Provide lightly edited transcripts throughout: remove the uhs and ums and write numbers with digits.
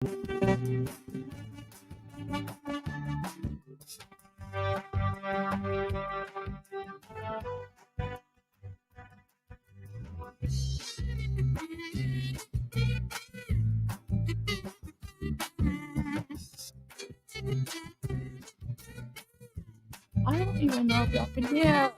I don't even know if y'all can hear.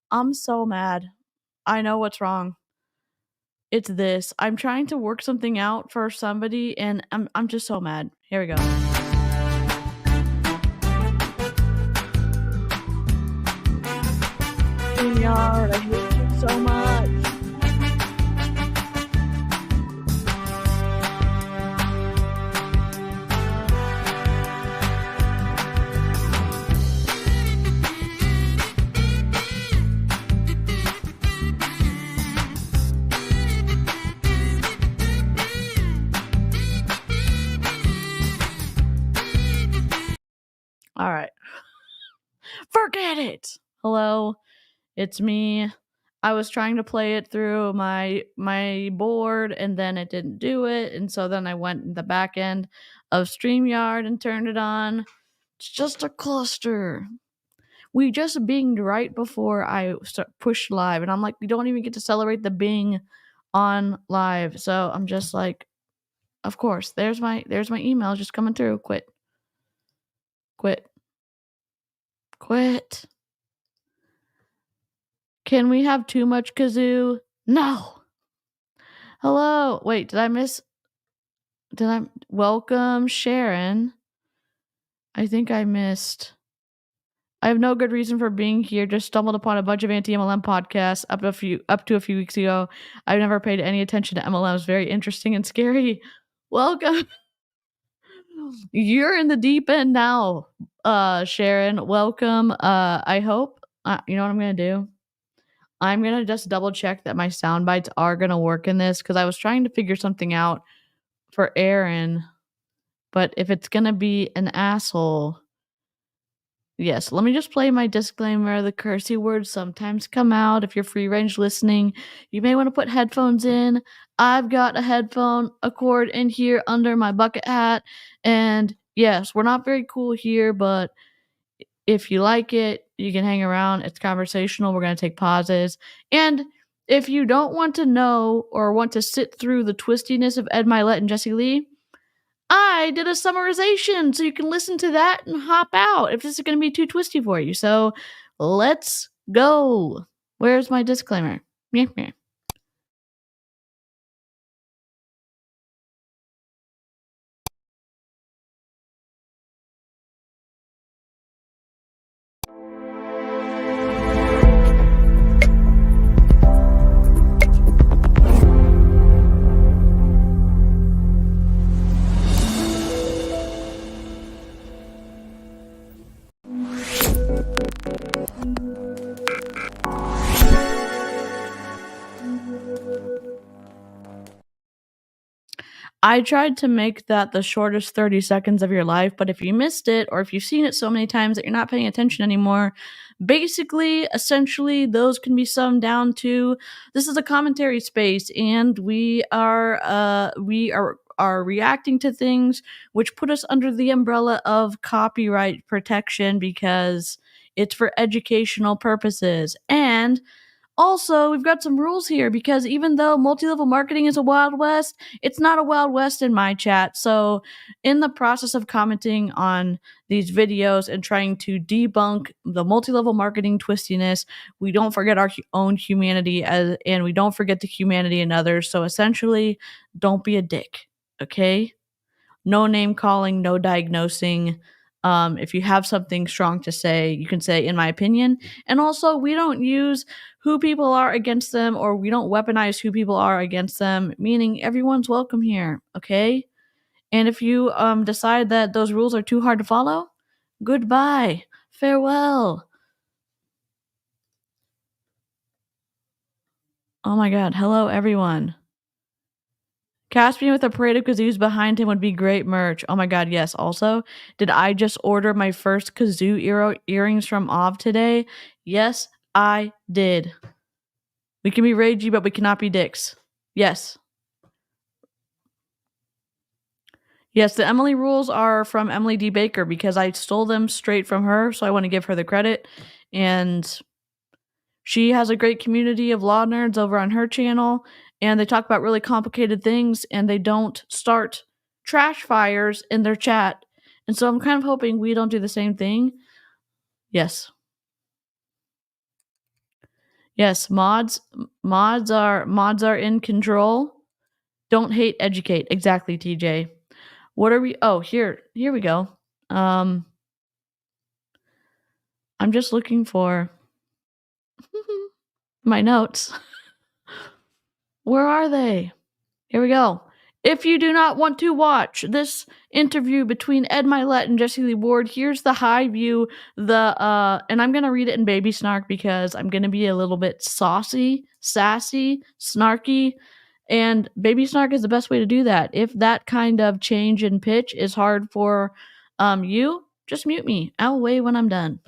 I'm so mad. I know what's wrong. It's this. I'm trying to work something out for somebody, and I'm just so mad. Here we go. StreamYard, I hate you so much. All right. Forget it. Hello, it's me. I was trying to play it through my board, and then it didn't do it, and so then I went in the back end of StreamYard and turned it on. It's just a cluster. We just binged right before I pushed live, and I'm like, we don't even get to celebrate the bing on live. So I'm just like, of course, there's my email just coming through. Quit. Can we have too much kazoo? No. Hello. Wait, welcome, Sharon. I think I missed. I have no good reason for being here. Just stumbled upon a bunch of anti-MLM podcasts up to a few weeks ago. I've never paid any attention to MLMs. Very interesting and scary. Welcome. You're in the deep end now, Sharon. Welcome. I hope you know what I'm gonna do. I'm gonna just double check that my sound bites are gonna work in this, because I was trying to figure something out for Aaron, but if it's gonna be an asshole. Yes, let me just play my disclaimer. The cursey words sometimes come out. If you're free range listening, you may want to put headphones in. I've got a cord in here under my bucket hat. And yes, we're not very cool here, but if you like it, you can hang around. It's conversational. We're going to take pauses. And if you don't want to know or want to sit through the twistiness of Ed Mylett and Jessie Lee, I did a summarization, so you can listen to that and hop out if this is going to be too twisty for you. So let's go. Where's my disclaimer? Meh, meh. I tried to make that the shortest 30 seconds of your life, but if you missed it, or if you've seen it so many times that you're not paying attention anymore, basically, essentially, those can be summed down to this is a commentary space, and we are reacting to things which put us under the umbrella of copyright protection because it's for educational purposes. And also, we've got some rules here because even though multi-level marketing is a Wild West, it's not a Wild West in my chat. So in the process of commenting on these videos and trying to debunk the multi-level marketing twistiness, we don't forget our own humanity and we don't forget the humanity in others. So essentially, don't be a dick, okay? No name calling, no diagnosing. If you have something strong to say, you can say, in my opinion. And also, we don't use who people are against them, or we don't weaponize who people are against them, meaning everyone's welcome here, okay? And if you decide that those rules are too hard to follow, goodbye. Farewell. Oh my god. Hello, everyone. Caspian with a parade of kazoos behind him would be great merch. Oh my god, yes. Also, did I just order my first kazoo earrings from Ov today? Yes, I did. We can be ragey, but we cannot be dicks. Yes. Yes, the Emily rules are from Emily D. Baker because I stole them straight from her, so I want to give her the credit. And she has a great community of law nerds over on her channel, and they talk about really complicated things, and they don't start trash fires in their chat. And so I'm kind of hoping we don't do the same thing. Yes. Yes, mods are in control. Don't hate, educate. Exactly, TJ. What are we? Oh, here we go. I'm just looking for my notes. Where are they? Here we go. If you do not want to watch this interview between Ed Mylett and Jessie Lee Ward, here's the high view. And I'm gonna read it in baby snark because I'm gonna be a little bit saucy, sassy, snarky, and baby snark is the best way to do that. If that kind of change in pitch is hard for you, just mute me. I'll wait when I'm done.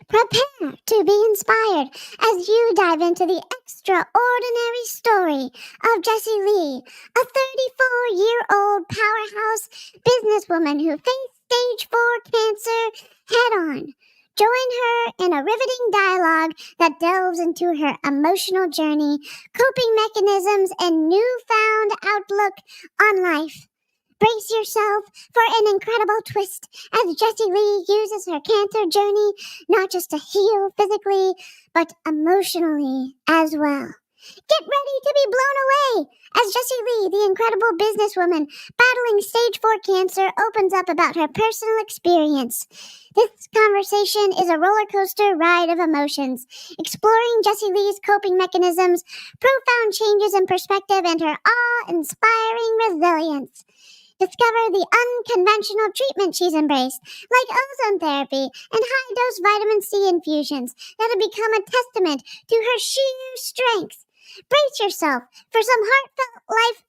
Prepare to be inspired as you dive into the extraordinary story of Jessie Lee, a 34-year-old powerhouse businesswoman who faced stage 4 cancer head-on. Join her in a riveting dialogue that delves into her emotional journey, coping mechanisms, and newfound outlook on life. Brace yourself for an incredible twist as Jessie Lee uses her cancer journey not just to heal physically, but emotionally as well. Get ready to be blown away as Jessie Lee, the incredible businesswoman battling stage 4 cancer, opens up about her personal experience. This conversation is a roller coaster ride of emotions, exploring Jessie Lee's coping mechanisms, profound changes in perspective, and her awe-inspiring resilience. Discover the unconventional treatment she's embraced, like ozone therapy and high-dose vitamin C infusions that have become a testament to her sheer strength. Brace yourself for some heartfelt life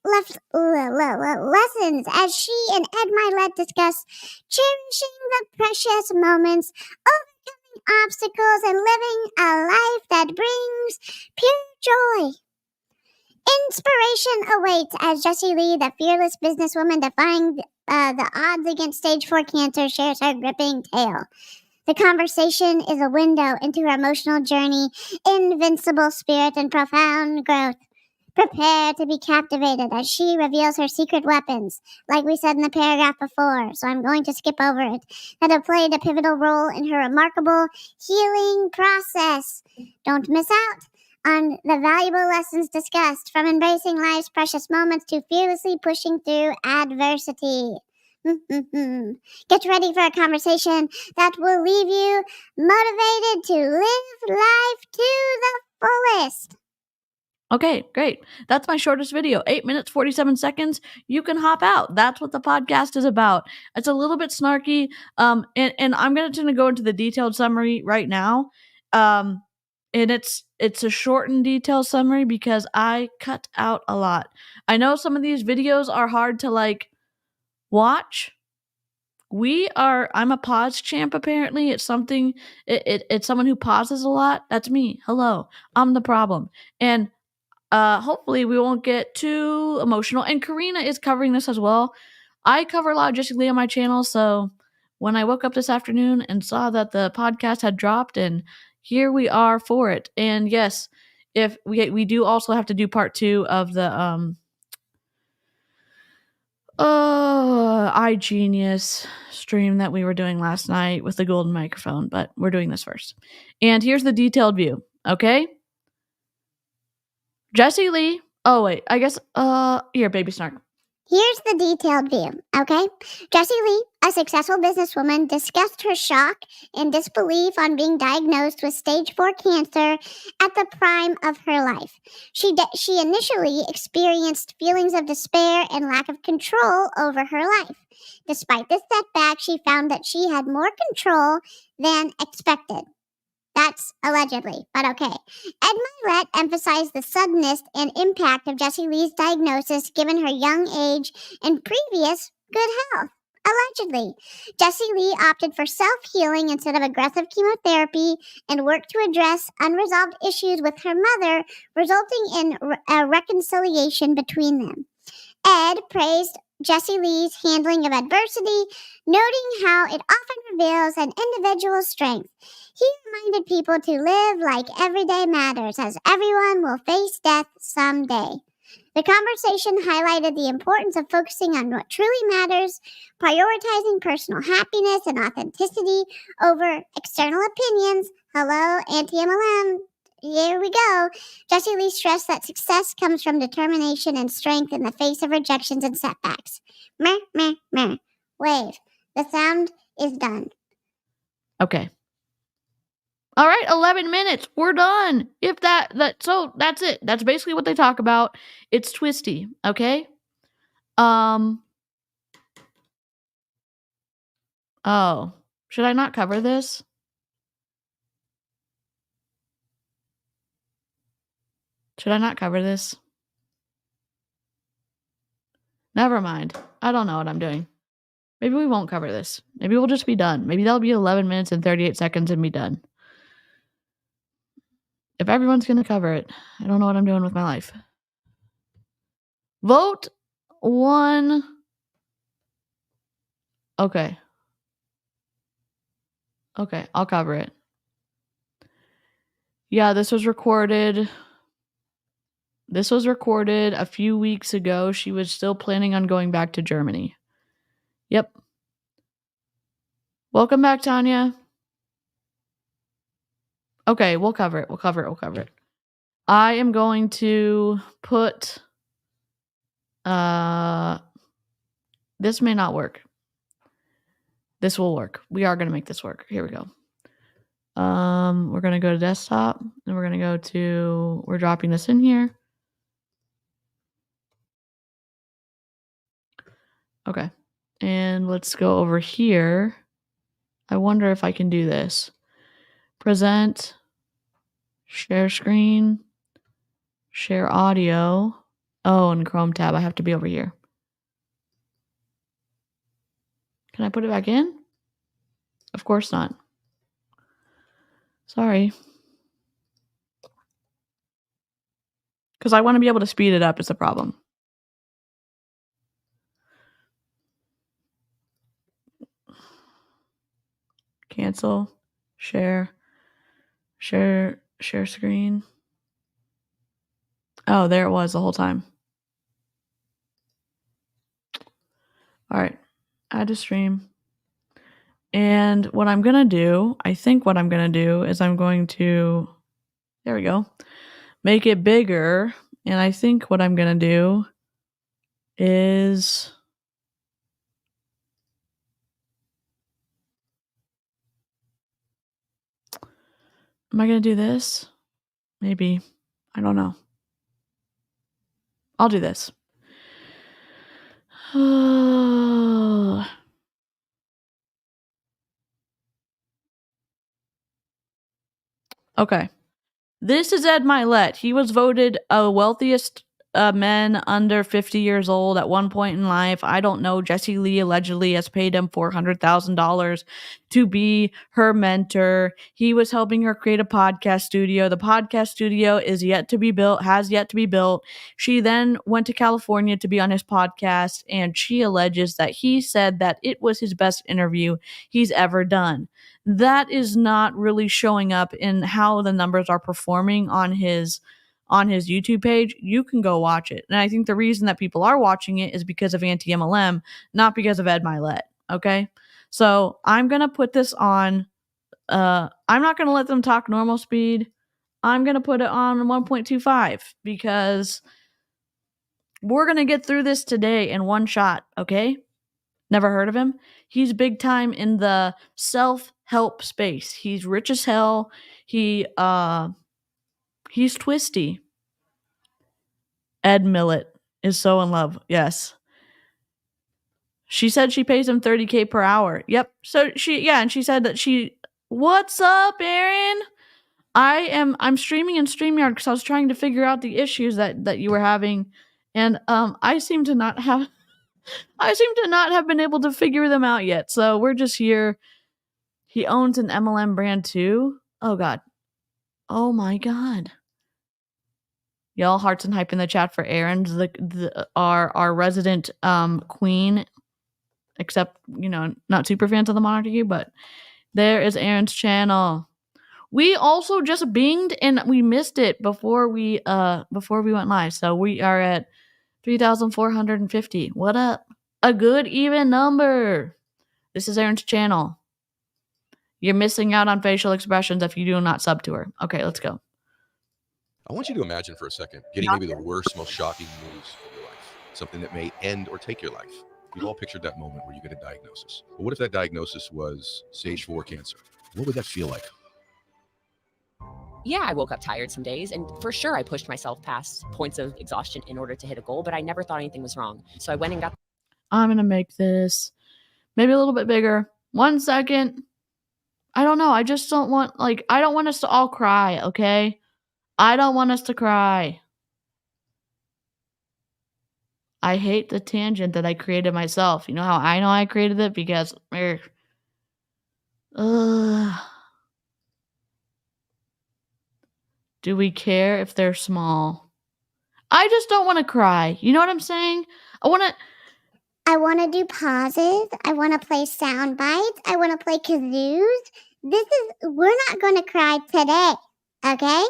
lessons as she and Ed Mylett discuss cherishing the precious moments, overcoming obstacles, and living a life that brings pure joy. Inspiration awaits as Jessie Lee, the fearless businesswoman defying the odds against stage 4 cancer, shares her gripping tale. The conversation is a window into her emotional journey, invincible spirit, and profound growth. Prepare to be captivated as she reveals her secret weapons, like we said in the paragraph before, so I'm going to skip over it, that have played a pivotal role in her remarkable healing process. Don't miss out on the valuable lessons discussed, from embracing life's precious moments to fearlessly pushing through adversity. Get ready for a conversation that will leave you motivated to live life to the fullest. Okay, great. That's my shortest video, 8 minutes, 47 seconds. You can hop out. That's what the podcast is about. It's a little bit snarky, and I'm going to go into the detailed summary right now. And it's a short and detailed summary because I cut out a lot. I know some of these videos are hard to watch. I'm a pause champ apparently. It's something it's someone who pauses a lot. That's me. Hello. I'm the problem. And hopefully we won't get too emotional. And Karina is covering this as well. I cover a lot of Jessie Lee on my channel, so when I woke up this afternoon and saw that the podcast had dropped, and here we are for it. And yes, if we do also have to do part 2 of the iGenius stream that we were doing last night with the golden microphone, but we're doing this first. And here's the detailed view, okay? Jessie Lee. Oh wait, I guess here, baby snark. Here's the detailed view, okay? Jessie Lee, a successful businesswoman, discussed her shock and disbelief on being diagnosed with stage 4 cancer at the prime of her life. She initially experienced feelings of despair and lack of control over her life. Despite this setback, she found that she had more control than expected. That's allegedly, but okay. Ed Mylett emphasized the suddenness and impact of Jessie Lee's diagnosis given her young age and previous good health. Allegedly, Jessie Lee opted for self-healing instead of aggressive chemotherapy and worked to address unresolved issues with her mother, resulting in a reconciliation between them. Ed praised Jessie Lee's handling of adversity, noting how it often reveals an individual's strength. He reminded people to live like every day matters, as everyone will face death someday. The conversation highlighted the importance of focusing on what truly matters, prioritizing personal happiness and authenticity over external opinions. Hello, anti-MLM. Here we go. Jessie Lee stressed that success comes from determination and strength in the face of rejections and setbacks. Meh, meh, meh. Wave. The sound is done. Okay. All right, 11 minutes. We're done. So that's it. That's basically what they talk about. It's twisty, okay? Oh, should I not cover this? Should I not cover this? Never mind. I don't know what I'm doing. Maybe we won't cover this. Maybe we'll just be done. Maybe that'll be 11 minutes and 38 seconds and be done. If everyone's going to cover it, I don't know what I'm doing with my life. Vote 1. Okay, I'll cover it. Yeah, this was recorded a few weeks ago. She was still planning on going back to Germany. Yep. Welcome back, Tanya. Okay, we'll cover it. I am going to put... this may not work. This will work. We are going to make this work. Here we go. We're going to go to desktop, and we're going to go to... We're dropping this in here. Okay. And let's go over here. I wonder if I can do this. Present, share screen, share audio. Oh, and Chrome tab. I have to be over here. Can I put it back in? Of course not. Sorry. Because I want to be able to speed it up is the problem. Cancel, share screen. Oh, there it was the whole time. All right, add to stream. And what I'm going to do, I think what I'm going to do is I'm going to, there we go, make it bigger. And I think what I'm going to do is, am I going to do this? Maybe. I don't know. I'll do this. Okay. This is Ed Mylett. He was voted a wealthiest men under 50 years old at one point in life. I don't know. Jessie Lee allegedly has paid him $400,000 to be her mentor. He was helping her create a podcast studio. The podcast studio has yet to be built. She then went to California to be on his podcast, and she alleges that he said that it was his best interview he's ever done. That is not really showing up in how the numbers are performing on his YouTube page. You can go watch it. And I think the reason that people are watching it is because of anti-MLM, not because of Ed Mylett. Okay. So I'm going to put this on, I'm not going to let them talk normal speed. I'm going to put it on 1.25 because We're going to get through this today in one shot, okay? Never heard of him? He's big time in the self-help space. He's rich as hell. He's twisty. Ed Mylett is so in love. Yes. She said she pays him $30K per hour. Yep. So and she said that what's up, Aaron? I'm streaming in StreamYard because I was trying to figure out the issues that you were having. And I seem to not have been able to figure them out yet. So we're just here. He owns an MLM brand too. Oh god. Oh my god. Y'all, hearts and hype in the chat for Aaron, our resident queen. Except, not super fans of the monarchy, but there is Aaron's channel. We also just binged and we missed it before we went live. So we are at 3,450. What up? A good even number. This is Aaron's channel. You're missing out on facial expressions if you do not sub to her. Okay, let's go. I want you to imagine for a second getting maybe the worst, most shocking news of your life. Something that may end or take your life. We've all pictured that moment where you get a diagnosis. But what if that diagnosis was stage 4 cancer? What would that feel like? Yeah, I woke up tired some days, and for sure I pushed myself past points of exhaustion in order to hit a goal, but I never thought anything was wrong. So I went and got... I'm going to make this maybe a little bit bigger. 1 second. I don't know. I just don't want, I don't want us to all cry, okay? I don't want us to cry. I hate the tangent that I created myself. You know how I know I created it? Because, do we care if they're small? I just don't want to cry. You know what I'm saying? I want to do pauses. I want to play sound bites. I want to play kazoos. We're not going to cry today, okay?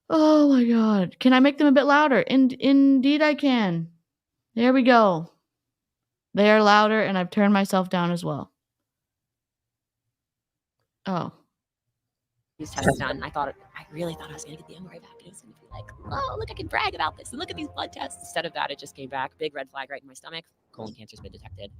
Oh my god. Can I make them a bit louder? Indeed I can. There we go. They are louder and I've turned myself down as well. Oh. These tests done. I really thought I was going to get the MRI back. And it was going to be like, oh, look, I can brag about this. And look at these blood tests. Instead of that, it just came back. Big red flag right in my stomach. Colon cancer's been detected.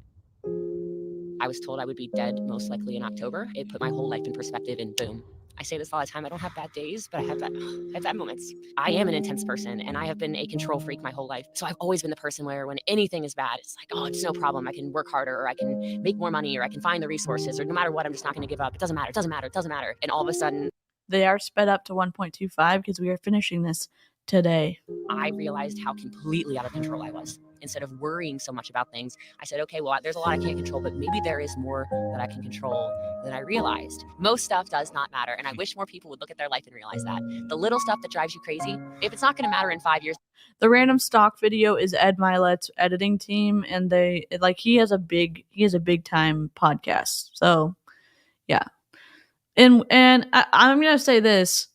I was told I would be dead most likely in October. It put my whole life in perspective and boom. I say this all the time. I don't have bad days, but I have bad moments. I am an intense person and I have been a control freak my whole life. So I've always been the person where when anything is bad, it's like, oh, it's no problem. I can work harder or I can make more money or I can find the resources or no matter what, I'm just not going to give up. It doesn't matter. It doesn't matter. It doesn't matter. And all of a sudden, they are sped up to 1.25 because we are finishing this today. I realized how completely out of control I was. Instead of worrying so much about things, I said, okay, well, there's a lot I can't control, but maybe there is more that I can control than I realized. Most stuff does not matter. And I wish more people would look at their life and realize that. The little stuff that drives you crazy, if it's not going to matter in 5 years. The random stock video is Ed Mylett's editing team. And he has a big time podcast. So yeah. And I'm going to say this.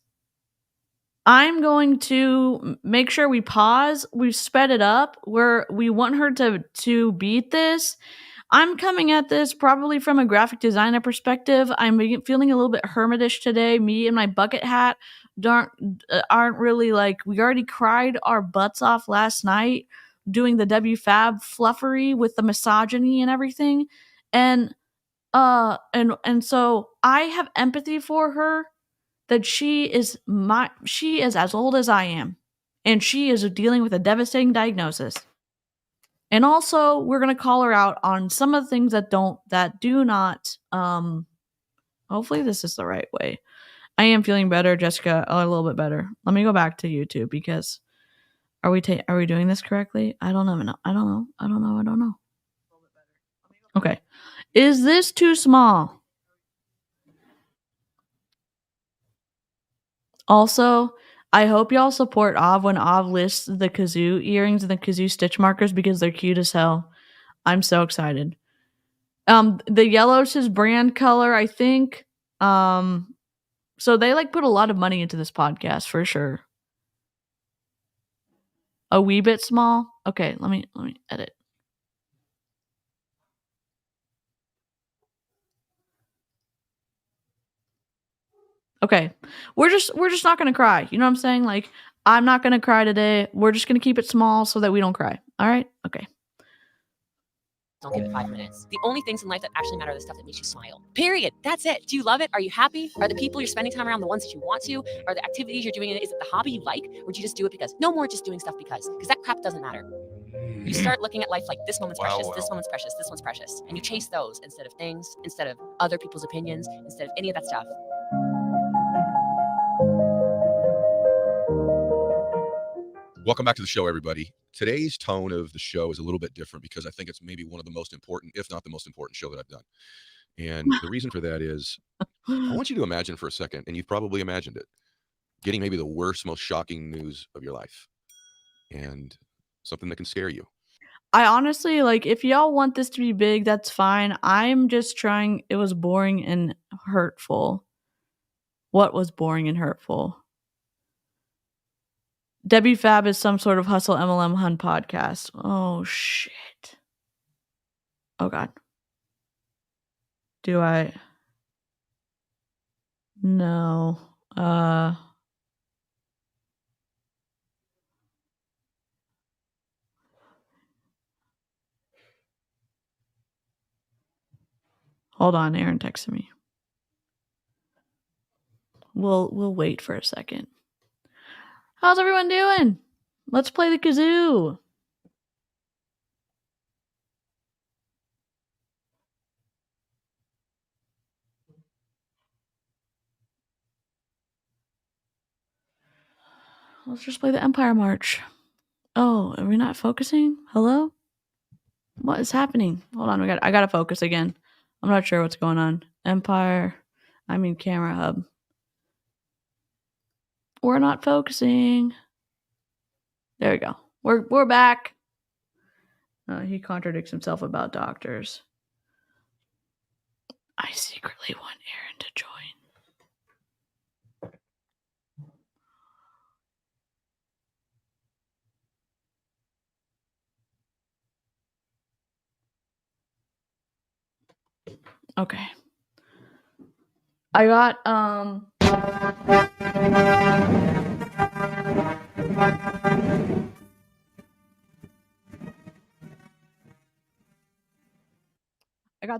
I'm going to make sure we pause. We've sped it up where we want her to beat this. I'm coming at this probably from a graphic designer perspective. I'm feeling a little bit hermitish today. Me and my bucket hat aren't really we already cried our butts off last night doing the WFAB fluffery with the misogyny and everything. And so I have empathy for her. That she is as old as I am, and she is dealing with a devastating diagnosis. And also, we're gonna call her out on some of the things that do not. Hopefully, this is the right way. I am feeling better, Jessica, a little bit better. Let me go back to YouTube because are we doing this correctly? I don't know. Okay, is this too small? Also, I hope y'all support Av when Av lists the kazoo earrings and the kazoo stitch markers because they're cute as hell. I'm so excited. The yellow's his brand color, I think. So they put a lot of money into this podcast for sure. A wee bit small. Okay, let me edit. Okay, we're just not gonna cry. You know what I'm saying? I'm not going to cry today. We're just going to keep it small so that we don't cry. All right? Okay. Don't give it 5 minutes. The only things in life that actually matter are the stuff that makes you smile. Period. That's it. Do you love it? Are you happy? Are the people you're spending time around the ones that you want to? Are the activities you're doing, is it the hobby you like? Or do you just do it because? No more just doing stuff because that crap doesn't matter. You start looking at life like this moment's precious, this moment's precious, this one's precious. And you chase those instead of things, instead of other people's opinions, instead of any of that stuff. Welcome back to the show, everybody. Today's tone of the show is a little bit different because I think it's maybe one of the most important, if not the most important show that I've done. And the reason for that is I want you to imagine for a second, and you've probably imagined it, getting maybe the worst, most shocking news of your life and something that can scare you. I honestly, like, if y'all want this to be big, that's fine. I'm just trying. It was boring and hurtful. What was boring and hurtful? Debbie Fab is some sort of hustle MLM Hun podcast. Oh, shit. Oh, God. Do I? No. Hold on, Aaron texted me. We'll wait for a second. How's everyone doing? Let's play the kazoo. Let's just play the Empire March. Oh, are we not focusing? Hello? What is happening? Hold on, I gotta focus again. I'm not sure what's going on. Empire, Camera Hub. We're not focusing. There we go. We're back. He contradicts himself about doctors. I secretly want Aaron to join. Okay. I got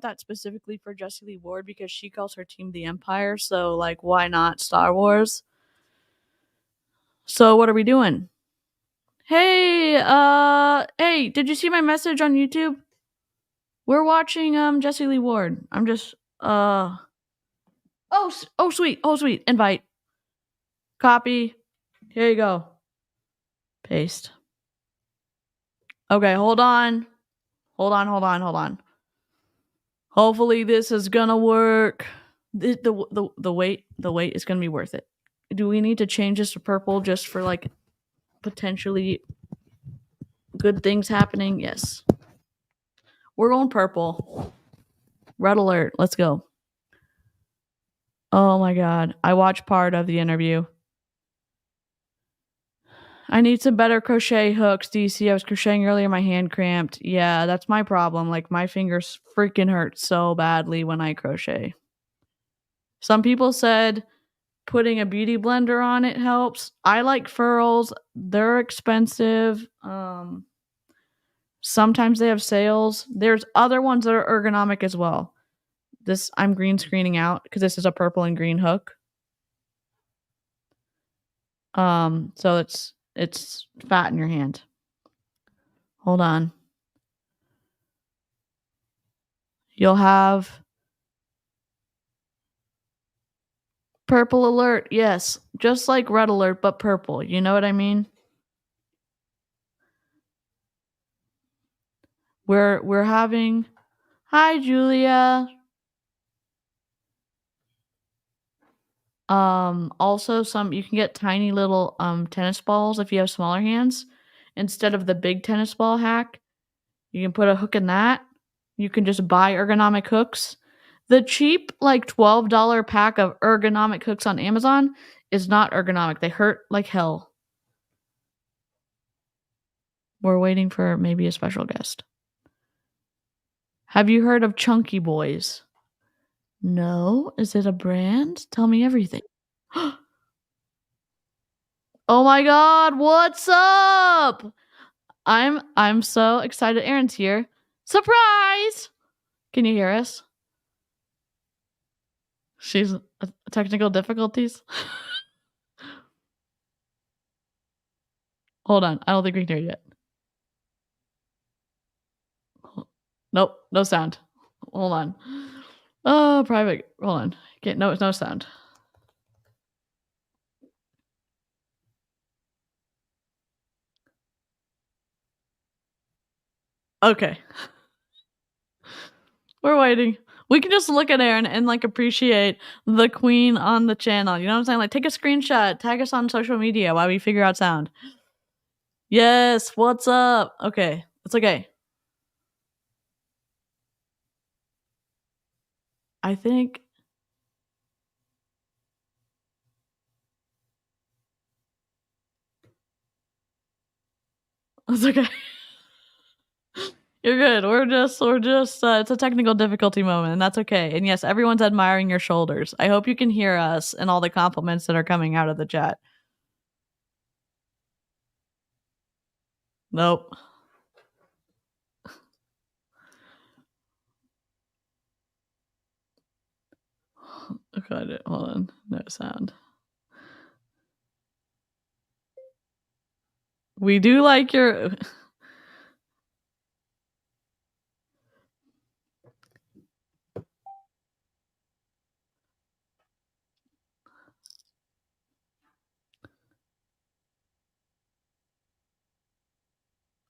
that specifically for Jessie Lee Ward because she calls her team the Empire, so like why not Star Wars? So what are we doing? Hey, did you see my message on YouTube? We're watching Jessie Lee Ward. I'm just oh sweet. Invite. Copy. Here you go. Paste. Okay, hold on. Hopefully this is gonna work. The wait is gonna be worth it. Do we need to change this to purple just for like potentially good things happening? Yes. We're going purple. Red alert. Let's go. Oh my god. I watched part of the interview. I need some better crochet hooks, DC. I was crocheting earlier, my hand cramped. Yeah, that's my problem. Like, my fingers freaking hurt so badly when I crochet. Some people said putting a beauty blender on it helps. I like furls. They're expensive. Sometimes they have sales. There's other ones that are ergonomic as well. This, I'm green screening out because this is a purple and green hook. So it's fat in your hand. Hold on. You'll have purple alert. Yes, just like red alert, but purple. You know what I mean? We're having. Hi, Julia. Also you can get tiny little tennis balls if you have smaller hands. Instead of the big tennis ball hack, you can put a hook in that. You can just buy ergonomic hooks. The cheap, like $12 pack of ergonomic hooks on Amazon is not ergonomic. They hurt like hell. We're waiting for maybe a special guest. Have you heard of Chunky Boys? No. Is it a brand? Tell me everything. Oh my god, what's up? I'm so excited Aaron's here. Surprise! Can you hear us? She's technical difficulties. Hold on, I don't think we can hear you yet. Nope, no sound. Hold on. Oh, private. Hold on. Okay, no sound. Okay. We're waiting. We can just look at Aaron and like appreciate the queen on the channel. You know what I'm saying? Like take a screenshot, tag us on social media while we figure out sound. Yes, what's up? Okay, it's okay. I think it's okay. You're good. We're just it's a technical difficulty moment and that's okay. And yes, everyone's admiring your shoulders. I hope you can hear us and all the compliments that are coming out of the chat. Nope. Okay, hold on. No sound. We do like your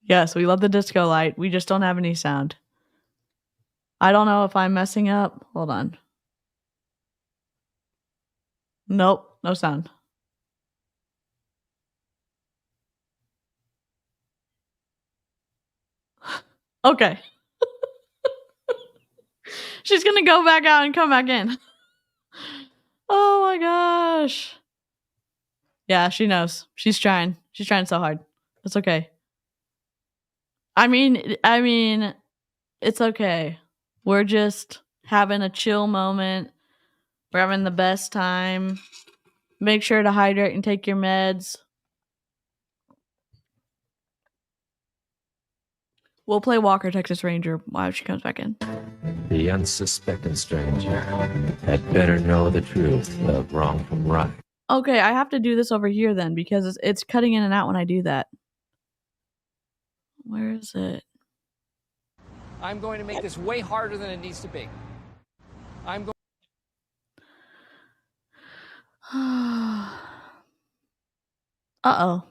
Yes, we love the disco light. We just don't have any sound. I don't know if I'm messing up. Hold on. Nope, no sound. Okay. She's gonna go back out and come back in. Oh my gosh. Yeah, she knows. She's trying. She's trying so hard. It's okay. I mean, it's okay. We're just having a chill moment. We're having the best time. Make sure to hydrate and take your meds. We'll play Walker, Texas Ranger while she comes back in. The unsuspecting stranger had better know the truth of wrong from right. Okay, I have to do this over here then because it's cutting in and out when I do that. Where is it? I'm going to make this way harder than it needs to be. I'm going. Uh-oh.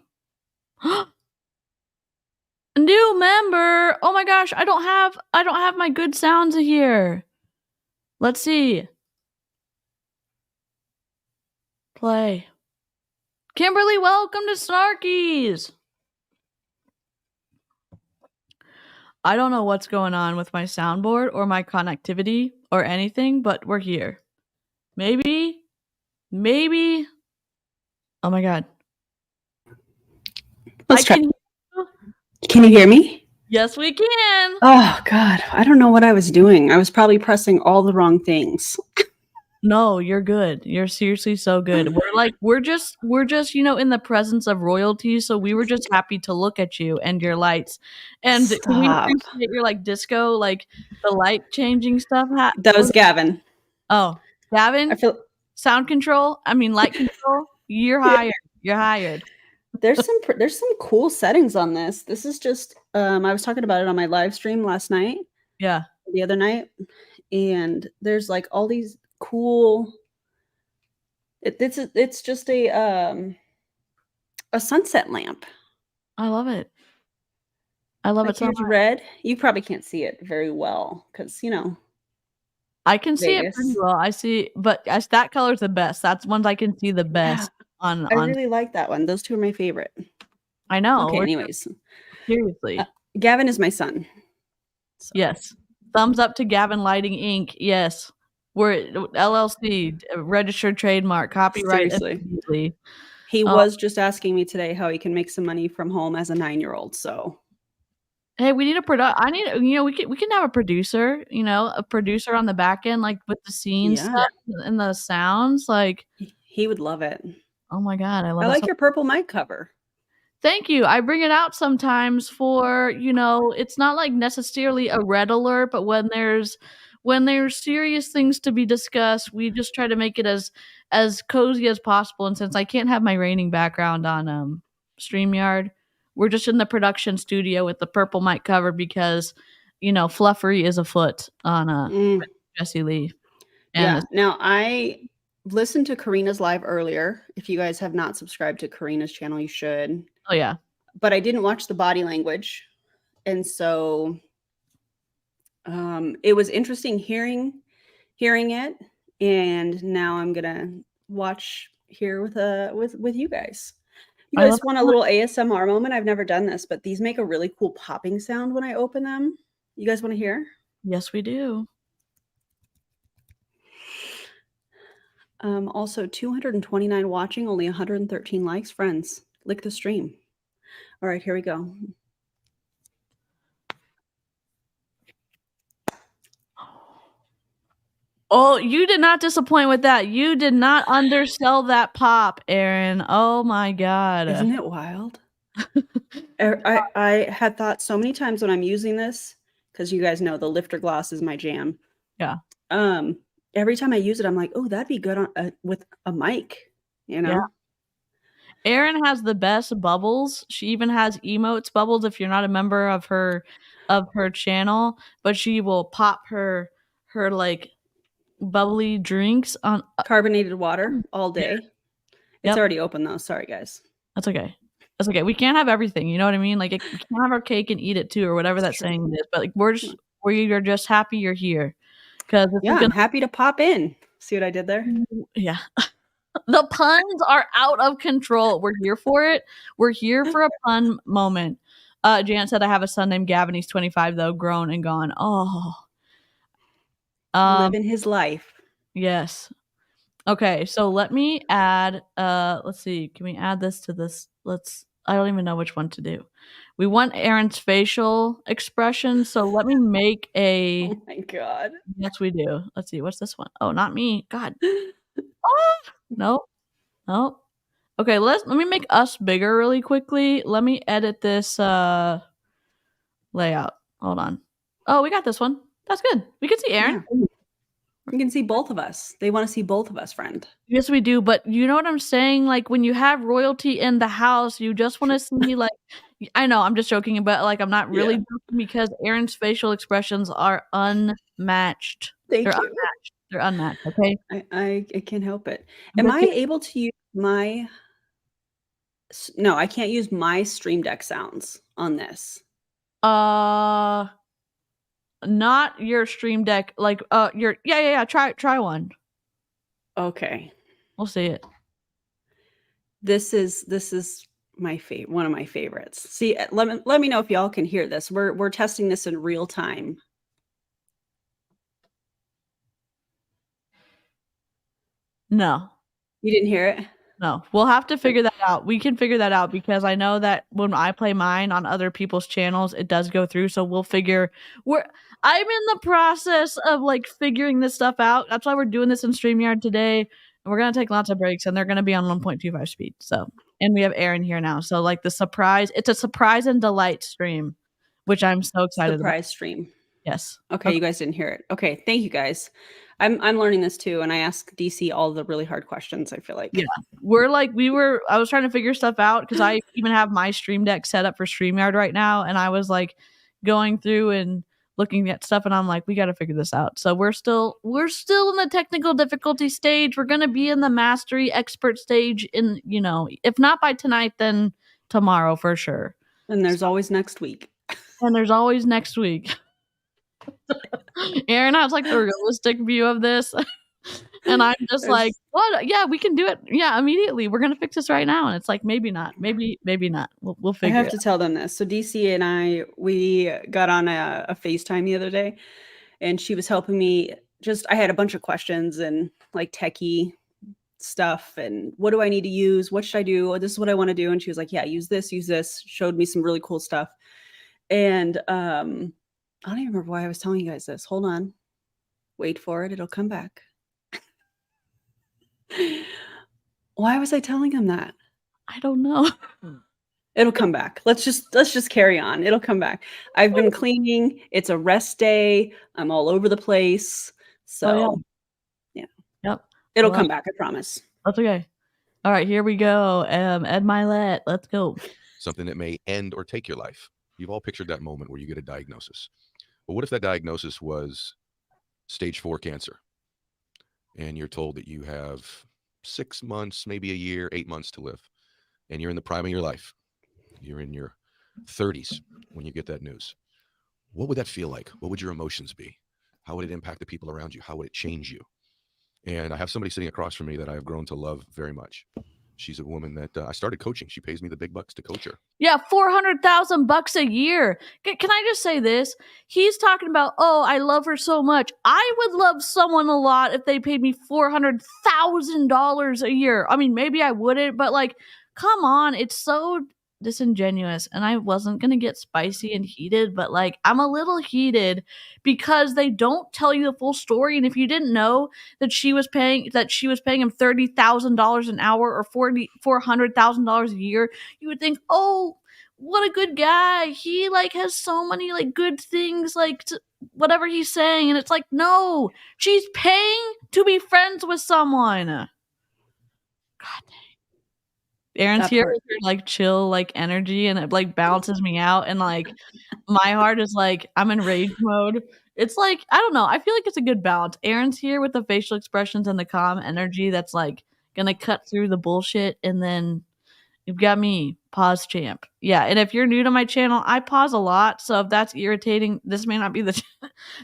New member. Oh my gosh, I don't have my good sounds here. Let's see. Play. Kimberly, welcome to Snarkies. I don't know what's going on with my soundboard or my connectivity or anything, but we're here. Maybe. Oh my god. Let's try. Can you hear me? Yes, we can. Oh god, I don't know what I was doing. I was probably pressing all the wrong things. No, you're good. You're seriously so good. We're just, in the presence of royalty. So we were just happy to look at you and your lights. And can we appreciate your disco, the light changing stuff? That was Gavin. Oh, Gavin? I feel sound control. I mean, light control. You're hired. You're hired. There's some cool settings on this. This is just I was talking about it on my live stream last night. Yeah. The other night, and there's all these cool. It's just a sunset lamp. I love it. I love it so much. Red. You probably can't see it very well because I can see it pretty well. I see, but that color's the best. That's ones I can see the best. Yeah. I really like that one. Those two are my favorite. I know. Okay, anyways. Seriously. Gavin is my son. So. Yes. Thumbs up to Gavin Lighting Inc. Yes. We're LLC, registered trademark, copyright. Seriously. He was just asking me today how he can make some money from home as a 9-year-old. So hey, we need a we can have a producer, a producer on the back end, with the scenes stuff and the sounds. He would love it. Oh my God, I love I that like so your purple mic cover. Thank you. I bring it out sometimes for, it's not like necessarily a red alert, but when there's serious things to be discussed, we just try to make it as cozy as possible. And since I can't have my raining background on StreamYard, we're just in the production studio with the purple mic cover because, fluffery is afoot on Jessie Lee. And Now I listened to Karina's live earlier. If you guys have not subscribed to Karina's channel, you should. oh yeah. But I didn't watch the body language. And so it was interesting hearing it. And now I'm gonna watch here with you guys. You I guys love want a little ASMR moment? I've never done this, but these make a really cool popping sound when I open them. You guys want to hear? Yes, we do. Also 229 watching, only 113 likes. Friends, lick the stream. All right, here we go. Oh, you did not disappoint with that. You did not undersell that pop, Aaron. Oh my God. Isn't it wild? I had thought so many times when I'm using this, because you guys know the lifter gloss is my jam. Yeah. Every time I use it, I'm like, oh, that'd be good on with a mic, Yeah. Erin has the best bubbles. She even has emotes bubbles if you're not a member of her channel, but she will pop her like bubbly drinks on carbonated water all day. It's already open though. Sorry guys. That's okay. That's okay. We can't have everything. You know what I mean? Like we can't have our cake and eat it too, or whatever that saying is. But like we're just happy you're here. Because I'm happy to pop in. See what I did there? Yeah. The puns are out of control. We're here for it. We're here for a pun moment. Jan said, I have a son named Gavin. He's 25 though, grown and gone. Oh. Living his life. Yes. Okay, so let me add let's see. Can we add this to this? I don't even know which one to do. We want Aaron's facial expression, so let me make a Oh my God. Yes, we do. Let's see. What's this one? Oh, not me. God. Oh, no. Okay, let me make us bigger really quickly. Let me edit this layout. Hold on. Oh, we got this one. That's good. We can see Aaron. Yeah. You can see both of us. They want to see both of us, friend. Yes, we do. But you know what I'm saying? Like when you have royalty in the house, you just want to see like, I know I'm just joking, but like I'm not really joking because Aaron's facial expressions are unmatched. Thank you. Unmatched. They're unmatched. Okay. I can't help it. Am I able to use my? No, I can't use my Stream Deck sounds on this. Not your Stream Deck, like your try one. Okay. We'll see it. This is my favorite, one of my favorites. See, let me know if y'all can hear this. We're testing this in real time. No. You didn't hear it? No. We'll have to figure that out. We can figure that out because I know that when I play mine on other people's channels, it does go through. So we'll figure I'm in the process of like figuring this stuff out. That's why we're doing this in StreamYard today. And we're going to take lots of breaks and they're going to be on 1.25 speed. So, and we have Aaron here now. So like it's a surprise and delight stream, which I'm so excited about. Surprise stream. Yes. Okay, you guys didn't hear it. Okay, thank you guys. I'm learning this too, and I ask DC all the really hard questions. I feel like I was trying to figure stuff out because I even have my Stream Deck set up for StreamYard right now, and I was like going through and looking at stuff, and I'm like, we got to figure this out. So we're still in the technical difficulty stage. We're gonna be in the mastery expert stage in if not by tonight, then tomorrow for sure. And there's always next week. And there's always next week. Aaron has like the realistic view of this. And I'm just like, what? Yeah, we can do it. Yeah, immediately. We're going to fix this right now. And it's like, maybe not. Maybe not. We'll figure it out. I have to tell them this. So DC and we got on a FaceTime the other day and she was helping me. I had a bunch of questions and like techie stuff. And what do I need to use? What should I do? This is what I want to do. And she was like, yeah, use this. Showed me some really cool stuff. And I don't even remember why I was telling you guys this. Hold on. Wait for it. It'll come back. Why was I telling him that? I don't know. It'll come back. Let's just carry on. It'll come back. I've been cleaning. It's a rest day. I'm all over the place. So yeah. Yep. It'll Well, come back, I promise. That's okay. All right, here we go. Ed Mylett, let's go. Something that may end or take your life. You've all pictured that moment where you get a diagnosis. But what if that diagnosis was stage 4 cancer? And you're told that you have 6 months, maybe a year, 8 months to live. And you're in the prime of your life. You're in your 30s when you get that news. What would that feel like? What would your emotions be? How would it impact the people around you? How would it change you? And I have somebody sitting across from me that I have grown to love very much. She's a woman that I started coaching. She pays me the big bucks to coach her. Yeah, $400,000 a year. Can I just say this? He's talking about, oh, I love her so much. I would love someone a lot if they paid me $400,000 a year. I mean, maybe I wouldn't, but like, come on, it's so disingenuous. And I wasn't gonna get spicy and heated, but like, I'm a little heated because they don't tell you the full story. And if you didn't know that she was paying him $30,000 an hour or $400,000 a year, you would think, oh, what a good guy. He like has so many like good things, like whatever he's saying. And it's like, no, she's paying to be friends with someone. God dang. Aaron's That here part. with her like chill like energy, and it like balances me out, and like my heart is like I'm in rage mode. It's like, I don't know, I feel like it's a good balance. Aaron's here with the facial expressions and the calm energy that's like gonna cut through the bullshit, and then you've got me, pause champ. Yeah, and if you're new to my channel, I pause a lot, so if that's irritating, this may not be the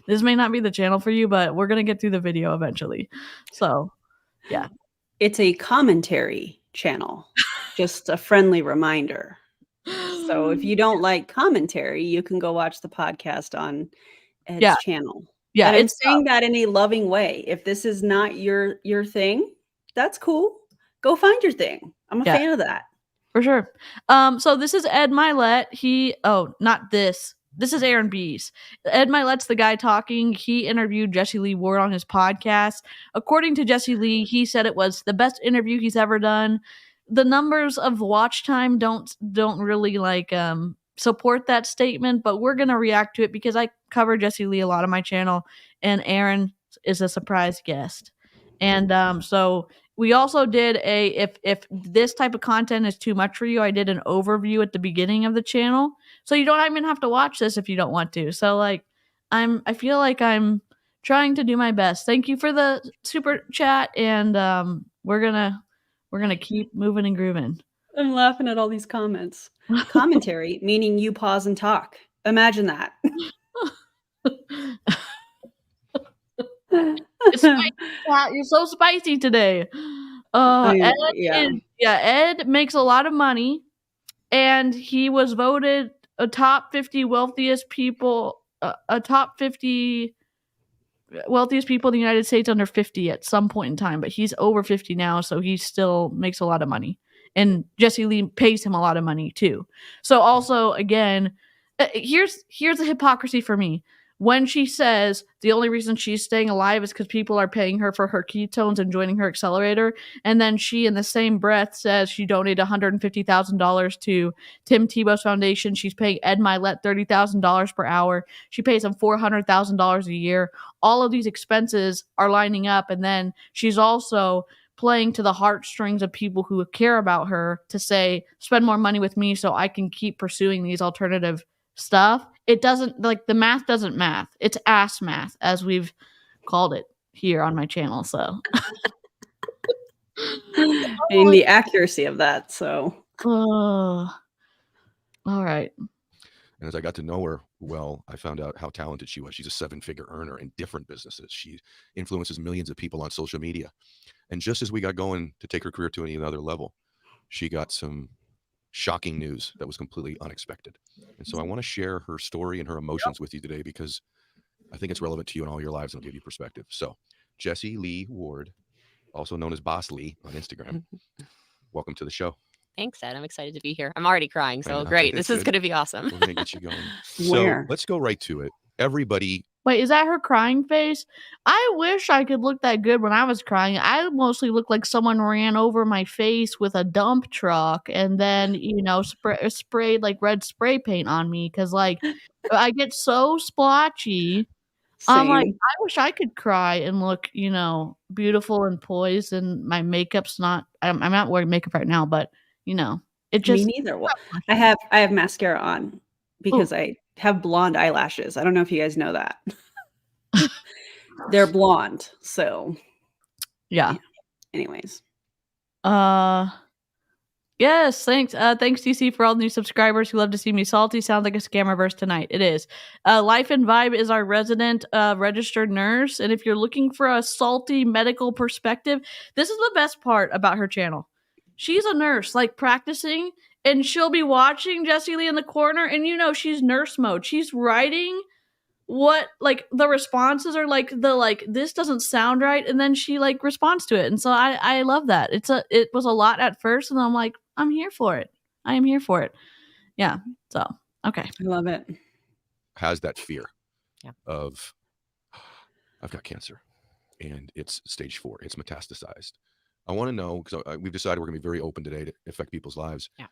this may not be the channel for you, but we're gonna get through the video eventually. So yeah. It's a commentary channel. Just a friendly reminder. So if you don't like commentary, you can go watch the podcast on Ed's channel. Yeah, and I'm it's saying that in a loving way. If this is not your thing, that's cool. Go find your thing. I'm a fan of that. For sure. So this is Ed Mylett. Not this. This is Aaron B's. Ed Mylett's the guy talking. He interviewed Jessie Lee Ward on his podcast. According to Jessie Lee, he said it was the best interview he's ever done. The numbers of watch time don't really like support that statement, but we're gonna react to it because I cover Jessie Lee a lot on my channel, and Aaron is a surprise guest. And so we also did if this type of content is too much for you, I did an overview at the beginning of the channel. So you don't even have to watch this if you don't want to. So like I feel like I'm trying to do my best. Thank you for the super chat, and we're gonna keep moving and grooving. I'm laughing at all these comments. Commentary, meaning you pause and talk. Imagine that. It's spicy, Pat. You're so spicy today. Ed makes a lot of money, and he was voted a top 50 wealthiest people, top 50 wealthiest people in the United States under 50 at some point in time, but he's over 50 now, so he still makes a lot of money. And Jessie Lee pays him a lot of money too. So also, again, here's the hypocrisy for me. When she says the only reason she's staying alive is because people are paying her for her ketones and joining her accelerator, and then she in the same breath says she donated $150,000 to Tim Tebow's foundation. She's paying Ed Mylett $30,000 per hour. She pays him $400,000 a year. All of these expenses are lining up, and then she's also playing to the heartstrings of people who care about her to say, spend more money with me so I can keep pursuing these alternative stuff. It doesn't, like, the math doesn't math. It's ass math, as we've called it here on my channel. So and the accuracy of that. So all right. And as I got to know her well, I found out how talented she was. She's a 7-figure earner in different businesses. She influences millions of people on social media. And just as we got going to take her career to another level, she got some shocking news that was completely unexpected. And so I want to share her story and her emotions with you today because I think it's relevant to you in all your lives and it'll give you perspective. So Jessie Lee Ward, also known as Bossley on Instagram. Welcome to the show. Thanks, Ed. I'm excited to be here. I'm already crying, so great. This is going to be awesome. We're going to get you going. So let's go right to it. Everybody Wait, is that her crying face? I wish I could look that good when I was crying. I mostly look like someone ran over my face with a dump truck and then, sprayed like red spray paint on me because, like, I get so splotchy. I'm like, Same. I wish I could cry and look, beautiful and poised, and my makeup's not. I'm not wearing makeup right now, but it Me just. neither. Well, I have mascara on because I have blonde eyelashes. I don't know if you guys know that. They're blonde, so Yeah. anyways. Yes, thanks. Thanks, DC, for all the new subscribers who love to see me salty. Sounds like a scammerverse tonight. It is. Life and Vibe is our resident registered nurse, and if you're looking for a salty medical perspective, this is the best part about her channel. She's a nurse, like practicing, and she'll be watching Jessie Lee in the corner, and she's nurse mode. She's writing what like the responses are like this doesn't sound right, and then she like responds to it, and so I love that. It was a lot at first, and I'm like, I'm here for it. I am here for it. Yeah. So okay. I love it. Has that fear Yeah. of I've got cancer and it's stage 4. It's metastasized. I want to know, because we've decided we're going to be very open today to affect people's lives. Yeah.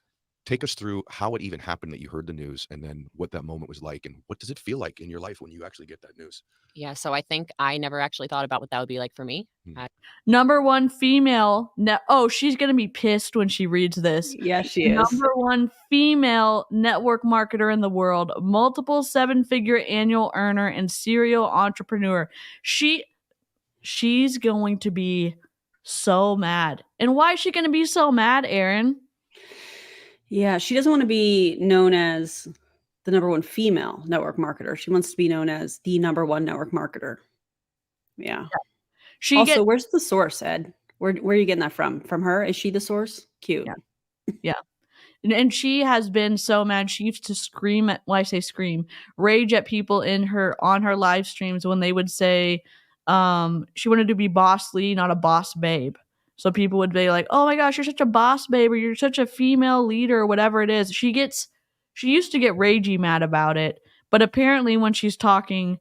Take us through how it even happened that you heard the news, and then what that moment was like, and what does it feel like in your life when you actually get that news? Yeah, so I think I never actually thought about what that would be like for me. Number one female. She's gonna be pissed when she reads this. Yeah, she is. Number one female network marketer in the world, multiple 7-figure annual earner, and serial entrepreneur. She's going to be so mad. And why is she going to be so mad, Aaron? Yeah, she doesn't want to be known as the number one female network marketer. She wants to be known as the number one network marketer. Yeah. Where's the source, Ed? Where are you getting that from? From her? Is she the source? Cute. Yeah. And she has been so mad. She used to scream at, well, I say scream, rage at people on her live streams when they would say she wanted to be bossley, not a boss babe. So people would be like, oh my gosh, you're such a boss babe, or you're such a female leader, or whatever it is. She used to get ragey mad about it. But apparently when she's talking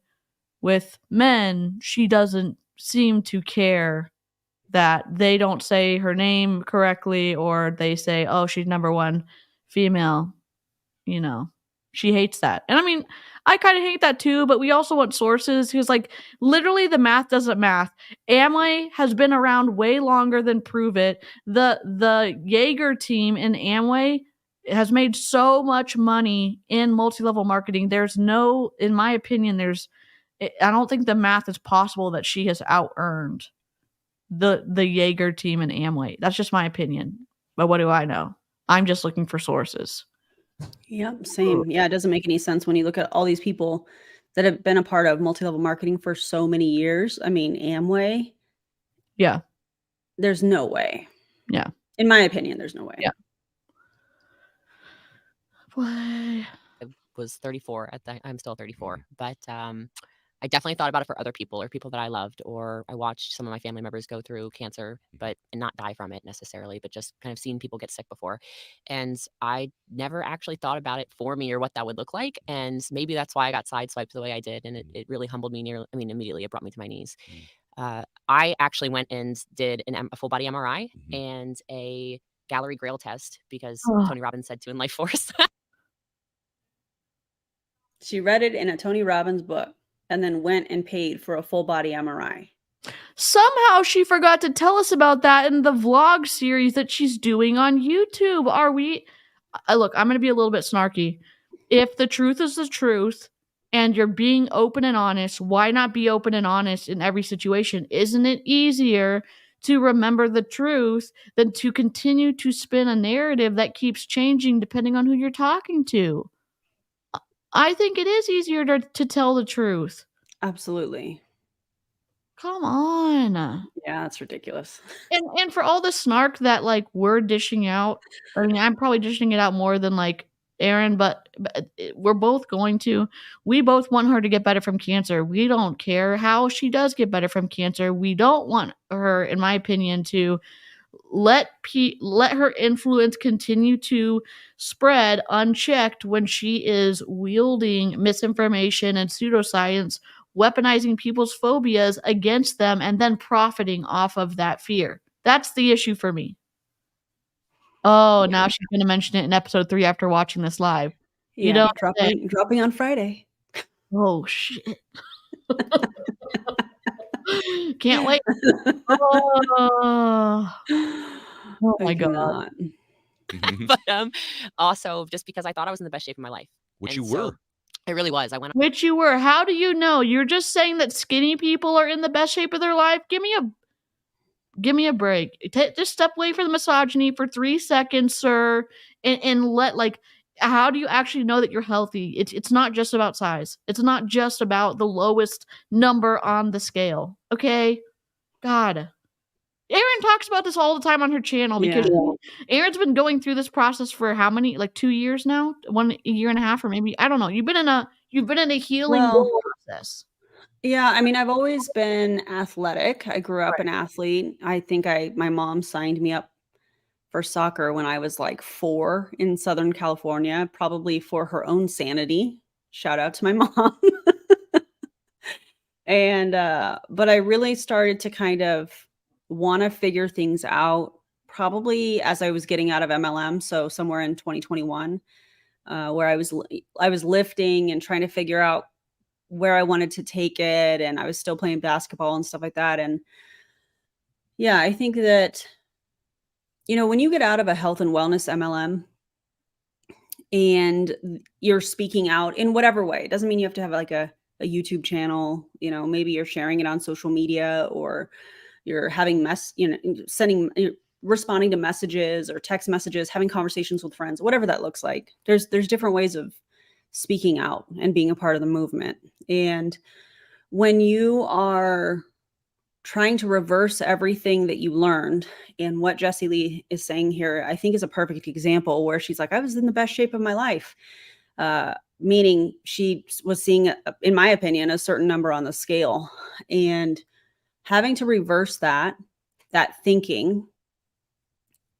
with men, she doesn't seem to care that they don't say her name correctly, or they say, oh, she's number one female. She hates that. And I mean, I kind of hate that too, but we also want sources, because like literally the math doesn't math. Amway has been around way longer than Prove It. The Jaeger team in Amway has made so much money in multi-level marketing. In my opinion, I don't think the math is possible that she has out-earned the Jaeger team in Amway. That's just my opinion. But what do I know? I'm just looking for sources. Yep, same. Yeah, it doesn't make any sense when you look at all these people that have been a part of multi-level marketing for so many years. I mean, Amway. Yeah. There's no way. Yeah. In my opinion, there's no way. Yeah. I was 34 I'm still 34, but I definitely thought about it for other people, or people that I loved, or I watched some of my family members go through cancer, and not die from it necessarily, but just kind of seen people get sick before. And I never actually thought about it for me or what that would look like. And maybe that's why I got sideswiped the way I did. And it really humbled me immediately it brought me to my knees. I actually went and did a full body MRI and a Gallery Grail test, because Tony Robbins said to in Life Force. She read it in a Tony Robbins book and then went and paid for a full body MRI. Somehow she forgot to tell us about that in the vlog series that she's doing on YouTube. Look, I'm going to be a little bit snarky. If the truth is the truth and you're being open and honest, why not be open and honest in every situation? Isn't it easier to remember the truth than to continue to spin a narrative that keeps changing depending on who you're talking to? I think it is easier to tell the truth. Absolutely. Come on. Yeah, that's ridiculous. And for all the snark that like we're dishing out, I mean, I'm probably dishing it out more than like Aaron, but we both want her to get better from cancer. We don't care how she does get better from cancer. We don't want her, in my opinion, to let her influence continue to spread unchecked when she is wielding misinformation and pseudoscience weaponizing people's phobias against them and then profiting off of that fear. That's the issue for me. Oh, now she's going to mention it in episode 3 after watching this live. You know, dropping on Friday. Oh shit. Can't wait. Oh my God. But also just because I thought I was in the best shape of my life. Which And you so were. I really was. I went Which you were. How do you know? You're just saying that skinny people are in the best shape of their life? Give me a break. Just step away from the misogyny for 3 seconds, sir, and let, like, how do you actually know that you're healthy? It's not just about size. It's not just about the lowest number on the scale. Okay? God. Erin talks about this all the time on her channel because Erin's been going through this process for how many, like 2 years now? 1 year and a half, or maybe, I don't know. You've been in a healing process. Yeah, I mean, I've always been athletic. I grew up an athlete. I think my mom signed me up for soccer when I was like 4 in Southern California, probably for her own sanity. Shout out to my mom. And but I really started to kind of want to figure things out probably as I was getting out of MLM, so somewhere in 2021, where I was lifting and trying to figure out where I wanted to take it, and I was still playing basketball and stuff like that. And yeah, I think that, you know, when you get out of a health and wellness MLM and you're speaking out in whatever way, it doesn't mean you have to have like a YouTube channel, you know, maybe you're sharing it on social media, or you're having responding to messages or text messages, having conversations with friends, whatever that looks like. There's different ways of speaking out and being a part of the movement. And when you are trying to reverse everything that you learned, and what Jessie Lee is saying here, I think is a perfect example, where she's like, I was in the best shape of my life. Meaning she was seeing, in my opinion, a certain number on the scale, and having to reverse that thinking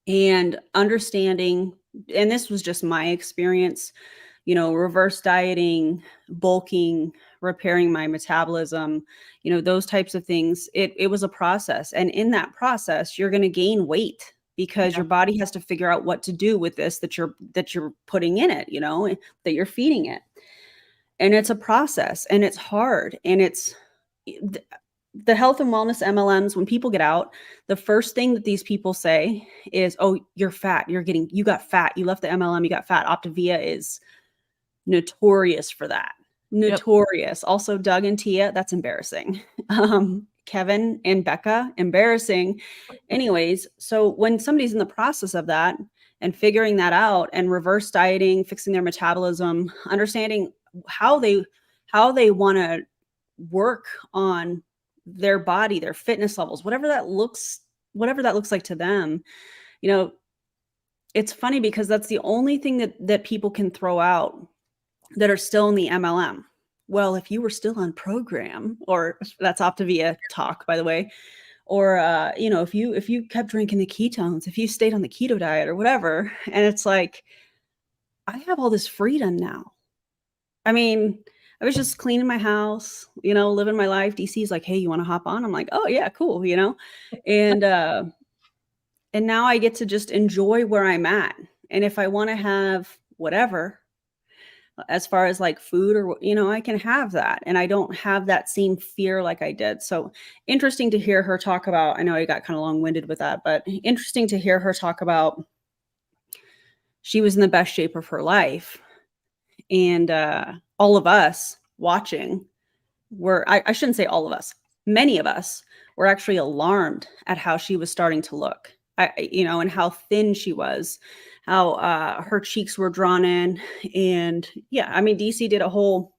and understanding. And this was just my experience, you know, reverse dieting, bulking, repairing my metabolism, you know, those types of things. It was a process. And in that process, you're going to gain weight because your body has to figure out what to do with this that you're putting in it, you know, that you're feeding it. And it's a process, and it's hard. And it's the health and wellness MLMs. When people get out, the first thing that these people say is, oh, you're fat. You got fat. You left the MLM. You got fat. Optavia is notorious for that. Notorious. Yep. Also, Doug and Tia, that's embarrassing. Kevin and Becca, embarrassing. Anyways, so when somebody's in the process of that and figuring that out and reverse dieting, fixing their metabolism, understanding how they want to work on their body, their fitness levels, whatever that looks like to them, you know, it's funny because that's the only thing that people can throw out that are still in the MLM. Well, if you were still on program, or that's Optavia talk, by the way, or you know, if you kept drinking the ketones, if you stayed on the keto diet or whatever, and it's like, I have all this freedom now. I mean, I was just cleaning my house, you know, living my life. DC's like, hey, you want to hop on? I'm like, oh yeah, cool, you know, and now I get to just enjoy where I'm at, and if I want to have whatever, as far as like food, or, you know, I can have that, and I don't have that same fear like I did. So interesting to hear her talk about, I know I got kind of long-winded with that, but interesting to hear her talk about she was in the best shape of her life. And all of us watching were, I shouldn't say all of us, many of us were actually alarmed at how she was starting to look, you know, and how thin she was, how her cheeks were drawn in. And yeah, I mean, DC did a whole,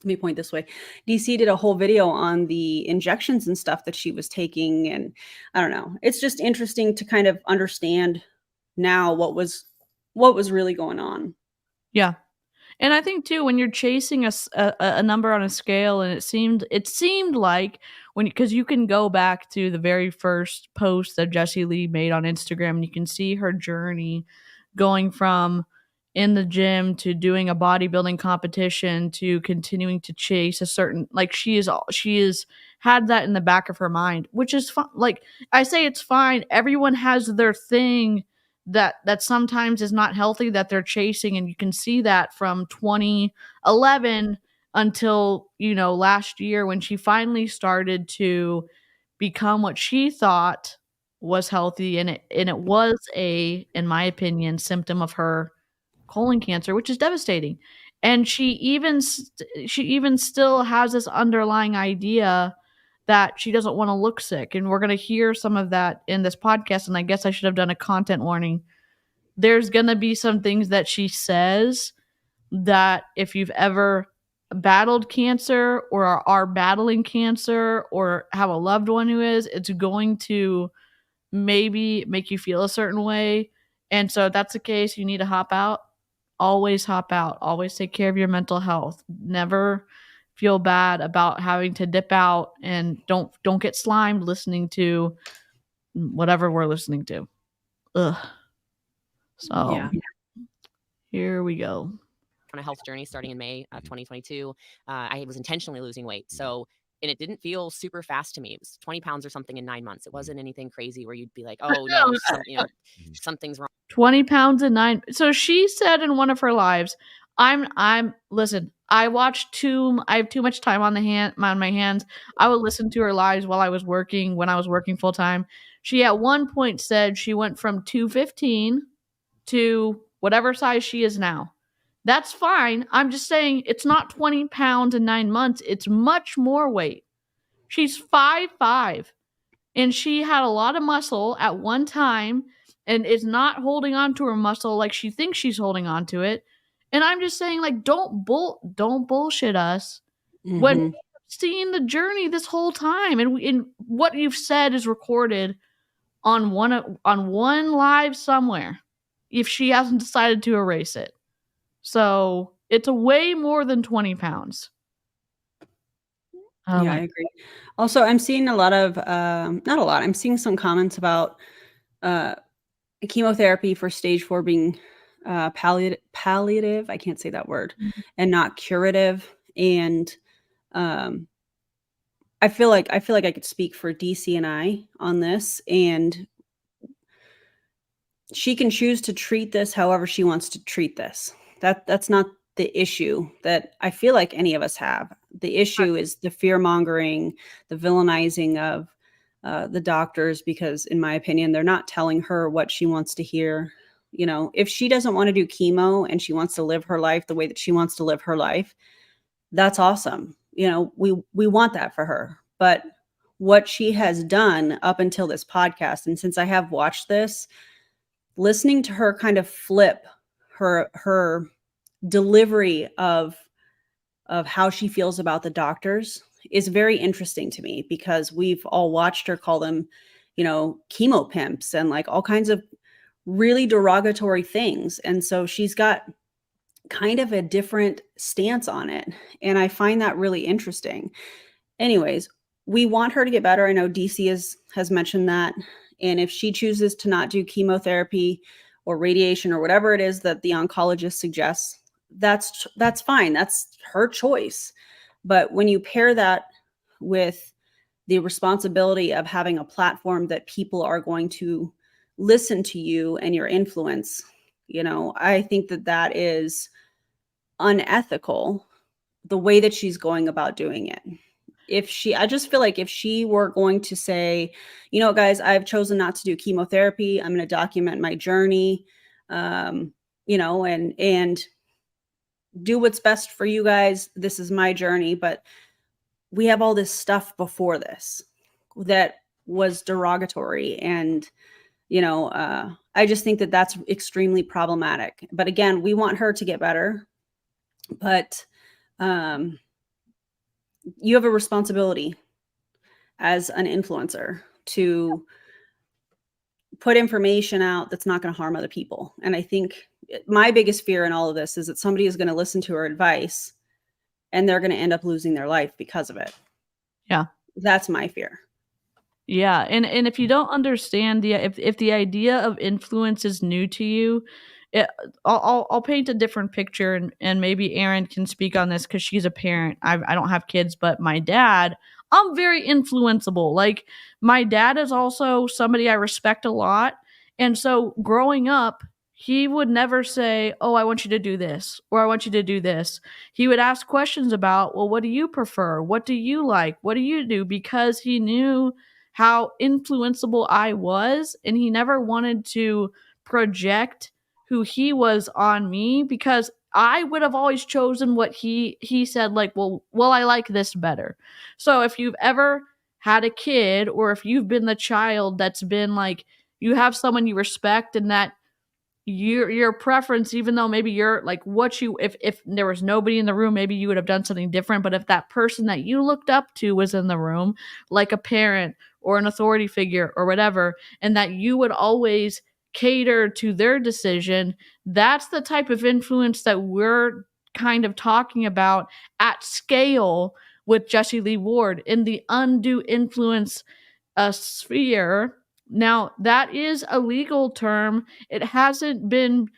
let me point this way. DC did a whole video on the injections and stuff that she was taking. And I don't know, it's just interesting to kind of understand now what was really going on. Yeah. And I think too, when you're chasing a number on a scale, and it seemed like because you can go back to the very first post that Jessie Lee made on Instagram, and you can see her journey going from in the gym to doing a bodybuilding competition to continuing to chase a certain, like, she is had that in the back of her mind, which is fine. Like, I say it's fine. Everyone has their thing that sometimes is not healthy that they're chasing, and you can see that from 2011 until, you know, last year when she finally started to become what she thought was healthy, and it was in my opinion, symptom of her colon cancer, which is devastating. And she even still has this underlying idea that she doesn't want to look sick, and we're going to hear some of that in this podcast. And I guess I should have done a content warning. There's going to be some things that she says that if you've ever battled cancer or are battling cancer or have a loved one who is, it's going to maybe make you feel a certain way. And so if that's the case, you need to hop out. Always hop out. Always take care of your mental health. Never feel bad about having to dip out, and don't get slimed listening to whatever we're listening to. Ugh. So Yeah. here we go. On a health journey starting in May of 2022. I was intentionally losing weight. So, and it didn't feel super fast to me. It was 20 pounds or something in 9 months. It wasn't anything crazy where you'd be like, oh no, something's wrong. 20 pounds in 9. So she said in one of her lives, listen, I have too much time on my hands. I would listen to her lives while I was working, when I was working full time. She at one point said she went from 215 to whatever size she is now. That's fine. I'm just saying it's not 20 pounds in 9 months. It's much more weight. She's 5'5", and she had a lot of muscle at one time and is not holding on to her muscle like she thinks she's holding on to it. And I'm just saying, like, don't bullshit us when we've seen the journey this whole time, and what you've said is recorded on one live somewhere, if she hasn't decided to erase it. So it's a way more than 20 pounds. Yeah, I agree. Also, I'm seeing a lot of, not a lot, I'm seeing some comments about chemotherapy for stage 4 being palliative, I can't say that word, and not curative. And I feel like I could speak for DC and I on this, and she can choose to treat this however she wants to treat this. That's not the issue that I feel like any of us have. The issue is the fear-mongering, the villainizing of the doctors, because in my opinion, they're not telling her what she wants to hear. You know, if she doesn't want to do chemo and she wants to live her life the way that she wants to live her life, that's awesome. You know, we want that for her. But what she has done up until this podcast, and since I have watched this, listening to her kind of flip her delivery of how she feels about the doctors is very interesting to me, because we've all watched her call them, you know, chemo pimps and like all kinds of really derogatory things. And so she's got kind of a different stance on it. And I find that really interesting. Anyways, we want her to get better. I know DC has mentioned that. And if she chooses to not do chemotherapy or radiation or whatever it is that the oncologist suggests, that's fine. That's her choice. But when you pair that with the responsibility of having a platform that people are going to listen to you and your influence, you know, I think that is unethical, the way that she's going about doing it. I just feel like if she were going to say, you know, guys, I've chosen not to do chemotherapy, I'm going to document my journey, you know, and do what's best for you guys. This is my journey. But we have all this stuff before this that was derogatory. And, you know, I just think that that's extremely problematic. But again, we want her to get better. But you have a responsibility as an influencer to put information out that's not going to harm other people. And I think my biggest fear in all of this is that somebody is going to listen to her advice and they're going to end up losing their life because of it. Yeah. That's my fear. Yeah. And if you don't understand if the idea of influence is new to you, I'll paint a different picture, and maybe Erin can speak on this because she's a parent. I don't have kids, but my dad, I'm very influenceable. Like, my dad is also somebody I respect a lot. And so growing up, he would never say, "Oh, I want you to do this," or "I want you to do this." He would ask questions about, "Well, what do you prefer? What do you like? What do you do?" Because he knew how influenceable I was, and he never wanted to project who he was on me, because I would have always chosen what he said, like, well, I like this better. So if you've ever had a kid, or if you've been the child that's been like, you have someone you respect, and that your preference, even though maybe you're like, what you, if there was nobody in the room, maybe you would have done something different. But if that person that you looked up to was in the room, like a parent or an authority figure or whatever, and that you would always cater to their decision, that's the type of influence that we're kind of talking about at scale with Jessie Lee Ward in the undue influence sphere. Now, that is a legal term. It hasn't been,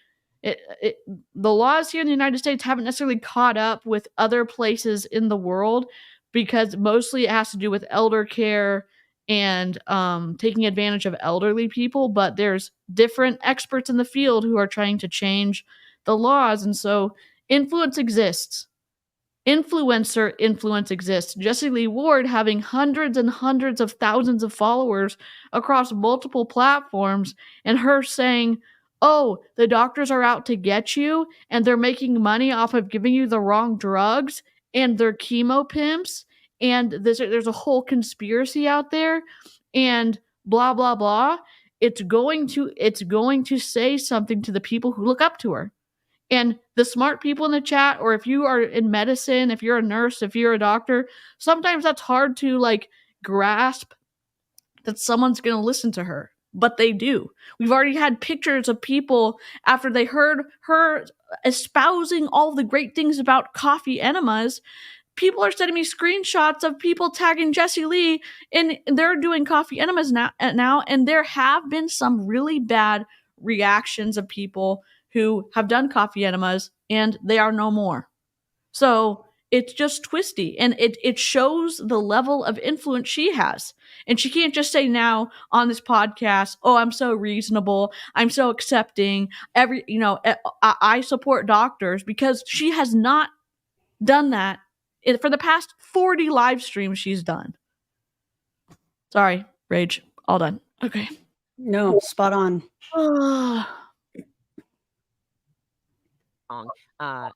the laws here in the United States haven't necessarily caught up with other places in the world, because mostly it has to do with elder care and taking advantage of elderly people. But there's different experts in the field who are trying to change the laws. And so influence exists. Influencer influence exists. Jessie Lee Ward having hundreds and hundreds of thousands of followers across multiple platforms, and her saying, "Oh, the doctors are out to get you, and they're making money off of giving you the wrong drugs, and they're chemo pimps, and there's a whole conspiracy out there, and blah blah blah." It's going to say something to the people who look up to her. And the smart people in the chat, or if you are in medicine, if you're a nurse, if you're a doctor, sometimes that's hard to like grasp that someone's going to listen to her, but they do. We've already had pictures of people after they heard her espousing all the great things about coffee enemas. People are sending me screenshots of people tagging Jessie Lee, and they're doing coffee enemas now, and there have been some really bad reactions of people who have done coffee enemas, and they are no more. So it's just twisty, and it shows the level of influence she has. And she can't just say now on this podcast, "Oh, I'm so reasonable, I'm so accepting, I support doctors," because she has not done that for the past 40 live streams she's done. Sorry, rage. All done. Okay. No, spot on.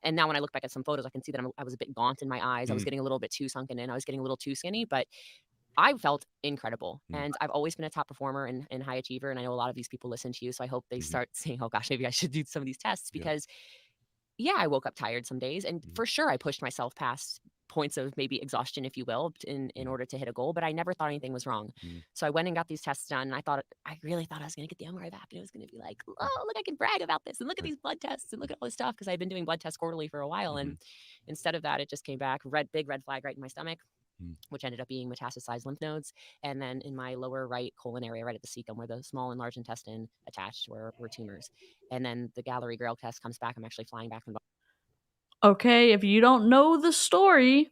And now when I look back at some photos, I can see that I was a bit gaunt in my eyes. I was getting a little bit too sunken in. I was getting a little too skinny, but I felt incredible. And I've always been a top performer and high achiever. And I know a lot of these people listen to you. So I hope they start saying, "Oh gosh, maybe I should do some of these tests," because I woke up tired some days, and for sure I pushed myself past points of maybe exhaustion, if you will, in order to hit a goal, but I never thought anything was wrong. So I went and got these tests done, and I really thought I was going to get the MRI back, and it was going to be like, "Oh, look, I can brag about this, and look at these blood tests, and look at all this stuff," because I've been doing blood tests quarterly for a while. And instead of that, it just came back big red flag right in my stomach, which ended up being metastasized lymph nodes. And then in my lower right colon area, right at the cecum, where the small and large intestine attached were tumors. And then the Gallery Grail test comes back. I'm actually flying back from. Okay, if you don't know the story,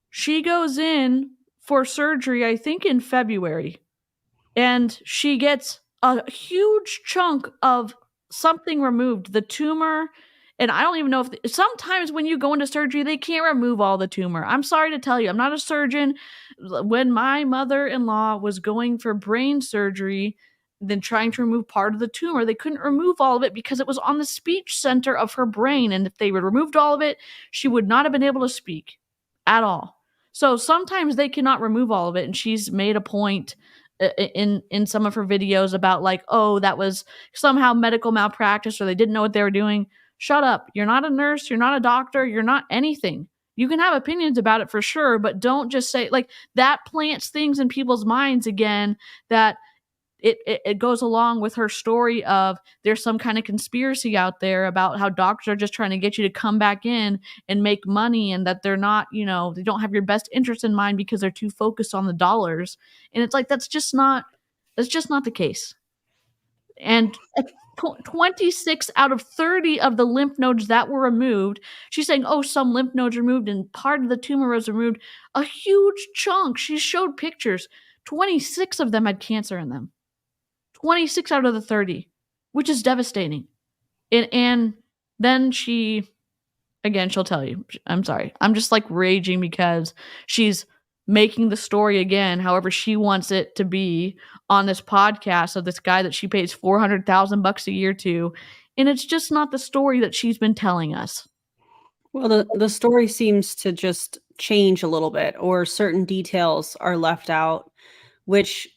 she goes in for surgery, I think in February, and she gets a huge chunk of something removed, the tumor. And I don't even know if sometimes when you go into surgery, they can't remove all the tumor. I'm sorry to tell you, I'm not a surgeon. When my mother-in-law was going for brain surgery, then trying to remove part of the tumor, they couldn't remove all of it because it was on the speech center of her brain. And if they would removed all of it, she would not have been able to speak at all. So sometimes they cannot remove all of it. And she's made a point in some of her videos about like, "Oh, that was somehow medical malpractice, or they didn't know what they were doing." Shut up. You're not a nurse. You're not a doctor. You're not anything. You can have opinions about it for sure, but don't just say like that. Plants things in people's minds again, that it goes along with her story of there's some kind of conspiracy out there about how doctors are just trying to get you to come back in and make money, and that they're not, they don't have your best interest in mind because they're too focused on the dollars. And it's like, that's just not the case. And 26 out of 30 of the lymph nodes that were removed. She's saying, oh, some lymph nodes removed and part of the tumor was removed. A huge chunk. She showed pictures. 26 of them had cancer in them. 26 out of the 30, which is devastating. And then she, again, she'll tell you, I'm sorry. I'm just like raging because she's making the story again however she wants it to be on this podcast of this guy that she pays $400,000 a year to, and it's just not the story that she's been telling us. Well, the story seems to just change a little bit, or certain details are left out, which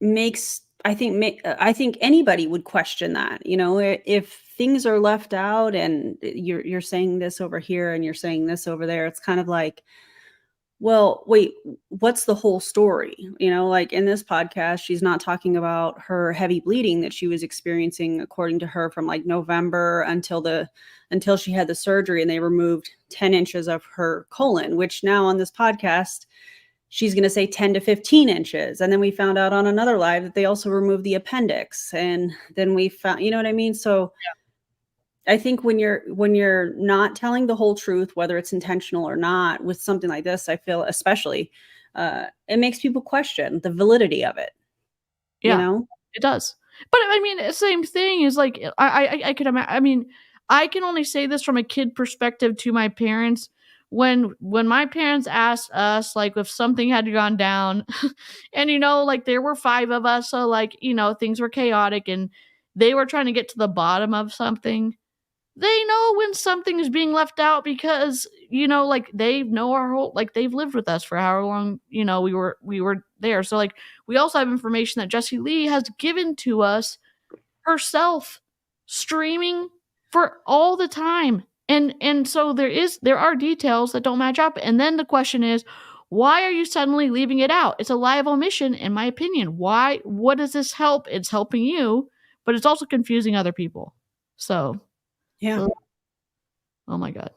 makes I think anybody would question that. You know, if things are left out and you're saying this over here and you're saying this over there, it's kind of like, well, wait, what's the whole story? You know, like in this podcast, she's not talking about her heavy bleeding that she was experiencing, according to her, from like November until she had the surgery and they removed 10 inches of her colon, which now on this podcast, she's going to say 10 to 15 inches. And then we found out on another live that they also removed the appendix. And then we found, you know what I mean? So I think when you're not telling the whole truth, whether it's intentional or not, with something like this, I feel especially, it makes people question the validity of it. Yeah, you know? It does. But I mean, the same thing is like, I could imagine, I mean, I can only say this from a kid perspective to my parents. When my parents asked us, like, if something had gone down, and, you know, like, there were 5 of us, so, like, you know, things were chaotic, and they were trying to get to the bottom of something. They know when something is being left out because, you know, like, they know our whole, like, they've lived with us for however long, you know, we were there. So, like, we also have information that Jessie Lee has given to us herself, streaming for all the time. And so there are details that don't match up. And then the question is, why are you suddenly leaving it out? It's a lie of omission, in my opinion. Why? What does this help? It's helping you, but it's also confusing other people. So, Yeah. oh my God.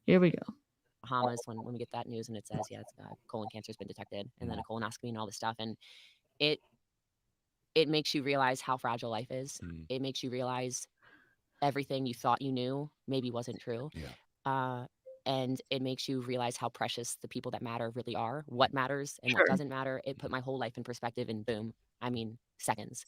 Here we go. Bahamas when we get that news and it says, yeah, it's, colon cancer has been detected, and then a colonoscopy and all this stuff. And it makes you realize how fragile life is. It makes you realize everything you thought you knew maybe wasn't true. Yeah. And it makes you realize how precious the people that matter really are, what matters and what doesn't matter. It put my whole life in perspective in boom, I mean, seconds.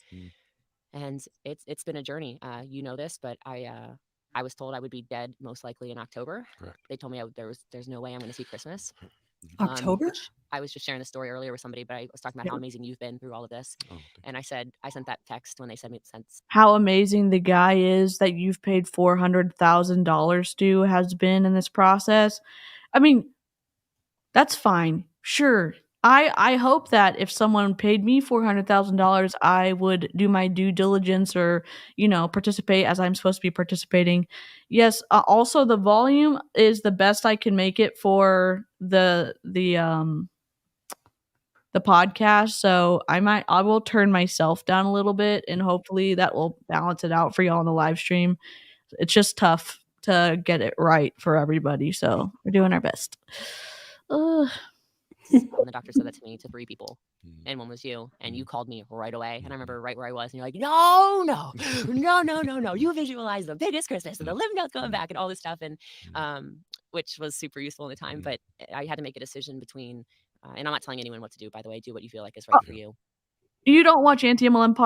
And it's been a journey. You know this, but I was told I would be dead most likely in October. Correct. They told me there's no way I'm going to see Christmas. October? I was just sharing the story earlier with somebody, but I was talking about how amazing you've been through all of this. And I sent that text when they sent me how amazing the guy is that you've paid $400,000 to has been in this process. I mean, that's fine. Sure. I hope that if someone paid me $400,000, I would do my due diligence or, you know, participate as I'm supposed to be participating. Yes. Also, the volume is the best I can make it for the podcast. So I will turn myself down a little bit, and hopefully that will balance it out for y'all on the live stream. It's just tough to get it right for everybody. So we're doing our best. and the doctor said that to me, to 3 people, and one was you, and you called me right away. And I remember right where I was, and you're like, no, you visualize the biggest Christmas and the lymph nodes going back and all this stuff, and which was super useful in the time. But I had to make a decision between, and I'm not telling anyone what to do, by the way. Do what you feel like is right for you. You don't watch anti-MLM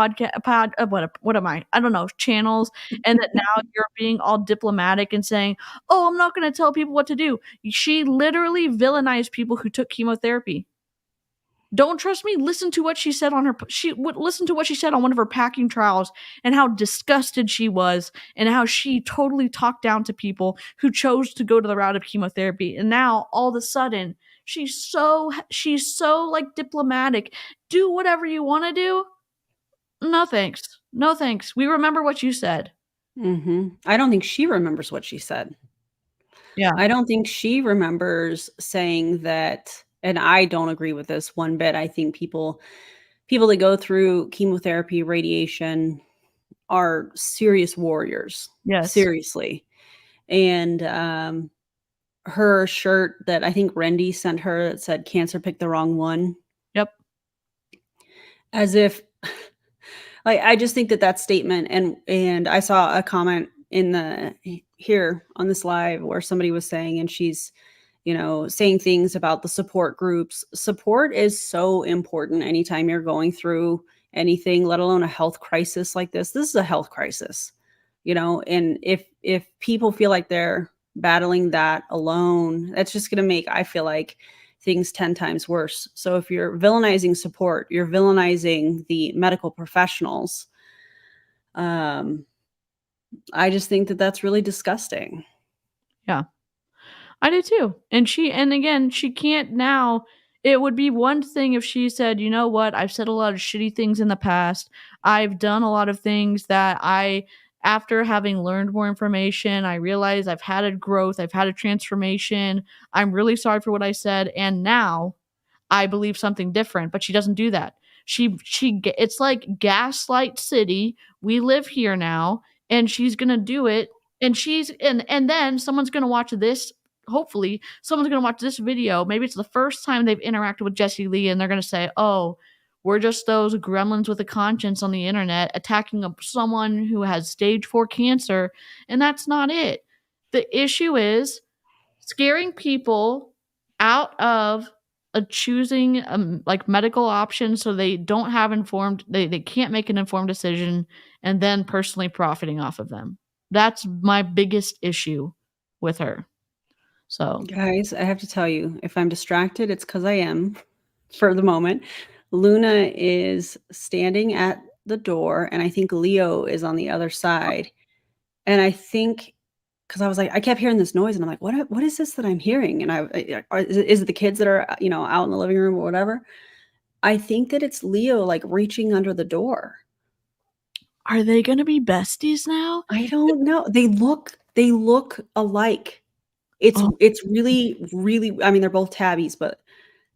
what am I don't know, channels, and that now you're being all diplomatic and saying, oh, I'm not going to tell people what to do. She literally villainized people who took chemotherapy. Don't trust me? Listen to what she said on listen to what she said on one of her packing trials, and how disgusted she was, and how she totally talked down to people who chose to go to the route of chemotherapy. And now all of a sudden she's so like diplomatic. Do whatever you want to do. No thanks. No thanks. We remember what you said. I don't think she remembers what she said. Yeah. I don't think she remembers saying that, and I don't agree with this one bit. I think people that go through chemotherapy, radiation, are serious warriors. Yes. Seriously. And her shirt that I think Rendy sent her that said "Cancer picked the wrong one." Yep. As if I just think that statement, and I saw a comment in here on this live where somebody was saying, and she's, saying things about the support groups. Support is so important anytime you're going through anything, let alone a health crisis like this. This is a health crisis, and if people feel like they're battling that alone, that's just going to make, I feel like, things 10 times worse. So if you're villainizing support, you're villainizing the medical professionals. I just think that that's really disgusting. Yeah, I do too. And again, she can't now. It would be one thing if she said, you know what, I've said a lot of shitty things in the past. I've done a lot of things that after having learned more information, I realize I've had a growth, I've had a transformation. I'm really sorry for what I said. And now I believe something different, but she doesn't do that. It's like Gaslight City. We live here now, and she's gonna do it. And then someone's gonna watch this. Hopefully, someone's gonna watch this video. Maybe it's the first time they've interacted with Jessie Lee, and they're gonna say, "Oh, we're just those gremlins with a conscience on the internet attacking someone who has stage 4 cancer," and that's not it. The issue is scaring people out of choosing like medical options so they don't have they can't make an informed decision, and then personally profiting off of them. That's my biggest issue with her. So Guys, I have to tell you, if I'm distracted, it's because I am for the moment. Luna is standing at the door, and I think Leo is on the other side. And I think, because I was like, I kept hearing this noise, and I'm like, what is this that I'm hearing? And is it the kids that are, out in the living room or whatever? I think that it's Leo, like, reaching under the door. are they going to be besties now? I don't know. They look alike. It's really, really, I mean, they're both tabbies, but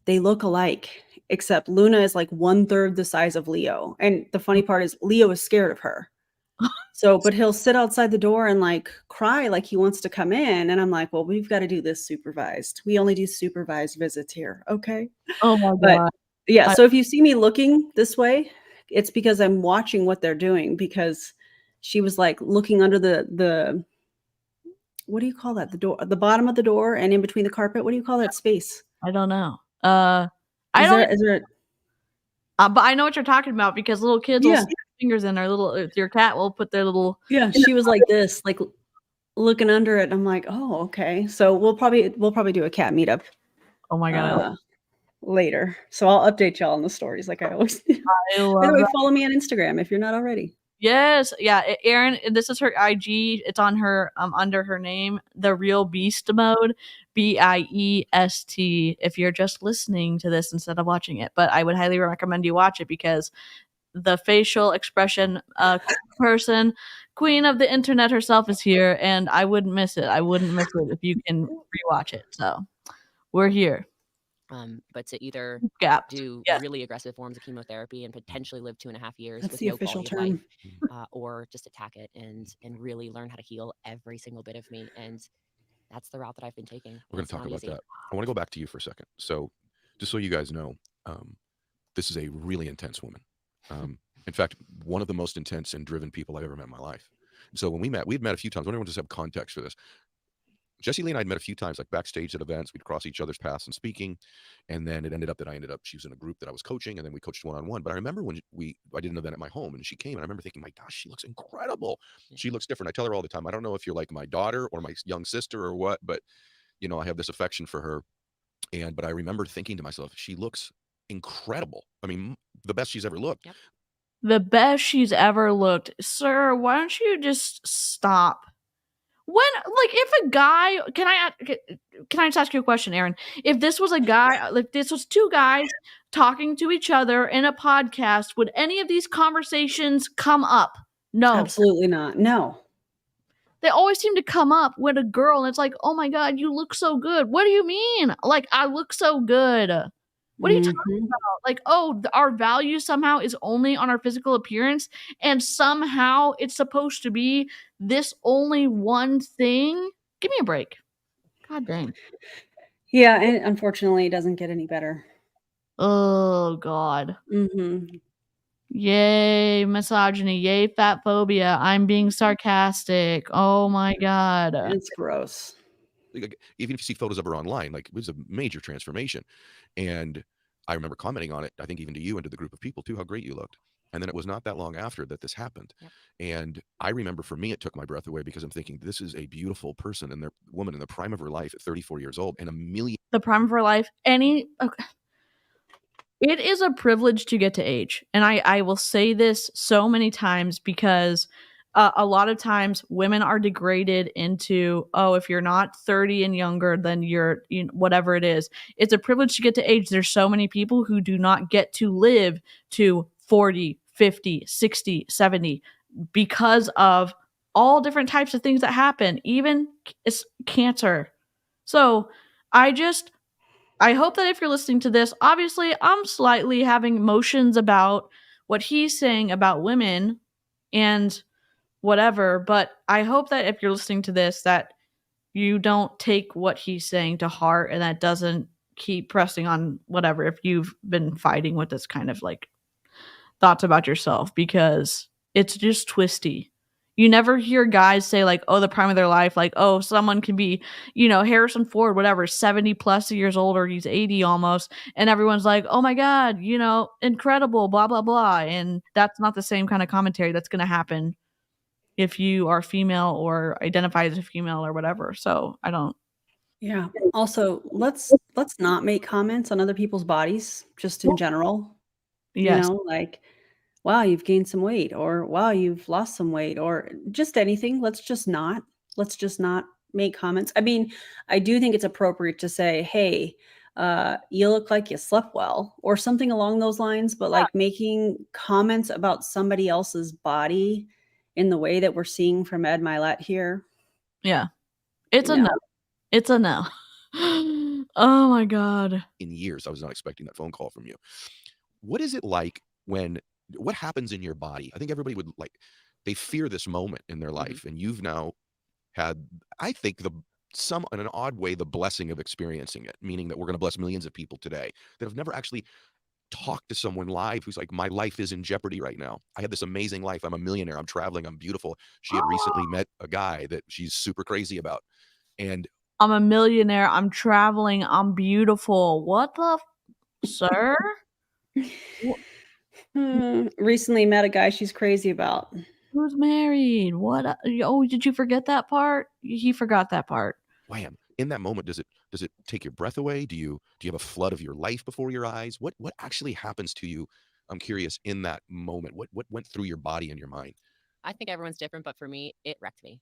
they look alike, except Luna is like 1/3 the size of Leo. And the funny part is Leo is scared of her. So, but he'll sit outside the door and like cry like he wants to come in. And I'm like, well, we've got to do this supervised. We only do supervised visits here. Okay. Oh my But God. yeah, so if you see me looking this way, it's because I'm watching what they're doing, because she was like looking under the what do you call that? The door, the bottom of the door, and in between the carpet. What do you call that space? I don't know. Is there but I know what you're talking about, because little kids will Yeah. stick their fingers in their little. Your cat will put their little. Yeah, she was like this, like looking under it. I'm like, oh, okay. So we'll probably do a cat meetup Oh my God. later. So I'll update y'all on the stories like I always do. I By love the way, that. follow me on Instagram if you're not already. Yes, yeah, Erin, this is her IG. It's on her under her name, The Real Beast Mode, Biest. If you're just listening to this instead of watching it, but I would highly recommend you watch it, because the facial expression person, queen of the internet herself, is here, and I wouldn't miss it. I wouldn't miss it if you can rewatch it. So we're here. But to either Gapped. do Yes. really aggressive forms of chemotherapy and potentially live 2.5 years That's with the no official quality of term. life, or just attack it and really learn how to heal every single bit of me. And that's the route that I've been taking. We're going to talk about that. I want to go back to you for a second. So just so you guys know, this is a really intense woman. In fact, one of the most intense and driven people I've ever met in my life. So when we'd met a few times. I don't want to have context for this. Jessie Lee and I'd met a few times, like backstage at events. We'd cross each other's paths and speaking. And then it ended up that she was in a group that I was coaching, and then we coached one-on-one. But I remember when I did an event at my home, and she came, and I remember thinking, my gosh, she looks incredible. She looks different. I tell her all the time, I don't know if you're like my daughter or my young sister or what, but I have this affection for her. But I remember thinking to myself, she looks incredible. I mean, the best she's ever looked. Yep. The best she's ever looked. Sir, why don't you just stop? If a guy, can I just ask you a question, Erin? If this was a guy, like this was two guys talking to each other in a podcast, would any of these conversations come up? No. Absolutely not. No. They always seem to come up with a girl, and it's like, oh my God, you look so good. What do you mean? Like, I look so good. What are you talking about? Like, oh, our value somehow is only on our physical appearance, and somehow it's supposed to be this only one thing? Give me a break. God dang. Yeah, and unfortunately, it doesn't get any better. Oh, God. Yay, misogyny. Yay, fat phobia. I'm being sarcastic. Oh my God. It's gross. Like, even if you see photos of her online, like, it was a major transformation. And I remember commenting on it, I think even to you and to the group of people too, how great you looked. And then it was not that long after that this happened. Yep. And I remember for me, it took my breath away because I'm thinking, this is a beautiful person and their woman in the prime of her life at 34 years old and a million. The prime of her life. It is a privilege to get to age. And I will say this so many times because a lot of times women are degraded into, oh, if you're not 30 and younger, then you're whatever it is. It's a privilege to get to age. There's so many people who do not get to live to 40, 50, 60, 70 because of all different types of things that happen, even cancer. So I hope that if you're listening to this, obviously I'm slightly having emotions about what he's saying about women and whatever, but I hope that if you're listening to this that you don't take what he's saying to heart and that doesn't keep pressing on whatever if you've been fighting with this kind of like thoughts about yourself, because it's just twisty. You never hear guys say like, oh, the prime of their life, like, oh, someone can be, Harrison Ford, whatever, 70 plus years old, or he's 80 almost. And everyone's like, oh my God, incredible, blah, blah, blah. And that's not the same kind of commentary that's going to happen if you are female or identify as a female or whatever. So I don't. Yeah. Also, let's not make comments on other people's bodies just in general. Yes. Like, wow, you've gained some weight, or wow, you've lost some weight, or just anything. Let's just not make comments. I mean, I do think it's appropriate to say, hey, you look like you slept well, or something along those lines. But like making comments about somebody else's body in the way that we're seeing from Ed Mylett here. Yeah. It's a no. It's a no. Oh my God. In years, I was not expecting that phone call from you. What is it like what happens in your body? I think everybody would they fear this moment in their life. And you've now had, I think, in an odd way, the blessing of experiencing it, meaning that we're going to bless millions of people today that have never actually talked to someone live who's like, my life is in jeopardy right now. I had this amazing life. I'm a millionaire. I'm traveling. I'm beautiful. She had recently met a guy that she's super crazy about. And I'm a millionaire. I'm traveling. I'm beautiful. What the sir? Recently met a guy she's crazy about. Who's married? What? Oh, did you forget that part? He forgot that part. Wham. In that moment, does it take your breath away? Do you have a flood of your life before your eyes? What actually happens to you? I'm curious, in that moment, what went through your body and your mind? I think everyone's different, but for me, it wrecked me.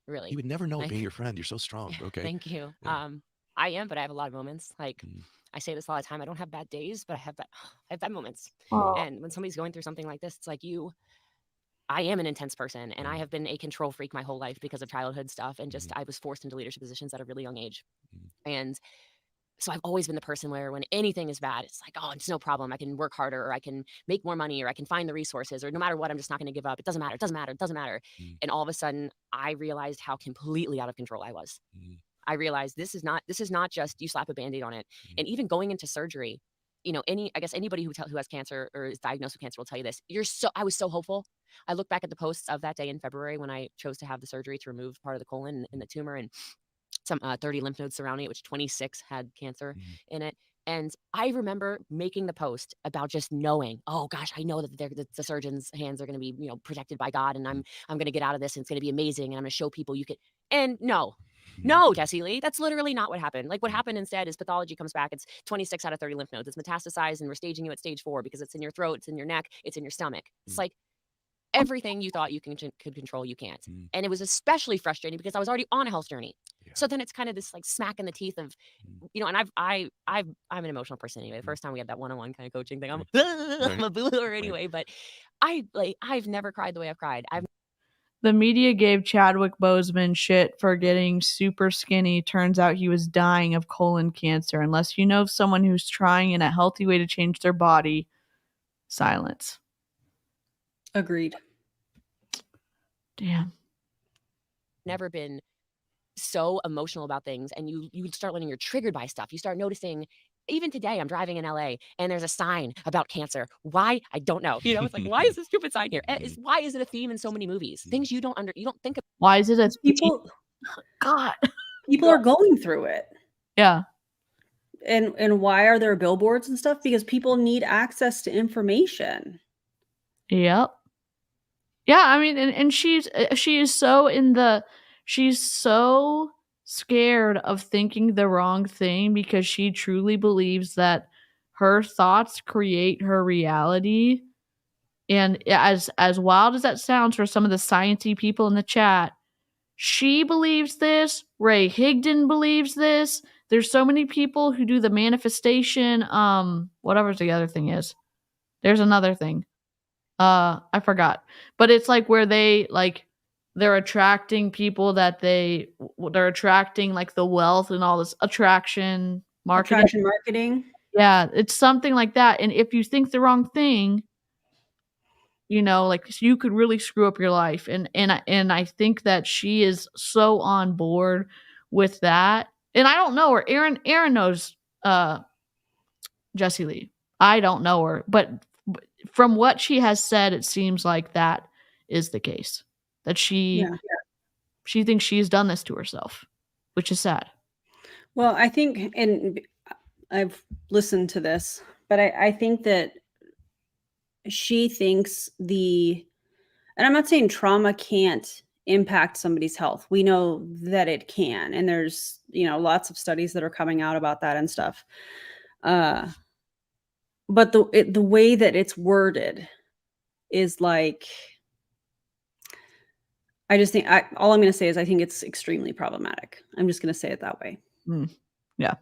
Really. You would never know it being your friend. You're so strong. Okay. Thank you. Yeah. I am, but I have a lot of moments. Like I say this all the time. I don't have bad days, but I have bad moments. Oh. And when somebody's going through something like this, it's like I am an intense person, and I have been a control freak my whole life because of childhood stuff. And just, I was forced into leadership positions at a really young age. And so I've always been the person where when anything is bad, it's like, oh, it's no problem. I can work harder, or I can make more money, or I can find the resources, or no matter what, I'm just not going to give up. It doesn't matter. It doesn't matter. It doesn't matter. And all of a sudden I realized how completely out of control I was. I realized this is not just you slap a Band-Aid on it. And even going into surgery, I guess anybody who has cancer or is diagnosed with cancer will tell you this. I was so hopeful. I look back at the posts of that day in February when I chose to have the surgery to remove part of the colon and the tumor, and some 30 lymph nodes surrounding it, which 26 had cancer in it. And I remember making the post about just knowing, oh gosh, I know that the surgeon's hands are going to be, protected by God, and I'm going to get out of this, and it's going to be amazing, and I'm going to show people you could. And no, Jessie Lee, that's literally not what happened. Like, what happened instead is pathology comes back. It's 26 out of 30 lymph nodes. It's metastasized, and we're staging you at stage 4 because it's in your throat, it's in your neck, it's in your stomach. It's like everything you thought you could control, you can't. And it was especially frustrating because I was already on a health journey. Yeah. So then it's kind of this like smack in the teeth of, and I'm an emotional person anyway. The first time we had that one-on-one kind of coaching thing, I'm a boohooer anyway, but I've never cried the way I've cried. The media gave Chadwick Boseman shit for getting super skinny. Turns out he was dying of colon cancer. Unless you know someone who's trying in a healthy way to change their body, silence. Agreed. Damn. Never been so emotional about things, and you start learning you're triggered by stuff. You start noticing even today, I'm driving in LA and there's a sign about cancer. Why? I don't know. You know, it's like, why is this stupid sign here? Why is it a theme in so many movies? Things you don't think of. Why is it a People God? people are going through it. Yeah. And why are there billboards and stuff? Because people need access to information. Yep. Yeah, I mean, and she's so scared of thinking the wrong thing because she truly believes that her thoughts create her reality. And as wild as that sounds for some of the sciencey people in the chat, she believes this. Ray Higdon believes this. There's so many people who do the manifestation, whatever the other thing is. There's another thing. I forgot. But it's like where they're attracting people that they're attracting like the wealth and all this attraction marketing. Yeah, it's something like that. And if you think the wrong thing, you know, like you could really screw up your life. And I think that she is so on board with that. And I don't know her. Aaron knows Jessie Lee. I don't know her, but from what she has said, it seems like that is the case. That she thinks she's done this to herself, which is sad. Well, I think, and I've listened to this, but I think that she thinks and I'm not saying trauma can't impact somebody's health. We know that it can, and there's, you know, lots of studies that are coming out about that and stuff. But the way that it's worded is like, I just think all I'm going to say is I think it's extremely problematic. I'm just going to say it that way. Yeah.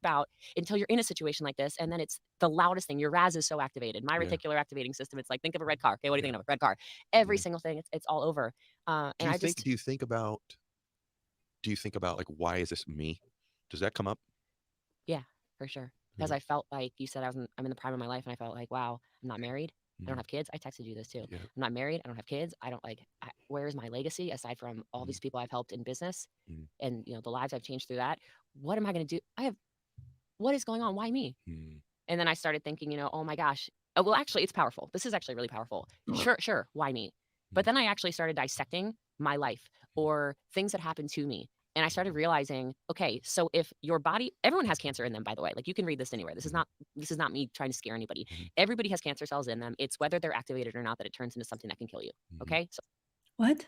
About until you're in a situation like this, and then it's the loudest thing. Your RAS is so activated. My reticular activating system. It's like, think of a red car. Okay, what do you think of a red car? Every single thing. It's all over. And do you think about like, why is this me? Does that come up? Yeah, for sure. Because I felt like you said I'm in the prime of my life, and I felt like, wow, I'm not married. I don't have kids. I texted you this too. Yeah. I'm not married. I don't have kids. I don't where is my legacy aside from all these people I've helped in business and, you know, the lives I've changed through that? What am I going to do? What is going on? Why me? And then I started thinking, you know, oh my gosh. Oh, well, actually, it's powerful. This is actually really powerful. Sure. Why me? But then I actually started dissecting my life or things that happened to me. And I started realizing, okay, so if your body, everyone has cancer in them, by the way. Like, you can read this anywhere. This is not me trying to scare anybody. Everybody has cancer cells in them. It's whether they're activated or not that it turns into something that can kill you. Okay? So What?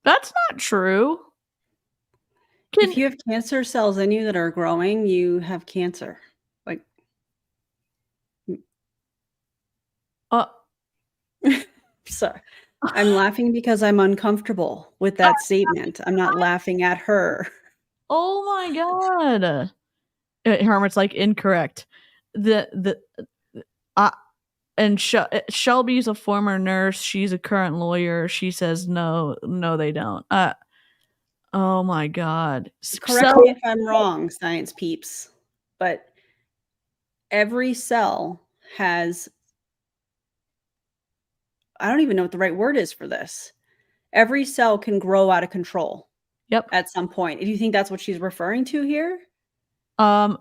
That's not true. If you have cancer cells in you that are growing, you have cancer. Like, sorry. I'm laughing because I'm uncomfortable with that statement. I'm not laughing at her. Oh my God. Hermit's like, incorrect. Shelby's a former nurse. She's a current lawyer. She says no, they don't. Oh my God. Correct me if I'm wrong, science peeps, but every cell has, I don't even know what the right word is for this. Every cell can grow out of control. Yep. At some point. Do you think that's what she's referring to here?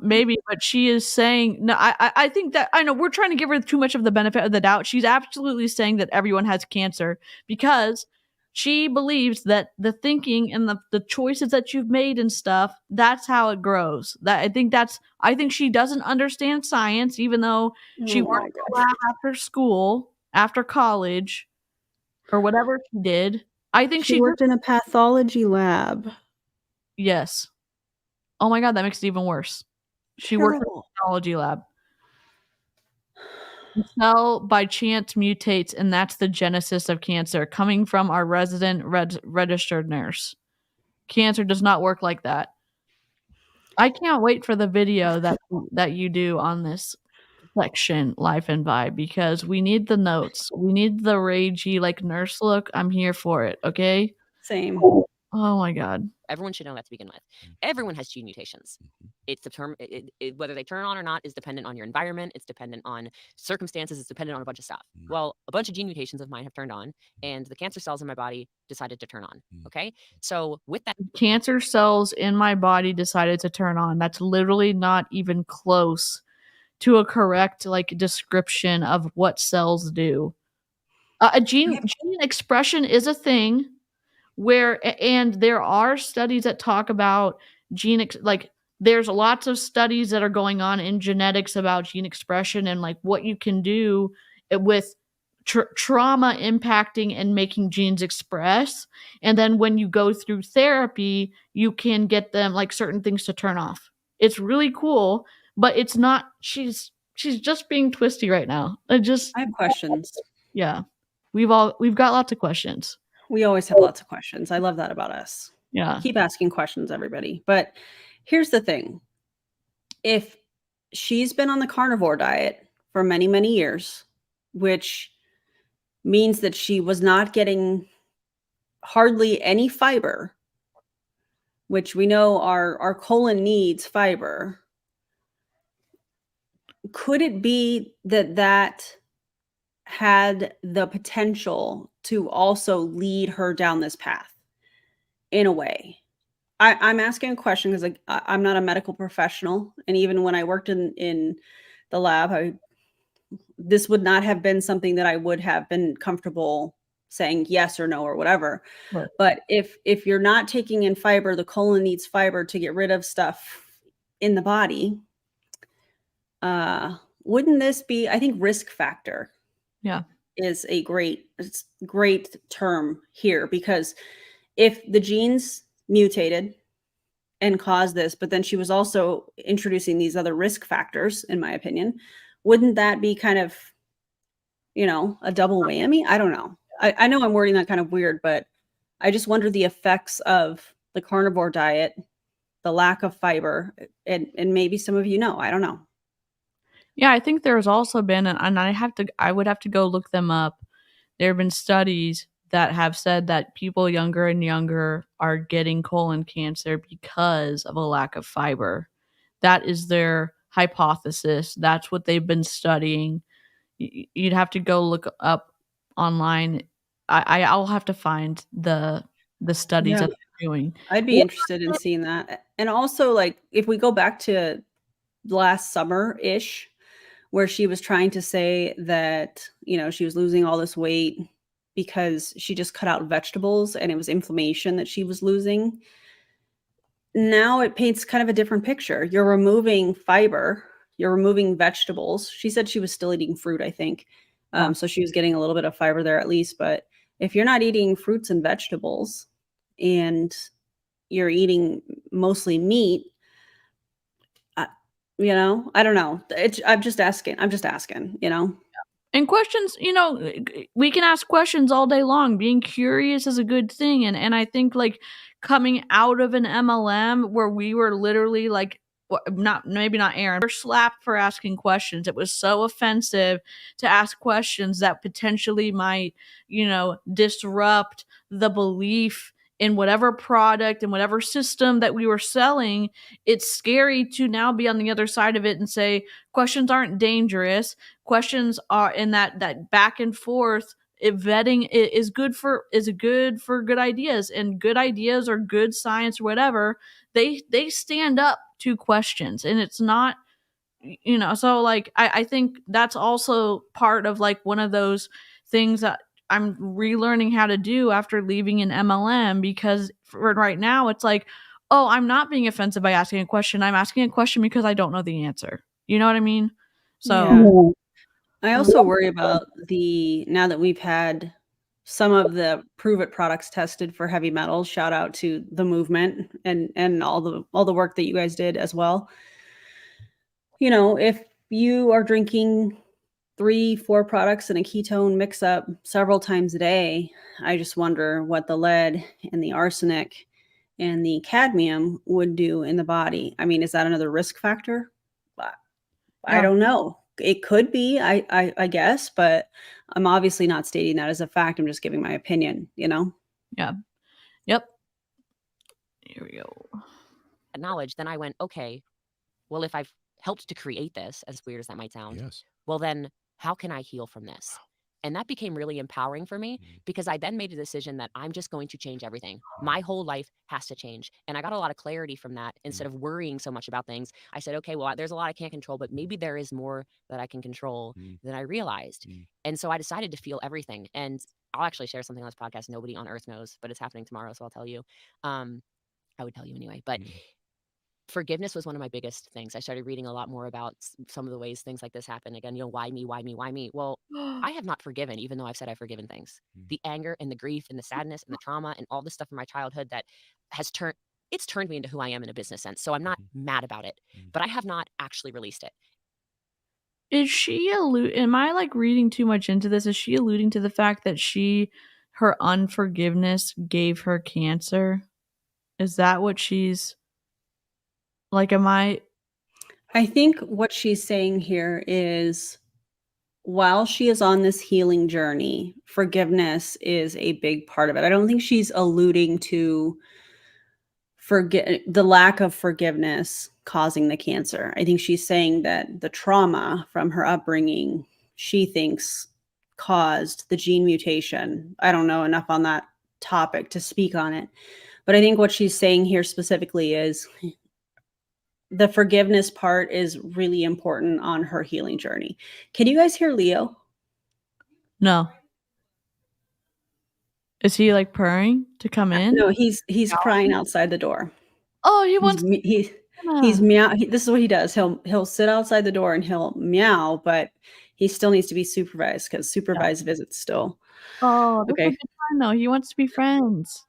Maybe, but she is saying, no, I think that, I know we're trying to give her too much of the benefit of the doubt. She's absolutely saying that everyone has cancer because she believes that the thinking and the choices that you've made and stuff, that's how it grows. I think she doesn't understand science, even though she worked in a lab after school, after college, or whatever she did. I think she worked in a pathology lab. Yes. Oh my God, that makes it even worse. She worked in a pathology lab. The cell by chance mutates, and that's the genesis of cancer, coming from our resident registered nurse. Cancer does not work like that. I can't wait for the video that you do on this section, Life and Vibe, because we need the notes. We need the ragey, like, nurse look. I'm here for it, okay? Same. Oh my God. Everyone should know that to begin with. Everyone has gene mutations. It's whether they turn on or not is dependent on your environment. It's dependent on circumstances. It's dependent on a bunch of stuff. Well, a bunch of gene mutations of mine have turned on, and the cancer cells in my body decided to turn on. Okay, so with that, Cancer cells in my body decided to turn on. That's literally not even close to a correct like description of what cells do. A gene expression is a thing where, and there are studies that talk about like there's lots of studies that are going on in genetics about gene expression and like what you can do with trauma impacting and making genes express. And then when you go through therapy, you can get them like certain things to turn off. It's really cool, but it's not, she's just being twisty right now. I have questions. Yeah. We've got lots of questions. We always have lots of questions. I love that about us. Yeah. Keep asking questions, everybody. But here's the thing. If she's been on the carnivore diet for many, many years, which means that she was not getting hardly any fiber, which we know our colon needs fiber, could it be that had the potential to also lead her down this path in a way? I'm asking a question because I'm not a medical professional. And even when I worked in the lab, this would not have been something that I would have been comfortable saying yes or no or whatever. Right. But if you're not taking in fiber, the colon needs fiber to get rid of stuff in the body. Wouldn't this be, I think risk factor is a great term here, because if the genes mutated and caused this, but then she was also introducing these other risk factors, in my opinion, wouldn't that be kind of, a double whammy? I don't know. I know I'm wording that kind of weird, but I just wonder the effects of the carnivore diet, the lack of fiber, and maybe some of you know, I don't know. Yeah, I think there's also been, and I would have to go look them up. There have been studies that have said that people younger and younger are getting colon cancer because of a lack of fiber. That is their hypothesis. That's what they've been studying. You'd have to go look up online. I'll have to find the studies that they're doing. I'd be interested in seeing that. And also, like, if we go back to last summer-ish, where she was trying to say that, she was losing all this weight because she just cut out vegetables and it was inflammation that she was losing. Now it paints kind of a different picture. You're removing fiber, you're removing vegetables. She said she was still eating fruit, I think. So she was getting a little bit of fiber there at least. But if you're not eating fruits and vegetables and you're eating mostly meat, I don't know. I'm just asking, And questions, we can ask questions all day long. Being curious is a good thing. And I think like coming out of an MLM where we were literally like, maybe not Aaron, we're slapped for asking questions. It was so offensive to ask questions that potentially might, disrupt the belief in whatever product and whatever system that we were selling. It's scary to now be on the other side of it and say questions aren't dangerous. Questions are in that back and forth. Vetting is good for good ideas, and good ideas or good science or whatever. They stand up to questions, and it's not, so like I think that's also part of like one of those things that I'm relearning how to do after leaving an MLM, because for right now it's like, oh, I'm not being offensive by asking a question. I'm asking a question because I don't know the answer. You know what I mean? So I also worry about now that we've had some of the Prove It products tested for heavy metals. Shout out to the movement and all the work that you guys did as well. If you are drinking 3-4 products in a ketone mix up several times a day, I just wonder what the lead and the arsenic and the cadmium would do in the body. I mean, is that another risk factor? I don't know. It could be, I guess, but I'm obviously not stating that as a fact. I'm just giving my opinion, Yeah. Yep. Here we go. Knowledge, then I went, okay, well, if I've helped to create this, as weird as that might sound, Yes. well, then how can I heal from this? And that became really empowering for me because I then made a decision that I'm just going to change everything. My whole life has to change. And I got a lot of clarity from that. Instead of worrying so much about things, I said, okay, well, there's a lot I can't control, but maybe there is more that I can control than I realized. And so I decided to feel everything. And I'll actually share something on this podcast nobody on earth knows, but it's happening tomorrow, so I'll tell you. I would tell you anyway. But forgiveness was one of my biggest things. I started reading a lot more about some of the ways things like this happen. Again, why me, why me, why me? Well, I have not forgiven, even though I've said I've forgiven things. The anger and the grief and the sadness and the trauma and all the stuff in my childhood that has turned me into who I am in a business sense. So I'm not mad about it, but I have not actually released it. Is she am I like reading too much into this? Is she alluding to the fact that her unforgiveness gave her cancer? Is that what she's like? I think what she's saying here is while she is on this healing journey, forgiveness is a big part of it. I don't think she's alluding to the lack of forgiveness causing the cancer. I think she's saying that the trauma from her upbringing, she thinks caused the gene mutation. I don't know enough on that topic to speak on it. But I think what she's saying here specifically is the forgiveness part is really important on her healing journey. Can you guys hear Leo? No. Is he like purring to come in? No, he's crying outside the door. Oh, he wants he's meow. This is what he does. He'll sit outside the door and he'll meow, but he still needs to be supervised because supervised visits still. Oh, that's okay. a good time though. He wants to be friends.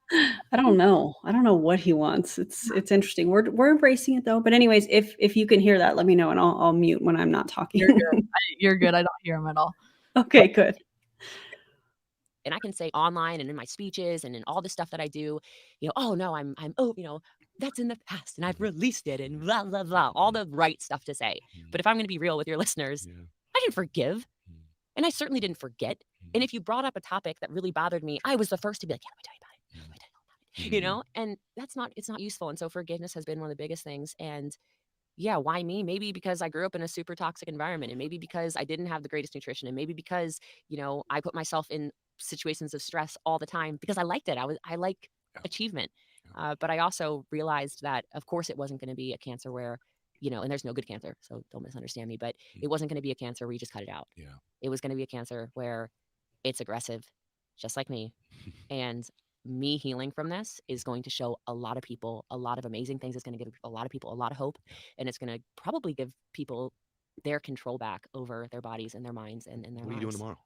I don't know what he wants. It's interesting. We're embracing it though. But anyways, if you can hear that, let me know and I'll mute when I'm not talking. You're good. I don't hear him at all. Okay, good. And I can say online and in my speeches and in all the stuff that I do, oh no, I'm that's in the past and I've released it and blah, blah, blah, all the right stuff to say. But if I'm going to be real with your listeners, I didn't forgive and I certainly didn't forget. And if you brought up a topic that really bothered me, I was the first to be like, yeah, let me tell you about it. Let me tell you about it. And it's not useful. And so forgiveness has been one of the biggest things. And yeah, why me? Maybe because I grew up in a super toxic environment and maybe because I didn't have the greatest nutrition and maybe because, I put myself in situations of stress all the time because I liked it. I like achievement. But I also realized that, of course, it wasn't going to be a cancer where, and there's no good cancer, so don't misunderstand me, but it wasn't going to be a cancer where you just cut it out. Yeah. It was going to be a cancer where it's aggressive, just like me. And me healing from this is going to show a lot of people a lot of amazing things. It's going to give a lot of people a lot of hope. And it's going to probably give people their control back over their bodies and their minds and their lives. What are you doing tomorrow?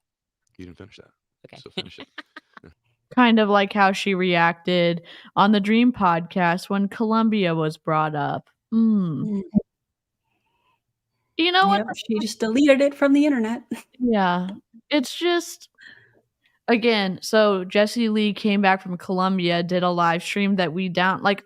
You didn't finish that. Okay. So finish it. Kind of like how she reacted on the Dream podcast when Columbia was brought up. You know what? She just deleted it from the internet. Yeah. It's just, again, so Jessie Lee came back from Columbia, did a live stream that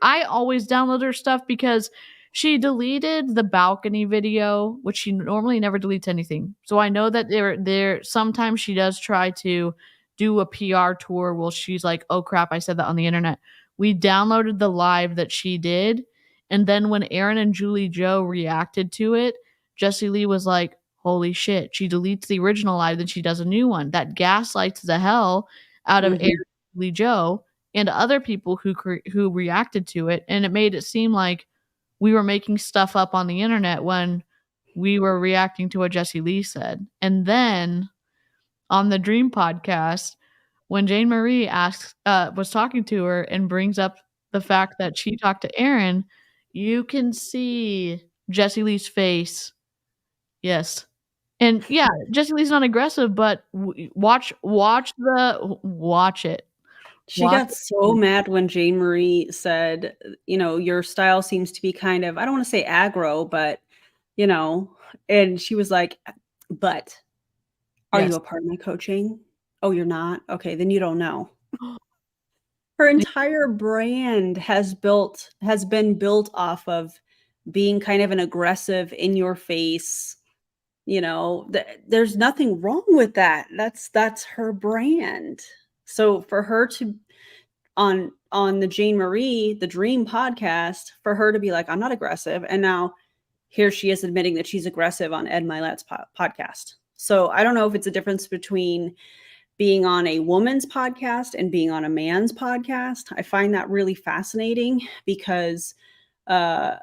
I always download her stuff because she deleted the balcony video, which she normally never deletes anything. So I know that there sometimes she does try to do a PR tour. Well, she's like, oh crap, I said that on the internet. We downloaded the live that she did. And then when Aaron and Julie Joe reacted to it, Jessie Lee was like, holy shit, she deletes the original live, then she does a new one. That gaslights the hell out of Aaron and Julie Joe and other people who reacted to it. And it made it seem like we were making stuff up on the internet when we were reacting to what Jessie Lee said. And then on the Dream podcast, when Jane Marie was talking to her and brings up the fact that she talked to Aaron, you can see Jessie Lee's face. Yes. And yeah, Jessie Lee's not aggressive, but watch it. She got so mad when Jane Marie said, your style seems to be kind of, I don't want to say aggro, but, and she was like, but are you a part of my coaching? Oh, you're not? Okay, then you don't know. Her entire brand has been built off of being kind of an aggressive, in your face, there's nothing wrong with that. That's her brand. So for her to on the Jane Marie, the Dream podcast, for her to be like, I'm not aggressive. And now here she is admitting that she's aggressive on Ed Mylett's podcast. So I don't know if it's a difference between being on a woman's podcast and being on a man's podcast. I find that really fascinating because I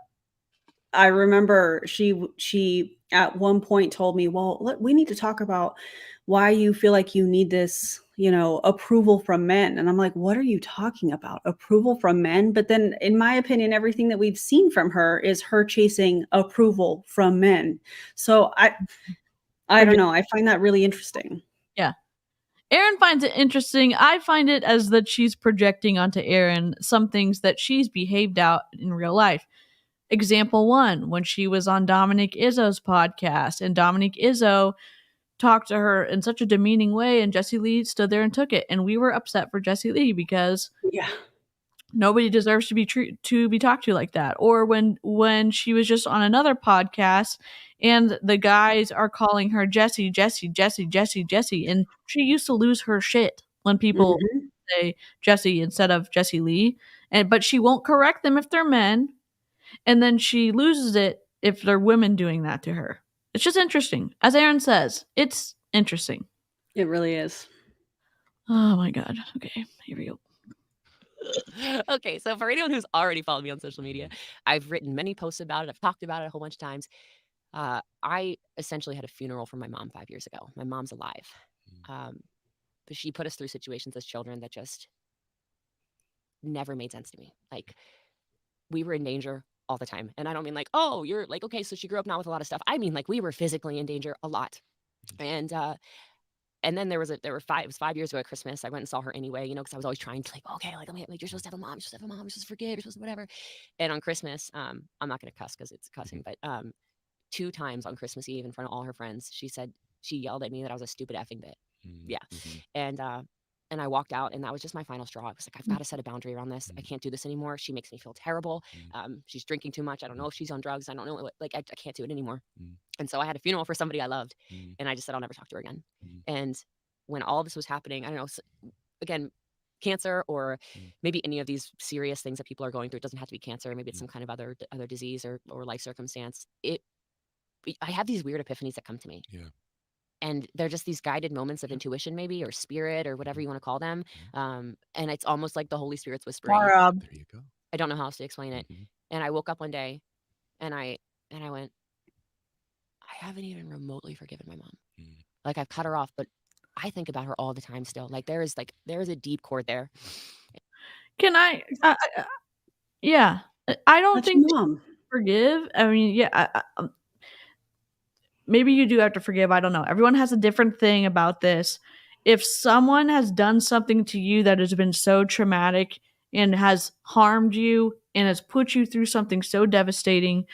remember she at one point told me, well, we need to talk about why you feel like you need this, approval from men. And I'm like, what are you talking about? Approval from men? But then in my opinion, everything that we've seen from her is her chasing approval from men. So I don't know. I find that really interesting. Yeah. Erin finds it interesting. I find it as that she's projecting onto Erin some things that she's behaved out in real life. Example 1, when she was on Dominic Izzo's podcast, and Dominic Izzo talked to her in such a demeaning way, and Jessie Lee stood there and took it. And we were upset for Jessie Lee because nobody deserves to be talked to like that. Or when she was just on another podcast and the guys are calling her Jessie, Jessie, Jessie, Jessie, Jessie, and she used to lose her shit when people say Jessie instead of Jessie Lee, but she won't correct them if they're men. And then she loses it if they're women doing that to her. It's just interesting. As Erin says, it's interesting. It really is. Oh my God. Okay, here we go. Okay, so for anyone who's already followed me on social media, I've written many posts about it. I've talked about it a whole bunch of times. I essentially had a funeral for my mom 5 years ago. My mom's alive. But she put us through situations as children that just never made sense to me. Like, we were in danger all the time. And I don't mean like, oh, you're like, okay, so she grew up not with a lot of stuff. I mean, like, we were physically in danger a lot. And then it was 5 years ago at Christmas. I went and saw her anyway, because I was always trying to like, okay, like, you're supposed to have a mom, you're supposed to have a mom, you're supposed to forgive, you're supposed to whatever. And on Christmas, I'm not going to cuss because it's cussing, but 2 times on Christmas Eve in front of all her friends, she yelled at me that I was a stupid effing bit. Yeah. And I walked out, and that was just my final straw. I was like, I've got to set a boundary around this. I can't do this anymore. She makes me feel terrible. She's drinking too much. I don't know if she's on drugs. I don't know. I can't do it anymore. And so I had a funeral for somebody I loved, and I just said, I'll never talk to her again. And when all this was happening, I don't know, again, cancer or maybe any of these serious things that people are going through, it doesn't have to be cancer. Maybe it's some kind of other disease or life circumstance. I have these weird epiphanies that come to me. Yeah. And they're just these guided moments of intuition, maybe, or spirit, or whatever you want to call them. And it's almost like the Holy Spirit's whispering. There you go. I don't know how else to explain it. And I woke up one day, and I went, I haven't even remotely forgiven my mom. Like, I've cut her off, but I think about her all the time still. Like, there is a deep chord there. Can I? Yeah, I don't think forgive. I mean, yeah. Maybe you do have to forgive. I don't know. Everyone has a different thing about this. If someone has done something to you that has been so traumatic and has harmed you and has put you through something so devastating,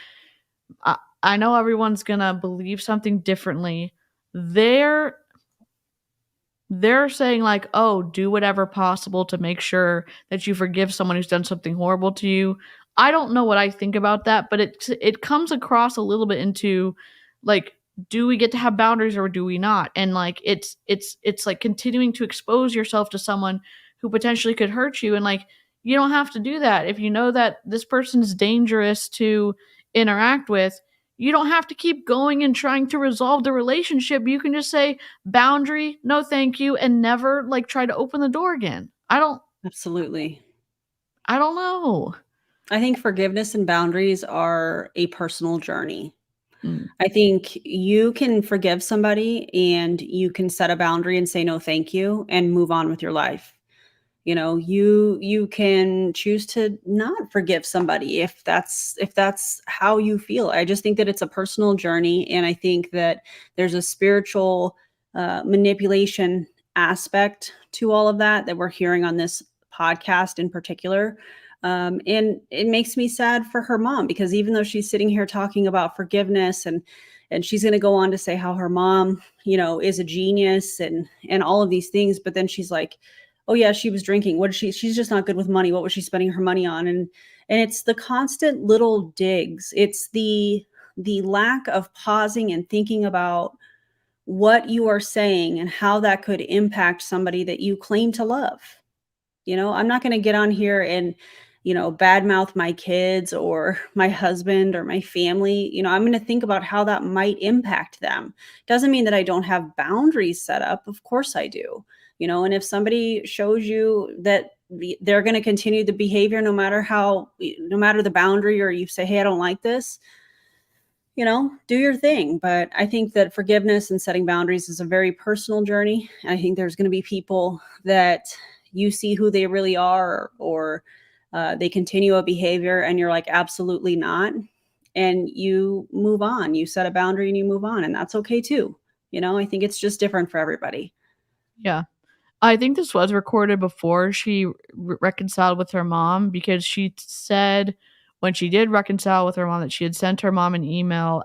I know everyone's going to believe something differently. They're saying like, oh, do whatever possible to make sure that you forgive someone who's done something horrible to you. I don't know what I think about that, but it comes across a little bit into like, do we get to have boundaries or do we not? And like, it's like continuing to expose yourself to someone who potentially could hurt you. And like, you don't have to do that. If you know that this person is dangerous to interact with, you don't have to keep going and trying to resolve the relationship. You can just say boundary, no thank you, and never like try to open the door again. Absolutely. I don't know. I think forgiveness and boundaries are a personal journey. I think you can forgive somebody and you can set a boundary and say no thank you and move on with your life. You can choose to not forgive somebody if that's how you feel. I just think that it's a personal journey, and I think that there's a spiritual manipulation aspect to all of that we're hearing on this podcast in particular. And it makes me sad for her mom, because even though she's sitting here talking about forgiveness and she's going to go on to say how her mom, is a genius and all of these things. But then she's like, oh yeah, she was drinking. She's just not good with money. What was she spending her money on? And it's the constant little digs. It's the lack of pausing and thinking about what you are saying and how that could impact somebody that you claim to love. You know, I'm not going to get on here and, you know, badmouth my kids or my husband or my family. You know, I'm going to think about how that might impact them. Doesn't mean that I don't have boundaries set up. Of course I do. You know, and if somebody shows you that they're going to continue the behavior no matter the boundary, or you say, hey, I don't like this, you know, do your thing. But I think that forgiveness and setting boundaries is a very personal journey. I think there's going to be people that you see who they really are, or they continue a behavior and you're like, absolutely not. And you move on, you set a boundary and you move on, and that's okay too. You know, I think it's just different for everybody. Yeah. I think this was recorded before she reconciled with her mom, because she said when she did reconcile with her mom that she had sent her mom an email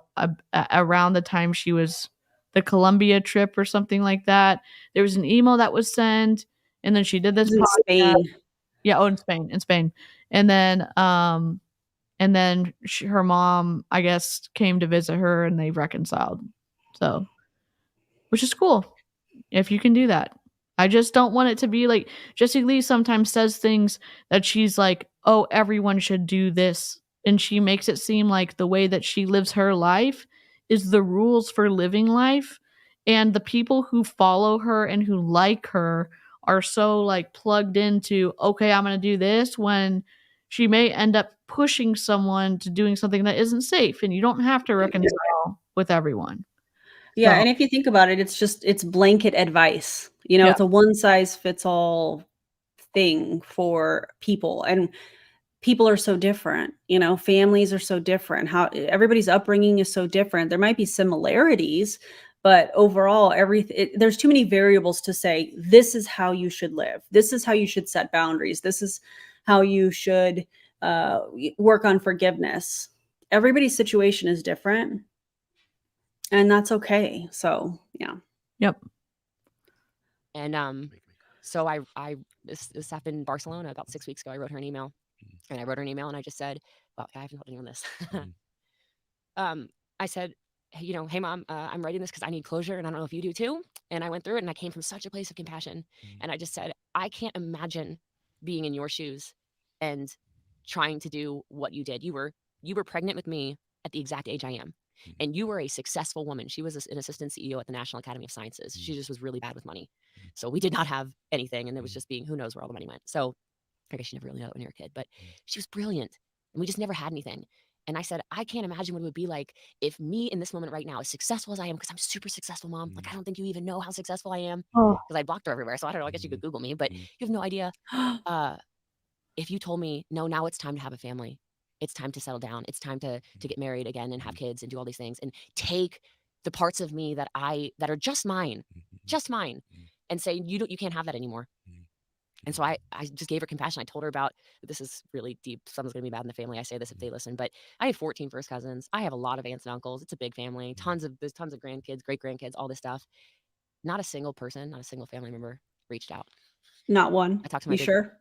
around the time she was the Colombia trip or something like that. There was an email that was sent, and then she did this In podcast. Spain. Yeah, in Spain. And then her mom, I guess, came to visit her and they reconciled. So, which is cool if you can do that. I just don't want it to be like Jessie Lee sometimes says things that she's like, oh, everyone should do this. And she makes it seem like the way that she lives her life is the rules for living life. And the people who follow her and who like her are so like plugged into, okay, I'm going to do this, when she may end up pushing someone to doing something that isn't safe. And you don't have to reconcile with everyone. Yeah, So, and if you think about it, it's blanket advice. You know, yeah. it's a one size fits all thing for people, and people are so different. You know, families are so different. How everybody's upbringing is so different. There might be similarities, but overall, there's too many variables to say this is how you should live. This is how you should set boundaries. This is how you should work on forgiveness. Everybody's situation is different. And that's okay. So, yeah. Yep. And so this happened in Barcelona about 6 weeks ago. I wrote her an email, and I just said, well, I haven't told anyone this. I said, hey, hey, Mom, I'm writing this because I need closure, and I don't know if you do too. And I went through it, and I came from such a place of compassion. And I just said, I can't imagine being in your shoes and trying to do what you did. You were pregnant with me at the exact age I am. And you were a successful woman. She was an assistant CEO at the National Academy of Sciences. She just was really bad with money. So we did not have anything. And it was just who knows where all the money went. So I guess you never really know it when you're a kid, but she was brilliant. And we just never had anything. And I said, I can't imagine what it would be like if me in this moment right now, as successful as I am, because I'm super successful, Mom. Like, I don't think you even know how successful I am, because I blocked her everywhere. So I don't know. I guess you could Google me, but you have no idea. If you told me, no, now it's time to have a family. It's time to settle down. It's time to get married again and have kids and do all these things and take the parts of me that are just mine, and say, you can't have that anymore. And so I just gave her compassion. I told her about, this is really deep. Someone's going to be mad in the family. I say this if they listen, but I have 14 first cousins. I have a lot of aunts and uncles. It's a big family. There's tons of grandkids, great grandkids, all this stuff. Not a single person, not a single family member reached out. Not one. I talked to my sure?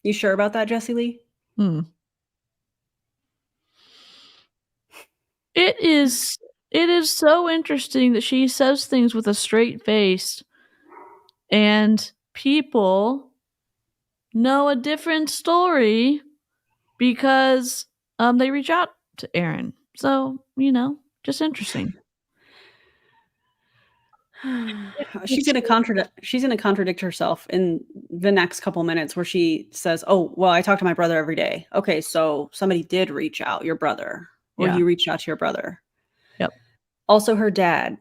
You sure about that, Jessie Lee? It is so interesting that she says things with a straight face and people know a different story because they reach out to Erin. So, just interesting. She's going to contradict herself in the next couple minutes, where she says, oh, well, I talk to my brother every day. Okay, so somebody did reach out, your brother, or you reached out to your brother. Yep. Also her dad.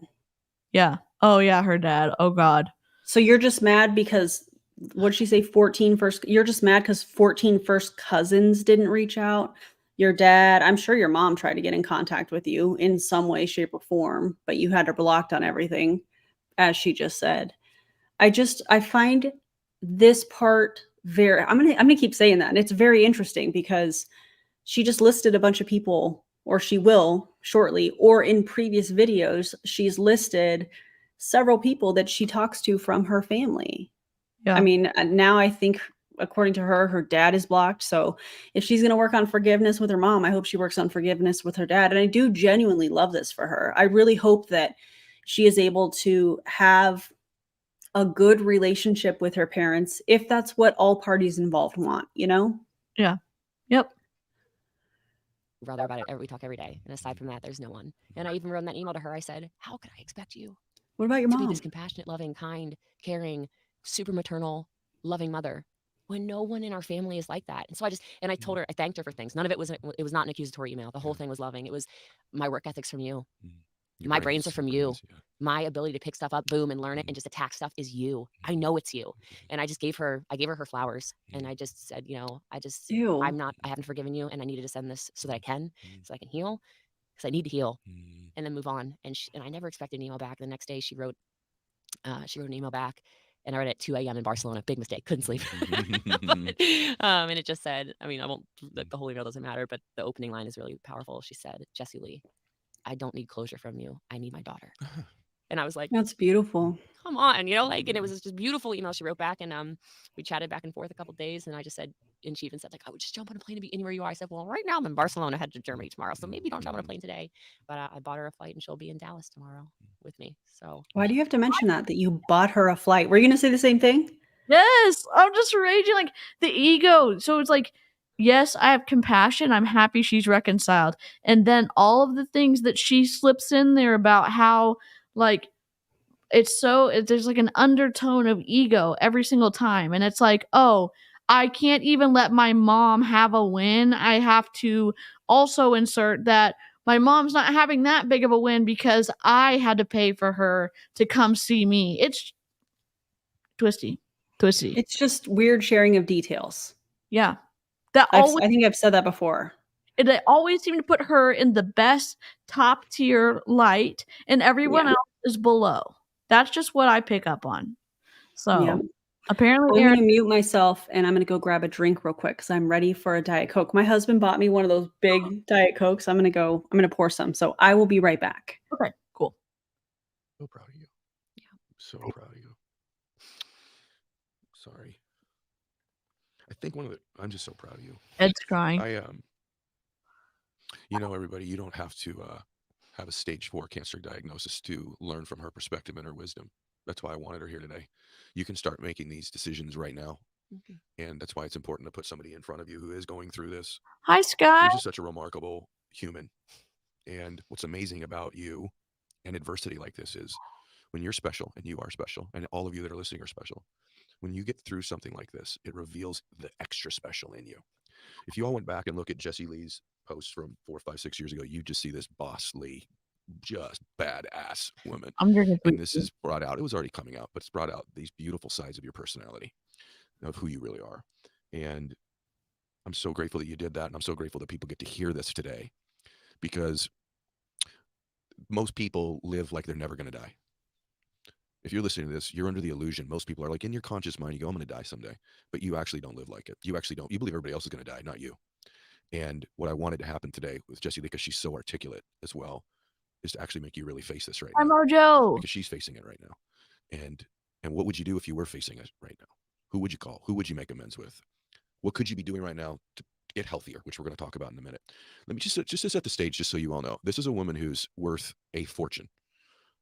Yeah. Oh yeah, her dad. Oh God. So you're just mad because, what did she say, 14 first? You're just mad because 14 first cousins didn't reach out. Your dad, I'm sure your mom tried to get in contact with you in some way, shape, or form, but you had her blocked on everything, as she just said. I find this part I'm gonna keep saying that. And it's very interesting because she just listed a bunch of people, or she will shortly, or in previous videos, she's listed several people that she talks to from her family. Yeah. I mean, now I think, according to her dad is blocked. So if she's going to work on forgiveness with her mom, I hope she works on forgiveness with her dad. And I do genuinely love this for her. I really hope that she is able to have a good relationship with her parents if that's what all parties involved want, you know? Yeah. Yep. Brother about it. We talk every day. And aside from that, there's no one. And I even wrote in that email to her. I said, how could I expect you What about your to be mom? this compassionate, loving, kind, caring, super maternal, loving mother when no one in our family is like that? And so I told her, I thanked her for things. None of it was not an accusatory email. The whole thing was loving. It was my work ethics from you. My brains are from you. My ability to pick stuff up, boom, and learn it and just attack stuff is you. I know it's you. And I gave her her flowers. And I just said, Ew. I haven't forgiven you. And I needed to send this so that I can heal, because I need to heal and then move on. And I never expected an email back. The next day she wrote an email back, and I read it at 2 a.m. in Barcelona. Big mistake. Couldn't sleep. And it just said, I won't, the whole email doesn't matter, but the opening line is really powerful. She said, Jessie Lee, I don't need closure from you. I need my daughter. And I was like, That's beautiful. come on, and it was just beautiful email she wrote back. And we chatted back and forth a couple of days, and I just said, and she even said, like, I would just jump on a plane to be anywhere you are. I said, well, right now I'm in Barcelona, head to Germany tomorrow, so maybe don't jump on a plane today. But I bought her a flight, and she'll be in Dallas tomorrow with me. So Why do you have to mention that you bought her a flight? Were you gonna say the same thing? Yes, I'm just raging, like, the ego. So it's like, yes, I have compassion. I'm happy she's reconciled. And then all of the things that she slips in there about how, like, there's like an undertone of ego every single time. And it's like, oh, I can't even let my mom have a win. I have to also insert that my mom's not having that big of a win because I had to pay for her to come see me. It's twisty. It's just weird sharing of details. Yeah. I think I've said that before. It always seemed to put her in the best top tier light, and everyone else is below. That's just what I pick up on. So apparently, I'm going to mute myself, and I'm going to go grab a drink real quick because I'm ready for a Diet Coke. My husband bought me one of those big Diet Cokes. I'm going to pour some. So I will be right back. Okay, cool. So proud of you. Yeah. So proud of you. Sorry. I think I'm just so proud of you. Ed's crying. Everybody, you don't have to have a stage 4 cancer diagnosis to learn from her perspective and her wisdom. That's why I wanted her here today. You can start making these decisions right now. Okay. And that's why it's important to put somebody in front of you who is going through this. Hi, Sky. You're just such a remarkable human. And what's amazing about you and adversity like this is when you're special, and you are special, and all of you that are listening are special. When you get through something like this, it reveals the extra special in you. If you all went back and look at Jessie Lee's posts from 4, 5, 6 years ago, you just see this bossley, just badass woman. And this is brought out. It was already coming out, but it's brought out these beautiful sides of your personality, of who you really are. And I'm so grateful that you did that. And I'm so grateful that people get to hear this today, because most people live like they're never going to die. If you're listening to this, you're under the illusion. Most people are like, in your conscious mind, you go, I'm going to die someday. But you actually don't live like it. You actually don't. You believe everybody else is going to die, not you. And what I wanted to happen today with Jessie Lee, because she's so articulate as well, is to actually make you really face this right now. I'm Mojo. Because she's facing it right now. And what would you do if you were facing it right now? Who would you call? Who would you make amends with? What could you be doing right now to get healthier, which we're going to talk about in a minute? Let me just to set the stage, just so you all know. This is a woman who's worth a fortune.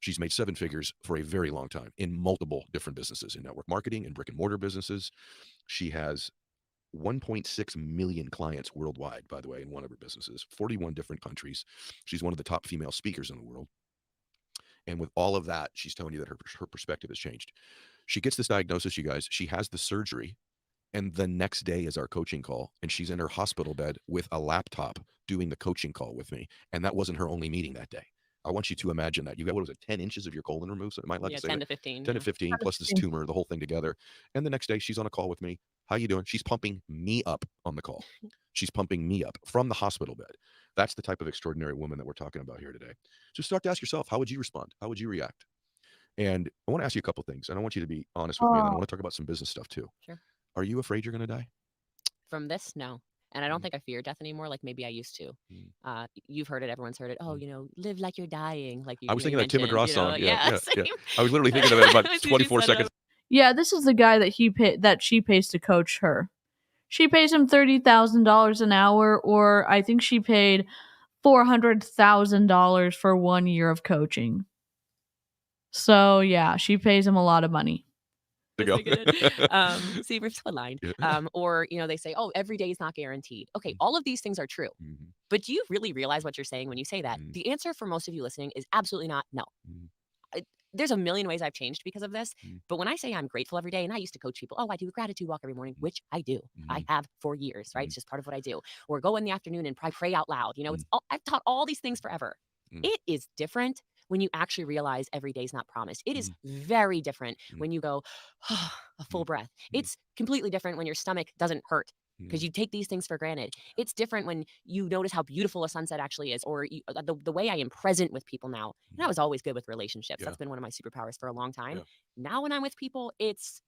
She's made 7 figures for a very long time in multiple different businesses, in network marketing and brick and mortar businesses. She has 1.6 million clients worldwide, by the way, in one of her businesses, 41 different countries. She's one of the top female speakers in the world. And with all of that, she's telling you that her perspective has changed. She gets this diagnosis, you guys. She has the surgery. And the next day is our coaching call. And she's in her hospital bed with a laptop doing the coaching call with me. And that wasn't her only meeting that day. I want you to imagine that. You got, 10 inches of your colon removed? So am I allowed to say 10 that? to 15. 10 to 15, plus this tumor, the whole thing together. And the next day, she's on a call with me. How you doing? She's pumping me up on the call. She's pumping me up from the hospital bed. That's the type of extraordinary woman that we're talking about here today. So start to ask yourself, how would you respond? How would you react? And I want to ask you a couple things, and I want you to be honest with me, and I want to talk about some business stuff too. Sure. Are you afraid you're going to die? From this? No. And I don't think I fear death anymore, like maybe I used to. You've heard it. Everyone's heard it. Oh, live like you're dying. Like I was thinking that Tim McGraw song. Yeah. Same. I was literally thinking of it about 24 seconds. Yeah, this is the guy that she pays to coach her. She pays him $30,000 an hour, or I think she paid $400,000 for 1 year of coaching. So yeah, she pays him a lot of money. to go. See, we're so aligned. Yeah. Or, they say, oh, every day is not guaranteed. Okay, all of these things are true. Mhm. But do you really realize what you're saying when you say that? Mhm. The answer for most of you listening is absolutely not no. Mhm. There's a million ways I've changed because of this. Mhm. But when I say I'm grateful every day, and I used to coach people, oh, I do a gratitude walk every morning, which I do. I Mhm. have for years, right? It's just part of what I do. Or go in the afternoon and pray out loud. It's all, I've taught all these things forever. Mm. It is different when you actually realize every day is not promised. It is very different when you go a full breath. It's completely different when your stomach doesn't hurt because you take these things for granted. It's different when you notice how beautiful a sunset actually is, or the way I am present with people now. And I was always good with relationships. Yeah. That's been one of my superpowers for a long time. Yeah. Now when I'm with people, it's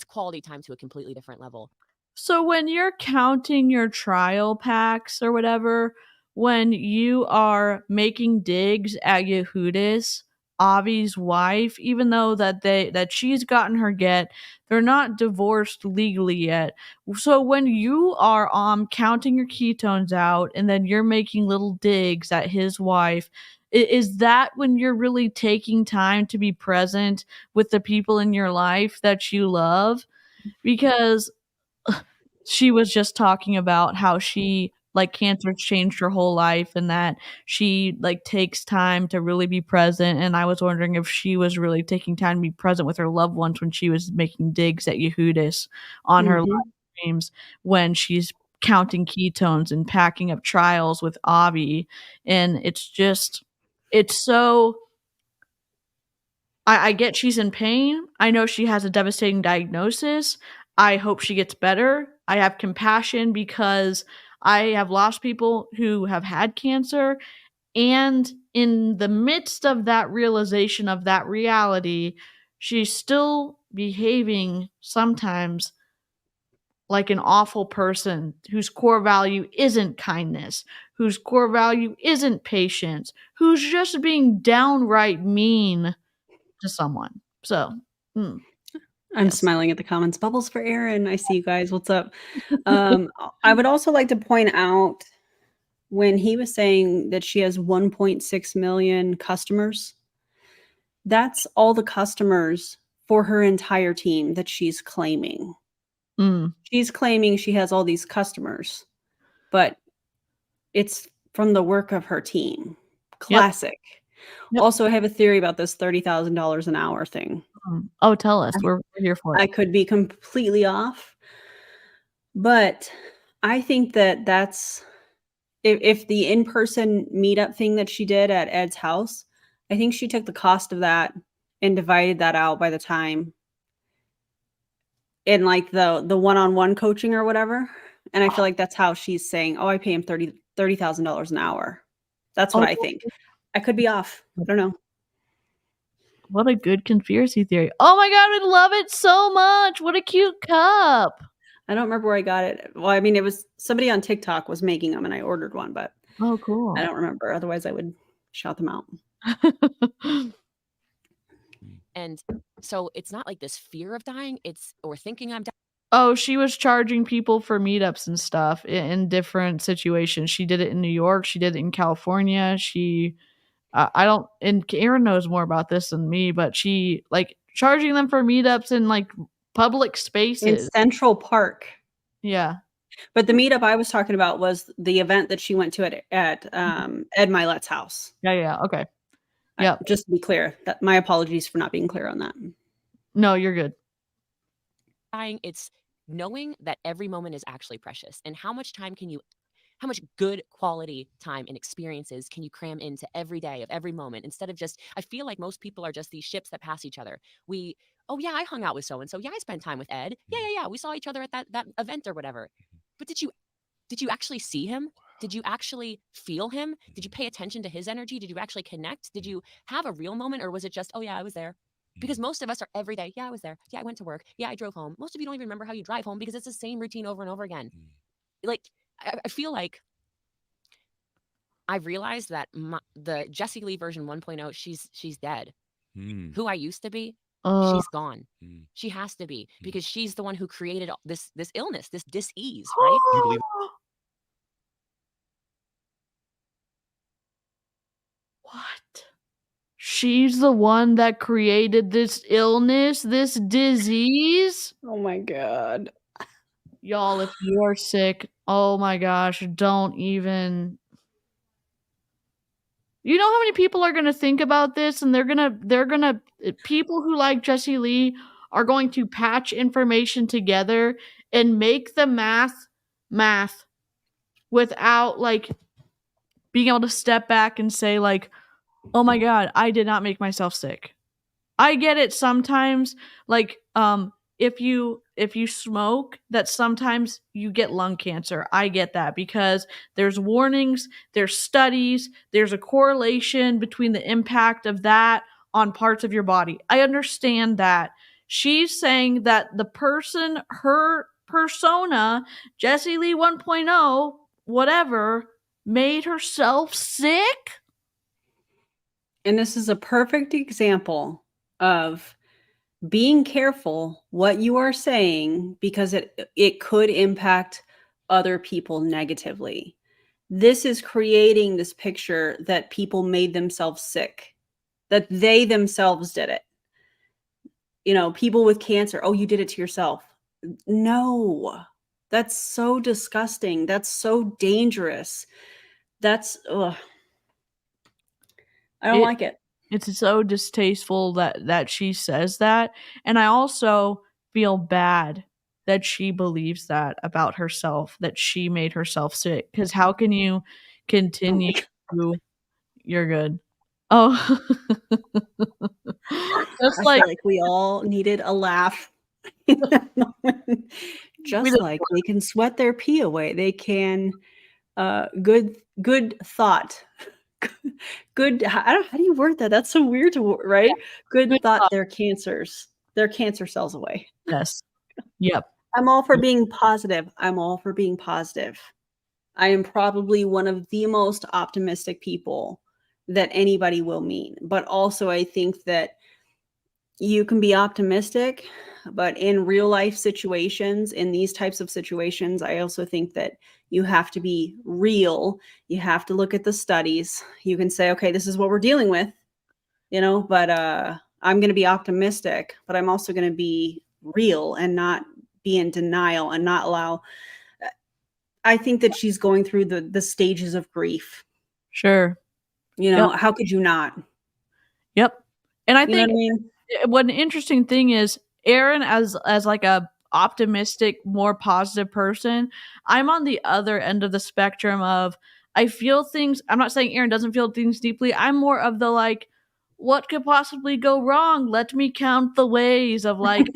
quality time to a completely different level. So when you're counting your trial packs or whatever, when you are making digs at Yehudis, Avi's wife, even though that she's gotten her get, they're not divorced legally yet. So when you are counting your ketones out and then you're making little digs at his wife, is that when you're really taking time to be present with the people in your life that you love? Because she was just talking about how she cancer changed her whole life and that she takes time to really be present, and I was wondering if she was really taking time to be present with her loved ones when she was making digs at Yehudis on her live streams, when she's counting ketones and packing up trials with Avi. And it's so I get she's in pain. I know she has a devastating diagnosis. I hope she gets better. I have compassion because I have lost people who have had cancer. And in the midst of that realization of that reality, she's still behaving sometimes like an awful person whose core value isn't kindness, whose core value isn't patience, who's just being downright mean to someone. So, I'm yes. smiling at the comments. Bubbles for Aaron. I see you guys. What's up? I would also like to point out when he was saying that she has 1.6 million customers, that's all the customers for her entire team that she's claiming. She's claiming she has all these customers, but it's from the work of her team. Classic. Yep. Also, I have a theory about this $30,000 an hour thing. Oh, tell us. We're here for it. I could be completely off, but I think that that's if the in-person meetup thing that she did at Ed's house, I think she took the cost of that and divided that out by the time in the one-on-one coaching or whatever. And I feel like that's how she's saying, oh, I pay him $30,000 an hour. That's what I think. I could be off. I don't know. What a good conspiracy theory. Oh my God, I love it so much. What a cute cup. I don't remember where I got it. Well, I mean, it was somebody on TikTok was making them and I ordered one, but oh, cool. I don't remember. Otherwise I would shout them out. And so it's not like this fear of dying, or thinking I'm dying. Oh, she was charging people for meetups and stuff in different situations. She did it in New York. She did it in California. And Aaron knows more about this than me, but she charging them for meetups in public spaces. In Central Park. Yeah. But the meetup I was talking about was the event that she went to at Ed Mylett's house. Yeah. Okay. Yeah. Just to be clear, my apologies for not being clear on that. No, you're good. It's knowing that every moment is actually precious, and how much good quality time and experiences can you cram into every day of every moment, instead of I feel like most people are just these ships that pass each other. Oh yeah, I hung out with so-and-so. Yeah, I spent time with Ed. Yeah. We saw each other at that event or whatever. But did you actually see him? Did you actually feel him? Did you pay attention to his energy? Did you actually connect? Did you have a real moment, or was it just, oh yeah, I was there? Because most of us are every day. Yeah, I was there. Yeah, I went to work. Yeah, I drove home. Most of you don't even remember how you drive home because it's the same routine over and over again. I feel like I've realized that the Jessie Lee version 1.0, she's dead. Who I used to be, she's gone. She has to be, because she's the one who created this illness, this dis-ease, right? Do you believe? What? she's the one that created this illness, this disease. Oh my God. Y'all, if you're sick, oh my gosh, don't even. You know how many people are going to think about this, and people who like Jessie Lee are going to patch information together and make the math without like being able to step back and say like, oh my God, I did not make myself sick. I get it sometimes, like, if you smoke, that sometimes you get lung cancer. I get that because there's warnings, there's studies, there's a correlation between the impact of that on parts of your body. I understand that. She's saying that the person, her persona, Jessie Lee 1.0, whatever, made herself sick. And this is a perfect example of being careful what you are saying because it could impact other people negatively. This is creating this picture that people made themselves sick, that they themselves did it. You know, people with cancer, oh, you did it to yourself. No, that's so disgusting. That's so dangerous. That's, ugh. I don't like it. It's so distasteful that she says that. And I also feel bad that she believes that about herself, that she made herself sick. Because how can you continue to... You're good. Oh. Just I feel like we all needed a laugh in that moment. Just like they can sweat their pee away. They can good thought. Good. How do you word that? That's so weird to right. Good thought. Their cancer cells away. Yes. Yep. I'm all for being positive. I'm all for being positive. I am probably one of the most optimistic people that anybody will meet. But also, I think that you can be optimistic, but in real life situations, in these types of situations, I also think that you have to be real. You have to look at the studies. You can say, okay, this is what we're dealing with, you know, but I'm going to be optimistic, but I'm also going to be real and not be in denial and not allow. I think that she's going through the stages of grief. Sure. You know, How could you not? Yep. And I think what I mean? What an interesting thing is, Erin, as like a optimistic, more positive person, I'm on the other end of the spectrum of, I feel things. I'm not saying Erin doesn't feel things deeply. I'm more of the like, what could possibly go wrong? Let me count the ways of like,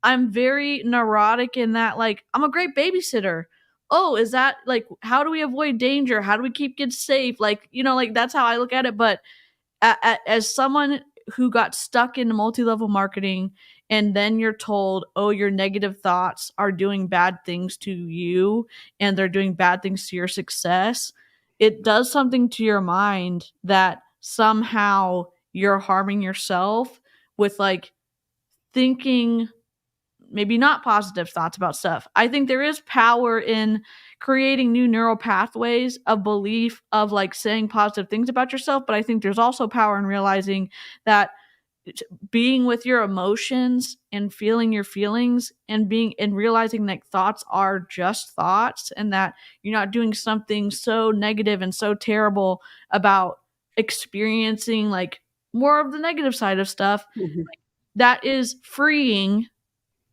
I'm very neurotic in that, like, I'm a great babysitter. Oh, is that like, how do we avoid danger? How do we keep kids safe? Like, you know, like that's how I look at it. But as someone who got stuck in multi-level marketing, and then you're told, oh, your negative thoughts are doing bad things to you and they're doing bad things to your success, it does something to your mind that somehow you're harming yourself with like thinking maybe not positive thoughts about stuff. I think there is power in creating new neural pathways of belief of like saying positive things about yourself. But I think there's also power in realizing that being with your emotions and feeling your feelings and realizing that thoughts are just thoughts and that you're not doing something so negative and so terrible about experiencing like more of the negative side of stuff. Mm-hmm. That is freeing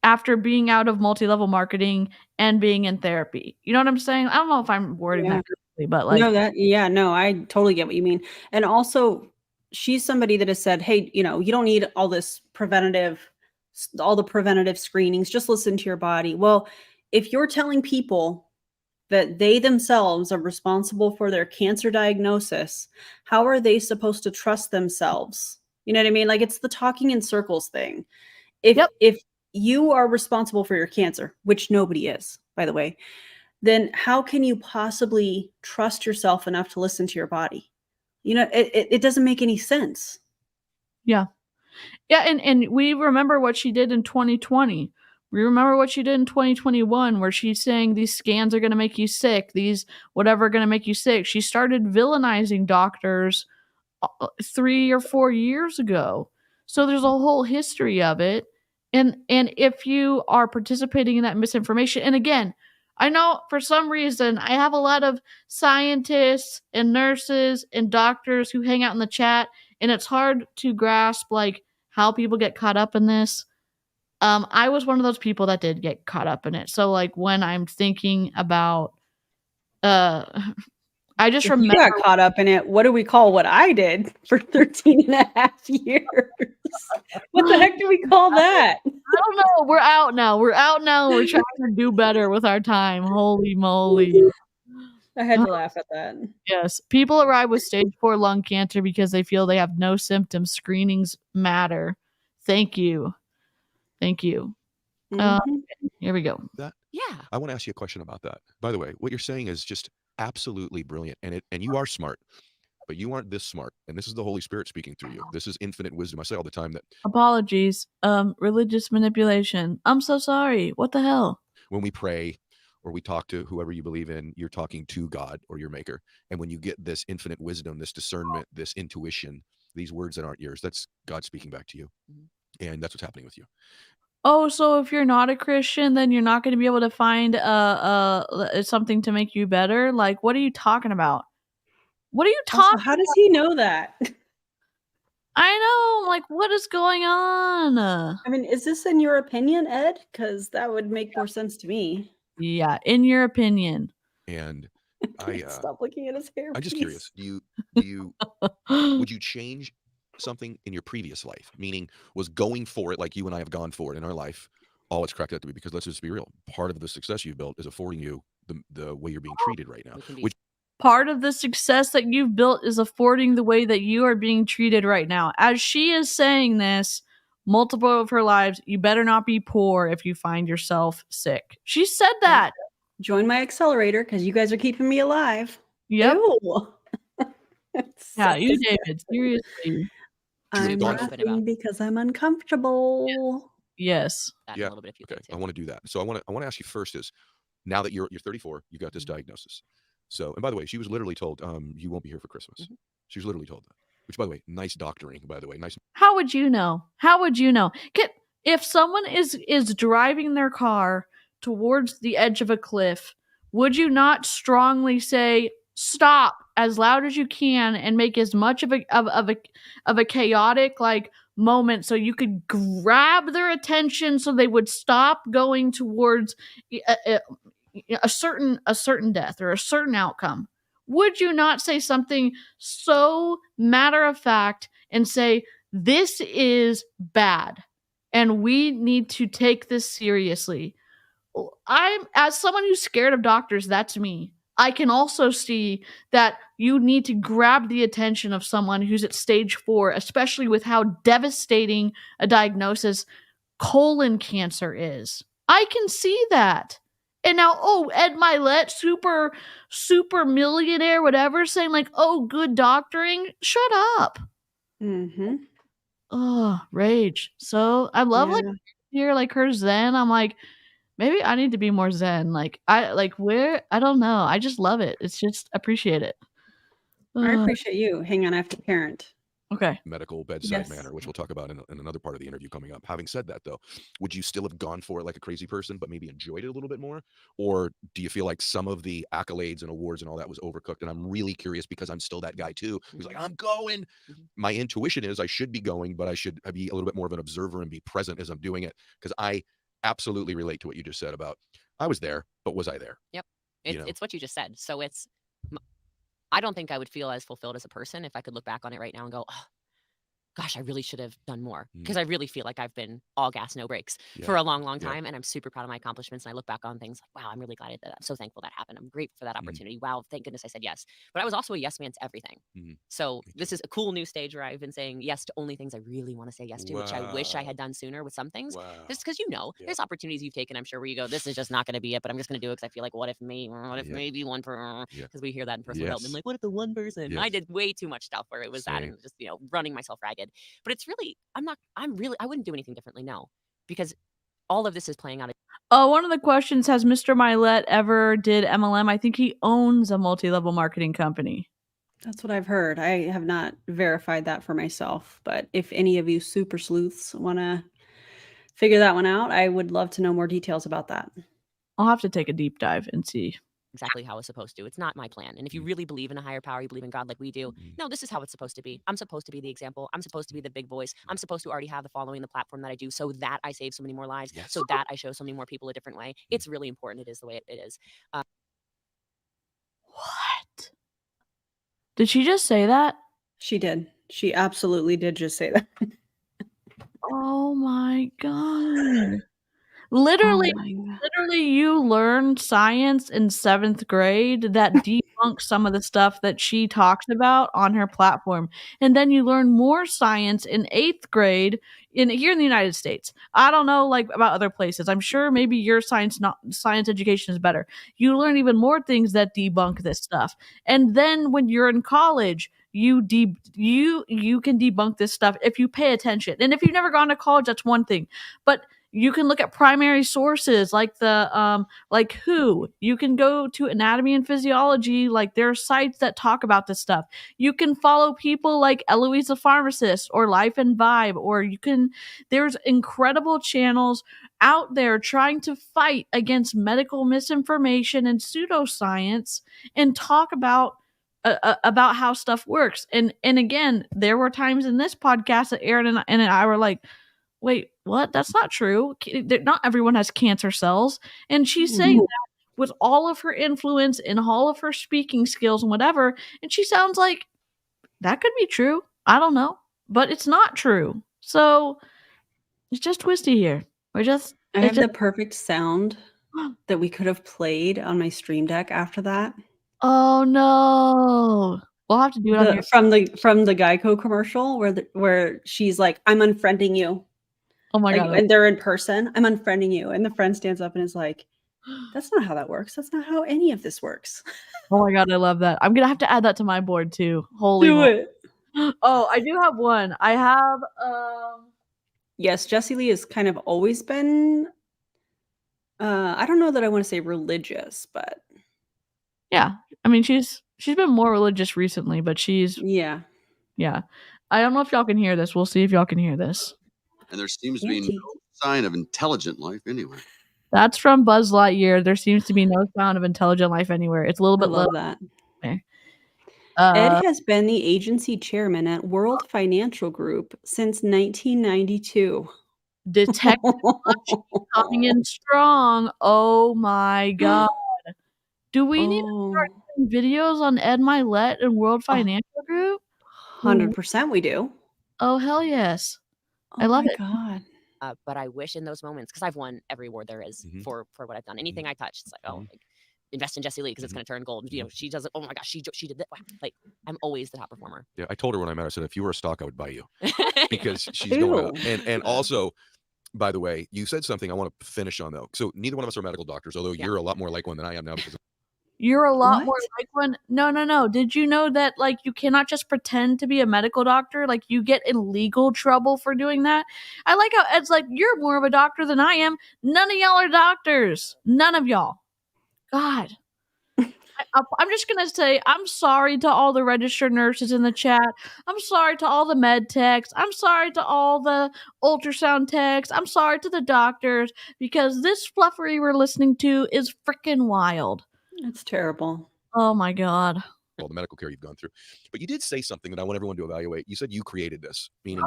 after being out of multi-level marketing and being in therapy. You know what I'm saying? I don't know if I'm wording that correctly, but like... No, I totally get what you mean. And also, she's somebody that has said, hey, you know, you don't need all the preventative screenings, just listen to your body. Well, if you're telling people that they themselves are responsible for their cancer diagnosis, how are they supposed to trust themselves? You know what I mean? Like, it's the talking in circles thing. If you are responsible for your cancer, which nobody is, by the way, then how can you possibly trust yourself enough to listen to your body? You know, it doesn't make any sense. Yeah. Yeah. And we remember what she did in 2020. We remember what she did in 2021, where she's saying these scans are going to make you sick. These whatever are going to make you sick. She started villainizing doctors 3 or 4 years ago. So there's a whole history of it. And if you are participating in that misinformation, and again, I know for some reason I have a lot of scientists and nurses and doctors who hang out in the chat, and it's hard to grasp like how people get caught up in this. I was one of those people that did get caught up in it. So like when I'm thinking about I just If remember you got caught up in it, what do we call what I did for 13 and a half years? What the heck do we call that? I don't know. We're out now. We're trying to do better with our time. Holy moly. I had to laugh at that. Yes. People arrive with stage 4 lung cancer because they feel they have no symptoms. Screenings matter. Thank you. Mhm. Here we go. Yeah. I want to ask you a question about that. By the way, what you're saying is just absolutely brilliant, and you are smart, but you aren't this smart, and this is the Holy Spirit speaking through you. This is infinite wisdom. I say all the time that Apologies. Religious manipulation. I'm so sorry. What the hell? when we pray or we talk to whoever you believe in, you're talking to God or your maker, and when you get this infinite wisdom, this discernment, this intuition, these words that aren't yours, that's God speaking back to you. And that's what's happening with you. Oh, so if you're not a Christian, then you're not going to be able to find something to make you better? Like, what are you talking about? What are you Also, talking how does he know that? I know. Like, what is going on? I mean, is this in your opinion, Ed? Because that would make more sense to me. Yeah, in your opinion. And Stop looking at his hair. I'm just please. curious. Would you change something in your previous life? Meaning, was going for it like you and I have gone for it in our life all it's cracked out to be? Because let's just be real. Part of the success you've built is affording you the way you're being treated right now. Which Part of the success that you've built is affording the way that you are being treated right now. As she is saying this, multiple of her lives, you better not be poor if you find yourself sick. She said that. Join my accelerator because you guys are keeping me alive. Yep. Ew. Yeah, you, David. Seriously. I'm laughing because I'm uncomfortable. Yes. Yeah. Okay. I want to do that. So I want to ask you first is, now that you're 34, you got this diagnosis. So, and by the way, she was literally told, you won't be here for Christmas. She was literally told that. Which, by the way, nice doctoring, by the way. Nice. How would you know? If someone is driving their car towards the edge of a cliff, would you not strongly say stop as loud as you can and make as much of a chaotic like moment so you could grab their attention so they would stop going towards a certain death or a certain outcome? Would you not say something so matter of fact and say, this is bad and we need to take this seriously? As someone who's scared of doctors, that's me. I can also see that you need to grab the attention of someone who's at stage 4, especially with how devastating a diagnosis colon cancer is. I can see that. And now, Ed Mylett, super millionaire, whatever, saying like, good doctoring. Shut up. Mm-hmm. Oh, rage. So I love like hear like her zen. I'm like, maybe I need to be more zen. Like I don't know. I just love it. It's just appreciate it. I appreciate you. Hang on, I have to parent. Okay. Medical bedside manner, which we'll talk about in another part of the interview coming up. Having said that, though, would you still have gone for it like a crazy person, but maybe enjoyed it a little bit more? Or do you feel like some of the accolades and awards and all that was overcooked? And I'm really curious because I'm still that guy too, who's like, I'm going. My intuition is I should be going, but I should be a little bit more of an observer and be present as I'm doing it. Because I absolutely relate to what you just said about I was there, but was I there? Yep. It's what you just said. So I don't think I would feel as fulfilled as a person if I could look back on it right now and go, oh, gosh, I really should have done more. Because I really feel like I've been all gas, no brakes for a long, long time. And I'm super proud of my accomplishments. And I look back on things like, wow, I'm really glad I did that. I'm so thankful that happened. I'm grateful for that opportunity. Wow, thank goodness I said yes. But I was also a yes man to everything. So this is a cool new stage where I've been saying yes to only things I really want to say yes to, which I wish I had done sooner with some things. Just because there's opportunities you've taken, I'm sure, where you go, this is just not going to be it, but I'm just going to do it because I feel like, what if maybe one person, because we hear that in personal development, like, what if the one person? I did way too much stuff where it was that and just, running myself ragged. But it's really, I wouldn't do anything differently, no, because all of this is playing out. One of the questions, has Mr. Mylett ever did MLM? I think he owns a multi-level marketing company. That's what I've heard. I have not verified that for myself, but if any of you super sleuths want to figure that one out, I would love to know more details about that. I'll have to take a deep dive and see. Exactly how it's supposed to. It's not my plan. And if you really believe in a higher power, you believe in God like we do, no, this is how it's supposed to be. I'm supposed to be the example. I'm supposed to be the big voice. I'm supposed to already have the following, the platform that I do, so that I save so many more lives, so that I show so many more people a different way. It's really important. It is the way it is. What? Did she just say that? She did. She absolutely did just say that. Oh my god. Literally, you learned science in 7th grade that debunks some of the stuff that she talks about on her platform. And then you learn more science in 8th grade here in the United States. I don't know like about other places. I'm sure maybe your science education is better. You learn even more things that debunk this stuff. And then when you're in college, you can debunk this stuff if you pay attention. And if you've never gone to college, that's one thing. But you can look at primary sources like the like WHO. You can go to Anatomy and Physiology, like there are sites that talk about this stuff. You can follow people like Eloise the Pharmacist or Life and Vibe, or there's incredible channels out there trying to fight against medical misinformation and pseudoscience and talk about how stuff works. And again, there were times in this podcast that Aaron and I were like, wait, what? That's not true. Not everyone has cancer cells. And she's saying that with all of her influence and all of her speaking skills and whatever. And she sounds like that could be true. I don't know. But it's not true. So it's just twisty here. I have the perfect sound that we could have played on my Stream Deck after that. Oh no. We'll have to do it from the Geico commercial where she's like, I'm unfriending you. Oh my god. And they're in person. I'm unfriending you. And the friend stands up and is like, that's not how that works. That's not how any of this works. Oh my god, I love that. I'm gonna have to add that to my board too. Holy do it. Oh, I do have one. I have yes, Jessie Lee has kind of always been I don't know that I want to say religious, but yeah. I mean she's been more religious recently, but she's yeah. I don't know if y'all can hear this. We'll see if y'all can hear this. And there seems to be no sign of intelligent life anywhere. That's from Buzz Lightyear. There seems to be no sign of intelligent life anywhere. It's a little bit low. That. Ed has been the agency chairman at World Financial Group since 1992. Detective coming in strong. Oh my god. Do we need to start doing videos on Ed Mylett and World Financial Group? 100% we do. Oh, hell yes. I love it. God. But I wish in those moments, because I've won every award there is for what I've done. Anything I touch, it's like, oh, like, invest in Jessie Lee because it's going to turn gold. You know, she does it. Oh my gosh, she did that. Like, I'm always the top performer. Yeah, I told her when I met her, I said, if you were a stock, I would buy you because she's going out. And also, by the way, you said something I want to finish on though. So neither one of us are medical doctors, although you're a lot more like one than I am now because you're a lot more like one. No. Did you know that like you cannot just pretend to be a medical doctor? Like you get in legal trouble for doing that. I like how Ed's like, you're more of a doctor than I am. None of y'all are doctors. None of y'all. God. I'm just going to say, I'm sorry to all the registered nurses in the chat. I'm sorry to all the med techs. I'm sorry to all the ultrasound techs. I'm sorry to the doctors because this fluffery we're listening to is freaking wild. It's terrible. Oh my god. All the medical care you've gone through. But you did say something that I want everyone to evaluate. You said you created this, meaning,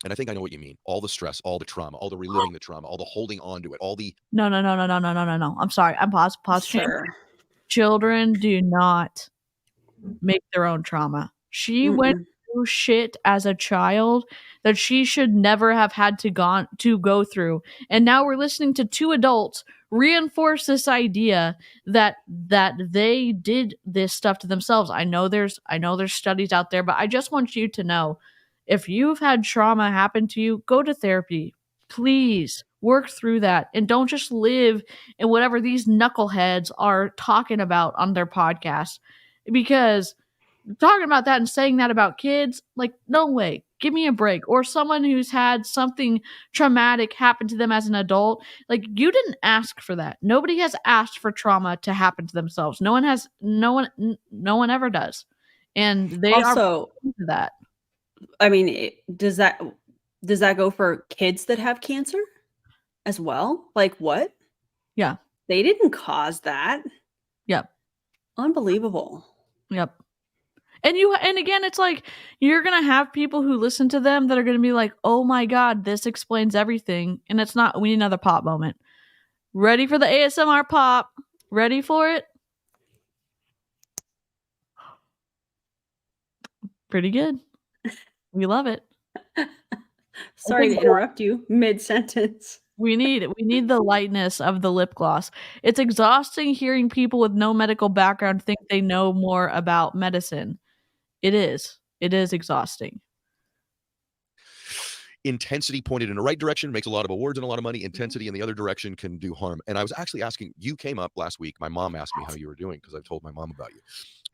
and I think I know what you mean. All the stress, all the trauma, all the reliving the trauma, all the holding on to it, all the... No. I'm sorry. I'm pause. Sure. Children do not make their own trauma. She went through shit as a child that she should never have had to go through. And now we're listening to two adults reinforce this idea that they did this stuff to themselves. I know there's studies out there, but I just want you to know, if you've had trauma happen to you, go to therapy. Please work through that and don't just live in whatever these knuckleheads are talking about on their podcast, because talking about that and saying that about kids, like, no way. Give me a break. Or someone who's had something traumatic happen to them as an adult. Like, you didn't ask for that. Nobody has asked for trauma to happen to themselves. No one ever does. and they Also, are into that. I mean, does that go for kids that have cancer as well? Like what? Yeah. They didn't cause that. Yep. Unbelievable. Yep. And again, it's like you're gonna have people who listen to them that are gonna be like, "Oh my god, this explains everything," and it's not. We need another pop moment. Ready for the ASMR pop? Ready for it? Pretty good. We love it. Sorry to interrupt you mid-sentence. We need the lightness of the lip gloss. It's exhausting hearing people with no medical background think they know more about medicine. It is exhausting. Intensity pointed in the right direction makes a lot of awards and a lot of money. Intensity in the other direction can do harm. And I was actually asking, you came up last week. My mom asked me how you were doing because I've told my mom about you.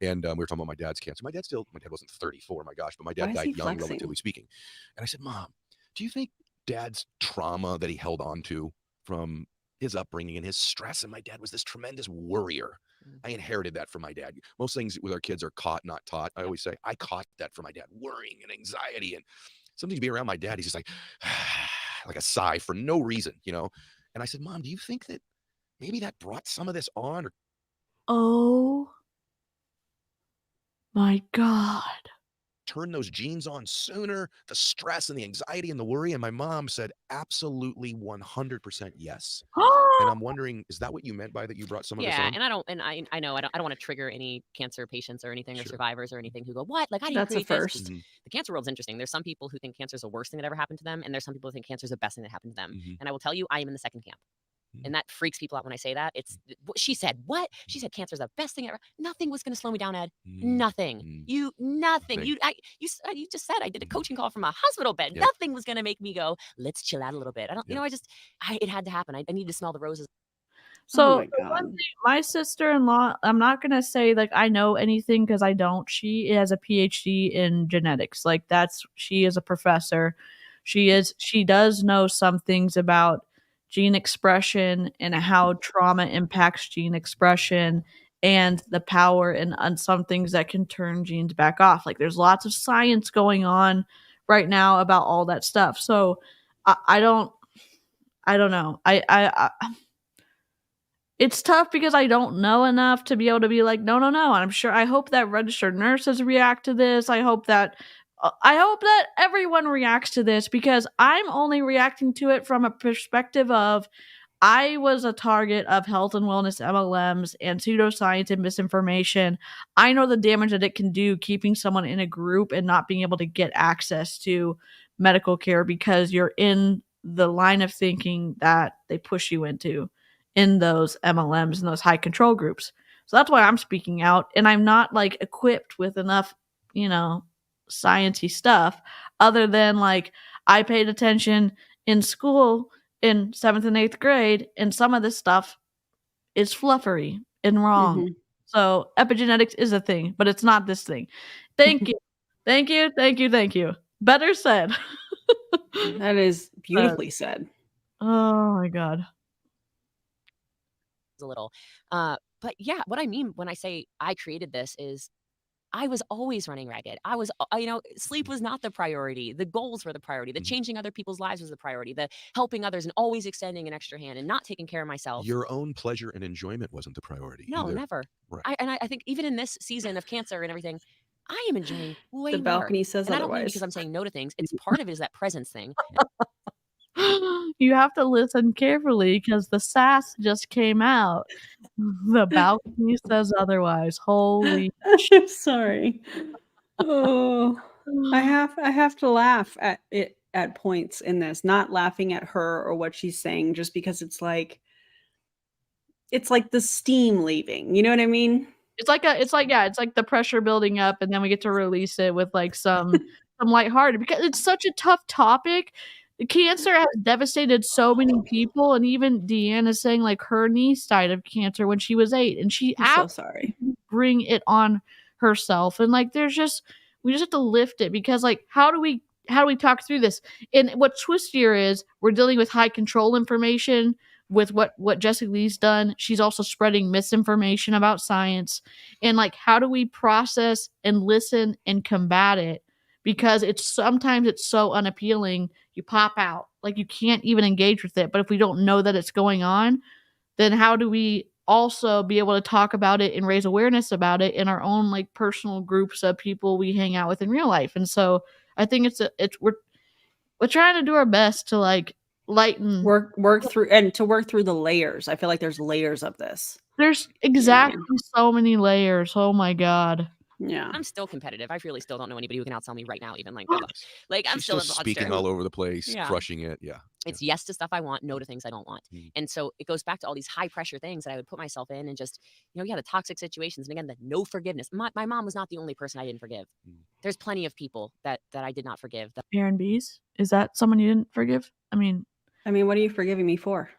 And we were talking about my dad's cancer. My dad wasn't 34, my gosh, but my dad died young, relatively speaking. And I said, Mom, do you think Dad's trauma that he held on to from his upbringing and his stress, and my dad was this tremendous worrier. I inherited that from my dad. Most things with our kids are caught, not taught. I always say, I caught that from my dad, worrying and anxiety. And something to be around my dad, he's just like a sigh for no reason, you know? And I said, Mom, do you think that maybe that brought some of this on? Or oh my God. Turn those genes on sooner, the stress and the anxiety and the worry. And my mom said, absolutely 100% yes. And I'm wondering, is that what you meant by that you brought some of this on? Yeah, and I know I don't want to trigger any cancer patients or anything or survivors or anything who go, what? Like, how do you That's a create this? first. The cancer world's interesting. There's some people who think cancer is the worst thing that ever happened to them, and there's some people who think cancer is the best thing that happened to them. And I will tell you, I am in the second camp. And that freaks people out when I say that. It's she said, what? She said cancer is the best thing ever. Nothing was going to slow me down, Ed. Nothing. Nothing. You just said I did a coaching call from a hospital bed. Yeah. Nothing was going to make me go, let's chill out a little bit. I don't, you know, it had to happen. I need to smell the roses. So Oh my God. one thing, my sister-in-law, I'm not gonna say like I know anything because I don't. She has a PhD in genetics. Like she is a professor. She does know some things about gene expression and how trauma impacts gene expression and the power and on some things that can turn genes back off. Like there's lots of science going on right now about all that stuff. So I don't know. It's tough because I don't know enough to be able to be like, no. And I'm sure, I hope that registered nurses react to this. I hope that everyone reacts to this because I'm only reacting to it from a perspective of I was a target of health and wellness MLMs and pseudoscience and misinformation. I know the damage that it can do keeping someone in a group and not being able to get access to medical care because you're in the line of thinking that they push you into in those MLMs and those high control groups. So that's why I'm speaking out, and I'm not like equipped with enough, sciencey stuff other than like I paid attention in school in 7th and 8th grade, and some of this stuff is fluffery and wrong. So epigenetics is a thing, but it's not this thing. Thank you. Thank you. Better said. That is beautifully said. Oh my God. A little. But yeah, what I mean when I say I created this is I was always running ragged. I was, sleep was not the priority. The goals were the priority. The changing other people's lives was the priority. The helping others and always extending an extra hand and not taking care of myself. Your own pleasure and enjoyment wasn't the priority. No, either. never. Right. I think even in this season of cancer and everything, I am enjoying way more. The balcony says and I don't mean otherwise. because I'm saying no to things. It's part of it is that presence thing. You have to listen carefully because the sass just came out. The balcony says otherwise. Holy I'm sorry. Oh, I have to laugh at it at points in this, not laughing at her or what she's saying, just because it's like the steam leaving. You know what I mean? It's like the pressure building up, and then we get to release it with like some lighthearted because it's such a tough topic. Cancer has devastated so many people, and even Deanne is saying like her niece died of cancer when she was 8, and she I'm so sorry. Bring it on herself, and like we just have to lift it because like how do we talk through this? And what twistier is we're dealing with high control information with what Jessie Lee's done, she's also spreading misinformation about science. And like, how do we process and listen and combat it? Because sometimes it's so unappealing, you pop out. Like, you can't even engage with it. But if we don't know that it's going on, then how do we also be able to talk about it and raise awareness about it in our own like personal groups of people we hang out with in real life? And so I think we're trying to do our best to like lighten work through the layers. I feel like there's layers of this. There's exactly so many layers. Oh my God. Yeah. I'm still competitive. I really still don't know anybody who can outsell me right now, even like I'm She's still a speaking monster. all over the place, Yeah. crushing it. Yeah. It's yes to stuff I want, no to things I don't want. And so it goes back to all these high pressure things that I would put myself in, and just, the toxic situations. And again, the no forgiveness. My mom was not the only person I didn't forgive. There's plenty of people that I did not forgive. Aaron B's? Is that someone you didn't forgive? I mean, what are you forgiving me for?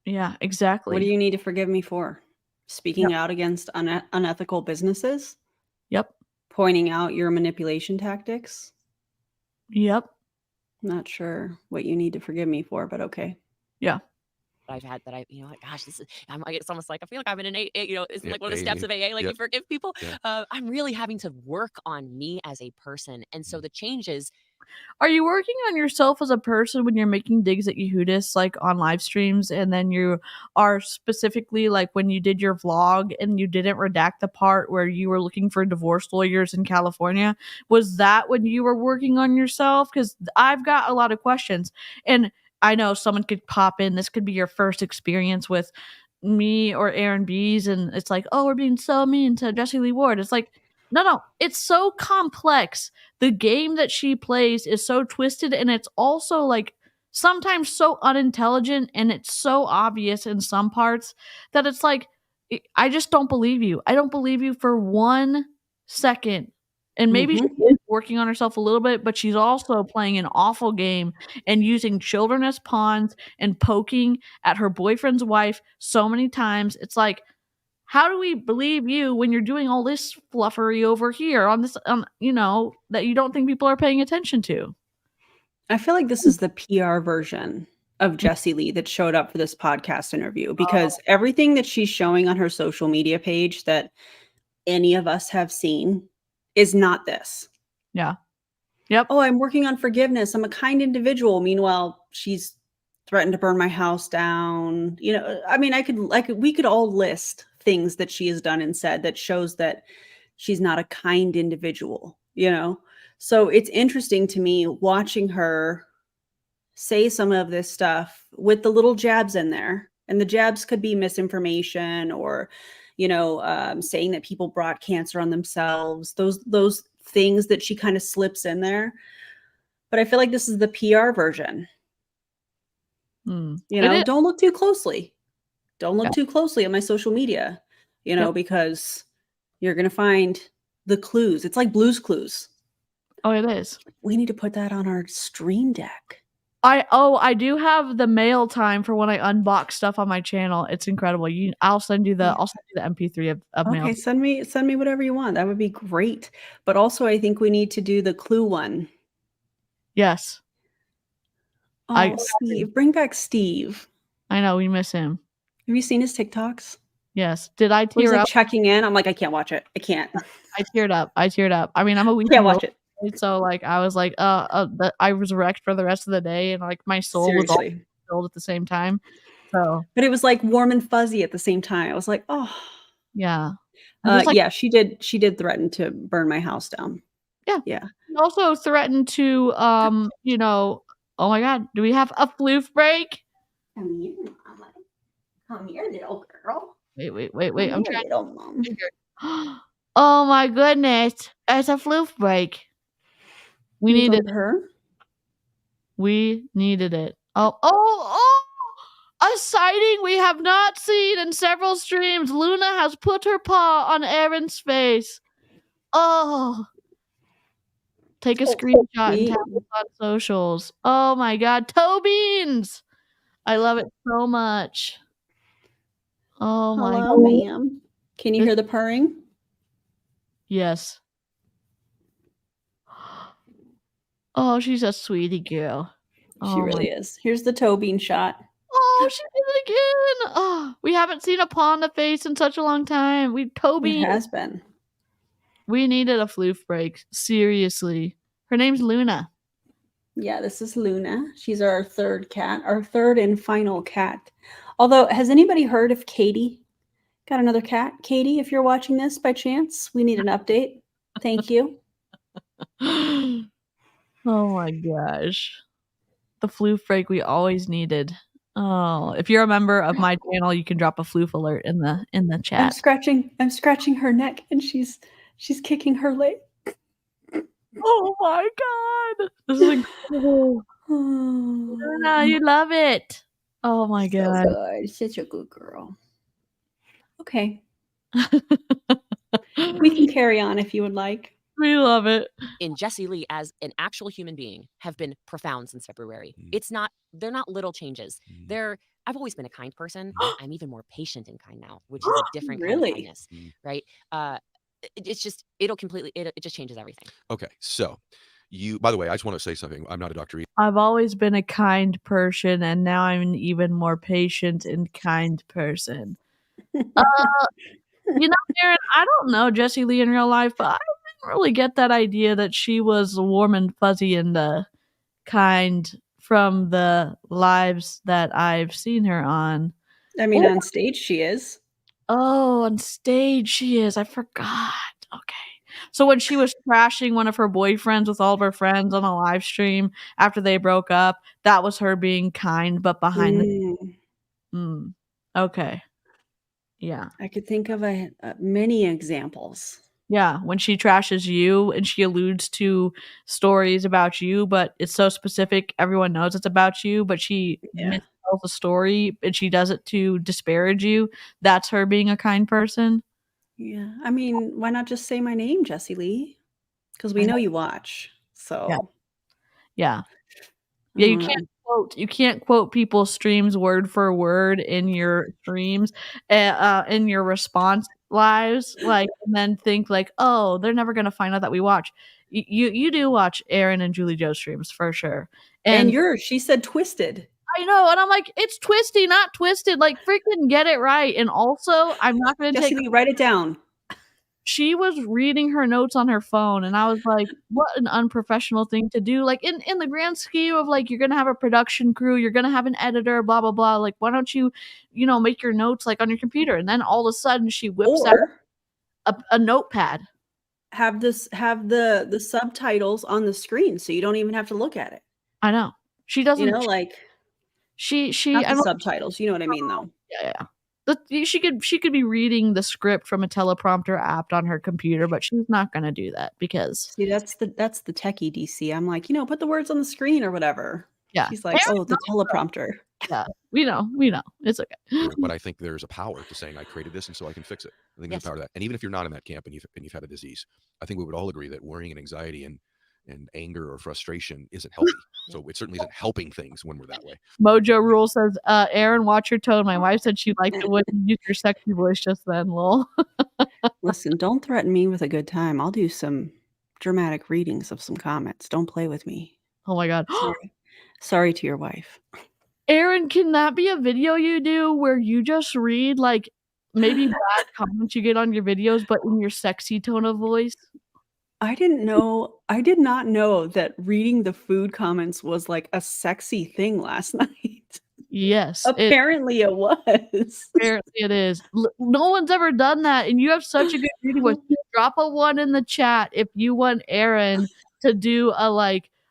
Yeah, exactly. What do you need to forgive me for? Speaking out against unethical businesses? Yep. Pointing out your manipulation tactics? Yep. Not sure what you need to forgive me for, but okay. Yeah. I've had that gosh, it's almost like I feel like I'm in an it's like one of the steps of AA, like you forgive people. I'm really having to work on me as a person. And so the changes. Are you working on yourself as a person when you're making digs at Yehudis, like on live streams, and then you are specifically like when you did your vlog and you didn't redact the part where you were looking for divorce lawyers in California? Was that when you were working on yourself? Because I've got a lot of questions, and I know someone could pop in. This could be your first experience with me or Aaron B's, and it's like, oh, we're being so mean to Jessie Lee Ward. It's like, no, it's so complex. The game that she plays is so twisted, and it's also like sometimes so unintelligent, and it's so obvious in some parts that it's like, I just don't believe you. I don't believe you for 1 second. And maybe she is working on herself a little bit, but she's also playing an awful game and using children as pawns and poking at her boyfriend's wife so many times. It's like, how do we believe you when you're doing all this fluffery over here on this, that you don't think people are paying attention to? I feel like this is the PR version of Jessie Lee that showed up for this podcast interview, because everything that she's showing on her social media page that any of us have seen is not this. Yeah. Yep. Oh, I'm working on forgiveness. I'm a kind individual. Meanwhile, she's threatened to burn my house down. We could all list things that she has done and said that shows that she's not a kind individual, So it's interesting to me watching her say some of this stuff with the little jabs in there. And the jabs could be misinformation or, saying that people brought cancer on themselves, those things that she kind of slips in there. But I feel like this is the PR version. Don't look too closely. Don't look too closely at my social media, because you're going to find the clues. It's like Blue's Clues. Oh, it is. We need to put that on our stream deck. I do have the mail time for when I unbox stuff on my channel. It's incredible. I'll send you the MP3 of mail. Okay, send me whatever you want. That would be great. But also, I think we need to do the clue one. Yes. Steve, bring back Steve. I know, we miss him. Have you seen his TikToks? Yes. Did I tear up? Checking in. I'm like, I can't watch it. I can't. I teared up. I mean, I'm a week. Can't watch it. So like, I was like, I was wrecked for the rest of the day, and like my soul was all filled at the same time. So, but it was like warm and fuzzy at the same time. I was like, oh, yeah, she did threaten to burn my house down. Yeah. She also threatened to, oh my God, do we have a floof break? Come here, Mama. Come here, little girl. Wait. I'm trying. Little mom. Oh my goodness, it's a floof break. We needed her. We needed it. Oh! A sighting we have not seen in several streams. Luna has put her paw on Aaron's face. Oh. Take a screenshot and tag us on socials. Oh my God. Toe beans! I love it so much. Oh my God. Ma'am. Can you hear the purring? Yes. Oh, she's a sweetie girl. She really is. Here's the toe bean shot. Oh, she did it again. Oh, we haven't seen a paw in the face in such a long time. Toby. It has been. We needed a floof break. Seriously. Her name's Luna. Yeah, this is Luna. She's our third cat, our third and final cat. Although, has anybody heard of Katie? Got another cat? Katie, if you're watching this by chance, we need an update. Thank you. Oh my gosh. The floof break we always needed. Oh, if you're a member of my channel, you can drop a floof alert in the chat. I'm scratching her neck and she's kicking her leg. Oh my god. This is incredible. Luna, you love it. Oh my god. So good. Such a good girl. Okay. We can carry on if you would like. We love it. In Jessie Lee as an actual human being have been profound since February. They're not little changes. I've always been a kind person. I'm even more patient and kind now, which is a different kind of kindness, right? It's just, it just changes everything. Okay. So by the way, I just want to say something. I'm not a doctor either. I've always been a kind person, and now I'm an even more patient and kind person. Aaron, I don't know Jessie Lee in real life, but I didn't really get that idea that she was warm and fuzzy and kind from the lives that I've seen her on. I mean, on stage she is. Oh, on stage she is. I forgot. Okay. So when she was trashing one of her boyfriends with all of her friends on a live stream after they broke up, that was her being kind, but behind the... Okay. Yeah. I could think of many examples. Yeah, when she trashes you and she alludes to stories about you, but it's so specific, everyone knows it's about you, but she tells a story and she does it to disparage you. That's her being a kind person. Yeah. I mean, why not just say my name, Jessie Lee? Because we know you watch. So yeah, you can't quote people's streams word for word in your streams, in your response lives, like, and then think like, oh, they're never gonna find out that we watch. You do watch Aaron and Julie Joe streams for sure, and she said twisted. I know, and I'm like, it's twisty, not twisted. Like, freaking get it right. And also, I'm not gonna write it down. She was reading her notes on her phone, and I was like, what an unprofessional thing to do. Like, in the grand scheme of, like, you're gonna have a production crew, you're gonna have an editor, blah blah blah, like, why don't you make your notes like on your computer? And then all of a sudden she whips out a notepad. Have the subtitles on the screen so you don't even have to look at it. I know. She doesn't, she not the subtitles, you know what I mean, though. Yeah. She could be reading the script from a teleprompter app on her computer, but she's not going to do that because that's the techie DC. I'm like, put the words on the screen or whatever. Yeah. She's like, oh, the teleprompter. Yeah, we know. It's okay. But I think there's a power to saying I created this and so I can fix it. I think there's a power to that. And even if you're not in that camp and you've had a disease, I think we would all agree that worrying and anxiety and anger or frustration isn't healthy. So it certainly isn't helping things when we're that way. Mojo Rule says, Aaron, watch your tone. My wife said she liked it when you used your sexy voice just then, lol. Listen, don't threaten me with a good time. I'll do some dramatic readings of some comments. Don't play with me. Oh my God. Sorry to your wife. Aaron, can that be a video you do where you just read like maybe bad comments you get on your videos, but in your sexy tone of voice? I did not know that reading the food comments was like a sexy thing last night. Yes. Apparently it was. Apparently it is. No one's ever done that. And you have such a good reading voice. Drop a 1 in the chat if you want Aaron to do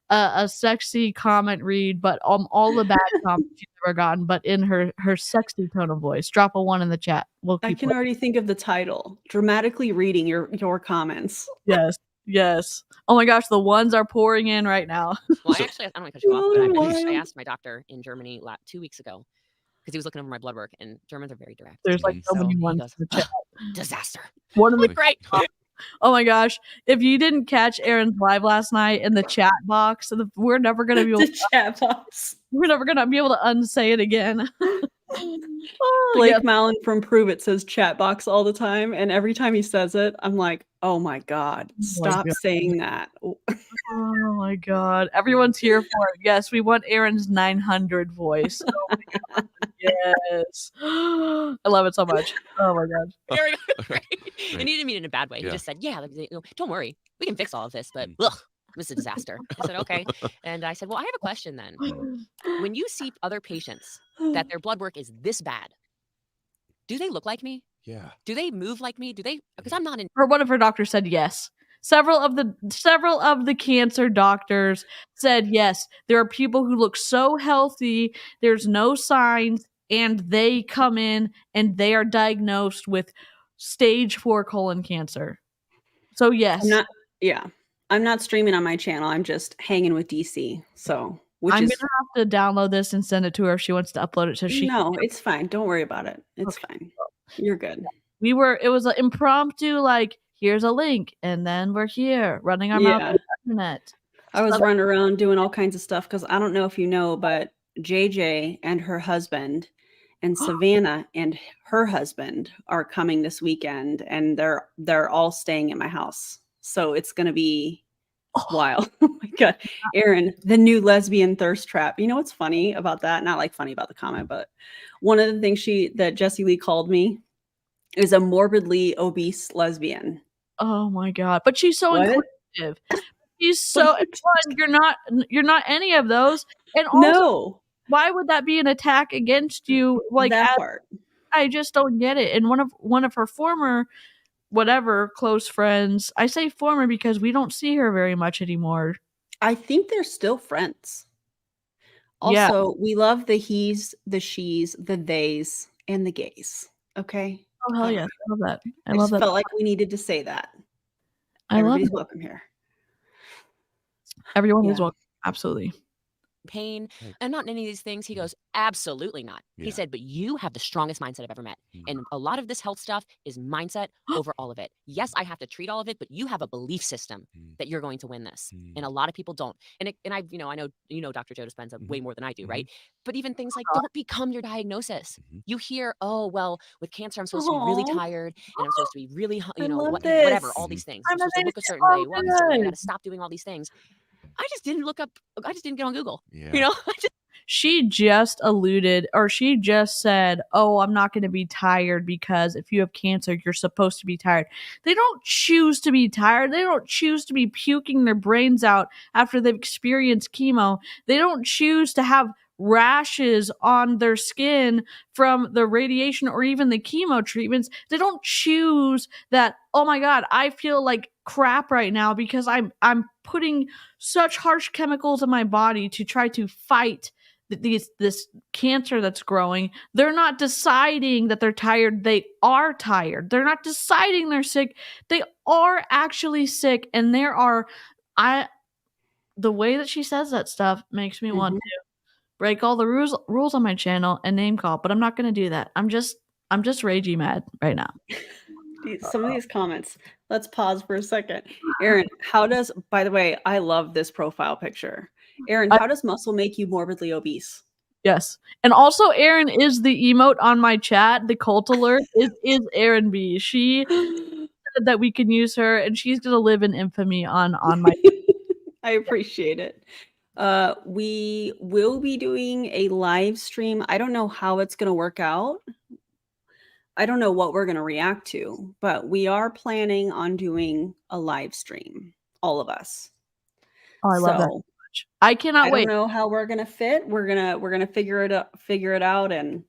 a sexy comment read, but all the bad comments she's ever gotten, but in her sexy tone of voice. Drop a 1 in the chat. I can already think of the title. Dramatically reading your comments. Yes. Oh my gosh, the ones are pouring in right now. Well, I don't want to cut you off, but I asked my doctor in Germany 2 weeks ago because he was looking over my blood work, and Germans are very direct. There's like so many ones in the chat. Disaster. One of the great. Oh my gosh. If you didn't catch Aaron's live last night in the chat box, we're never going to be able chat box. We're never going to be able to unsay it again. Blake Mallon from Prove It says chat box all the time. And every time he says it, I'm like, oh my God, stop saying that. Oh my god. Everyone's here for it. Yes, we want Aaron's 900 voice. Oh my god. Yes. I love it so much. Oh my god. Aaron, Right. and he didn't mean it in a bad way. He Yeah. just said, "Yeah, like, don't worry, we can fix all of this." But Mm. ugh, it was a disaster. I said, "Okay," and I said, "Well, I have a question then. When you see other patients that their blood work is this bad, do they look like me? Yeah. Do they move like me? Do they? Because I'm not in." One of her doctors said yes. Several of the cancer doctors said yes. There are people who look so healthy, there's no signs, and they come in and they are diagnosed with stage 4 colon cancer. So yes. I'm not streaming on my channel. I'm just hanging with DC. So, I'm gonna have to download this and send it to her if she wants to upload it so she No, it's fine. Don't worry about it. It's fine. You're good. it was an impromptu, like, here's a link, and then we're here running our mouth on the internet. I was running around doing all kinds of stuff because I don't know if you know, but JJ and her husband and Savannah and her husband are coming this weekend, and they're all staying at my house. So it's gonna be wild. Oh my god. Aaron, the new lesbian thirst trap. You know what's funny about that? Not like funny about the comment, but one of the things that Jessie Lee called me is a morbidly obese lesbian. Oh my god. But she's so inclusive. She's so you're not any of those. And also, no. Why would that be an attack against you? Like, that part. I just don't get it. And one of her former close friends, I say former because we don't see her very much anymore. I think they're still friends. Also, we love the he's, the she's, the theys, and the gays. Okay. Oh hell yes, I love that. I love that. Felt like we needed to say that. Everybody's welcome here. Everyone is welcome. Absolutely. Pain and not any of these things. He goes, absolutely not. He said, but you have the strongest mindset I've ever met. And a lot of this health stuff is mindset over all of it. Yes, I have to treat all of it, but you have a belief system that you're going to win this. And a lot of people don't. And I know Dr. Joe Dispenza way more than I do, right? But even things like don't become your diagnosis. You hear, oh, well, with cancer, I'm supposed to be really tired and I'm supposed to be really, whatever, all these things. I'm supposed to look a certain way, walk a certain way. I got to stop doing all these things. I just didn't get on Google. Yeah. She just alluded, or she just said, oh, I'm not going to be tired because if you have cancer, you're supposed to be tired. They don't choose to be tired. They don't choose to be puking their brains out after they've experienced chemo. They don't choose to have rashes on their skin from the radiation or even the chemo treatments. They don't choose that, oh my God, I feel like crap right now because I'm putting such harsh chemicals in my body to try to fight this cancer that's growing. They're not deciding that they're tired. They are tired. They're not deciding they're sick. They are actually sick. And the way that she says that stuff makes me want to break all the rules on my channel and name call, but I'm not going to do that. I'm just ragey mad right now. Some of these comments. Let's pause for a second. Aaron, by the way, I love this profile picture. Aaron, how does muscle make you morbidly obese? Yes. And also Aaron is the emote on my chat. The cult alert is Aaron B. She said that we can use her and she's going to live in infamy on my I appreciate it. We will be doing a live stream. I don't know how it's going to work out. I don't know what we're going to react to, but we are planning on doing a live stream, all of us. Oh, I love that so much. I cannot wait. I don't know how we're going to fit. We're going to figure it out, and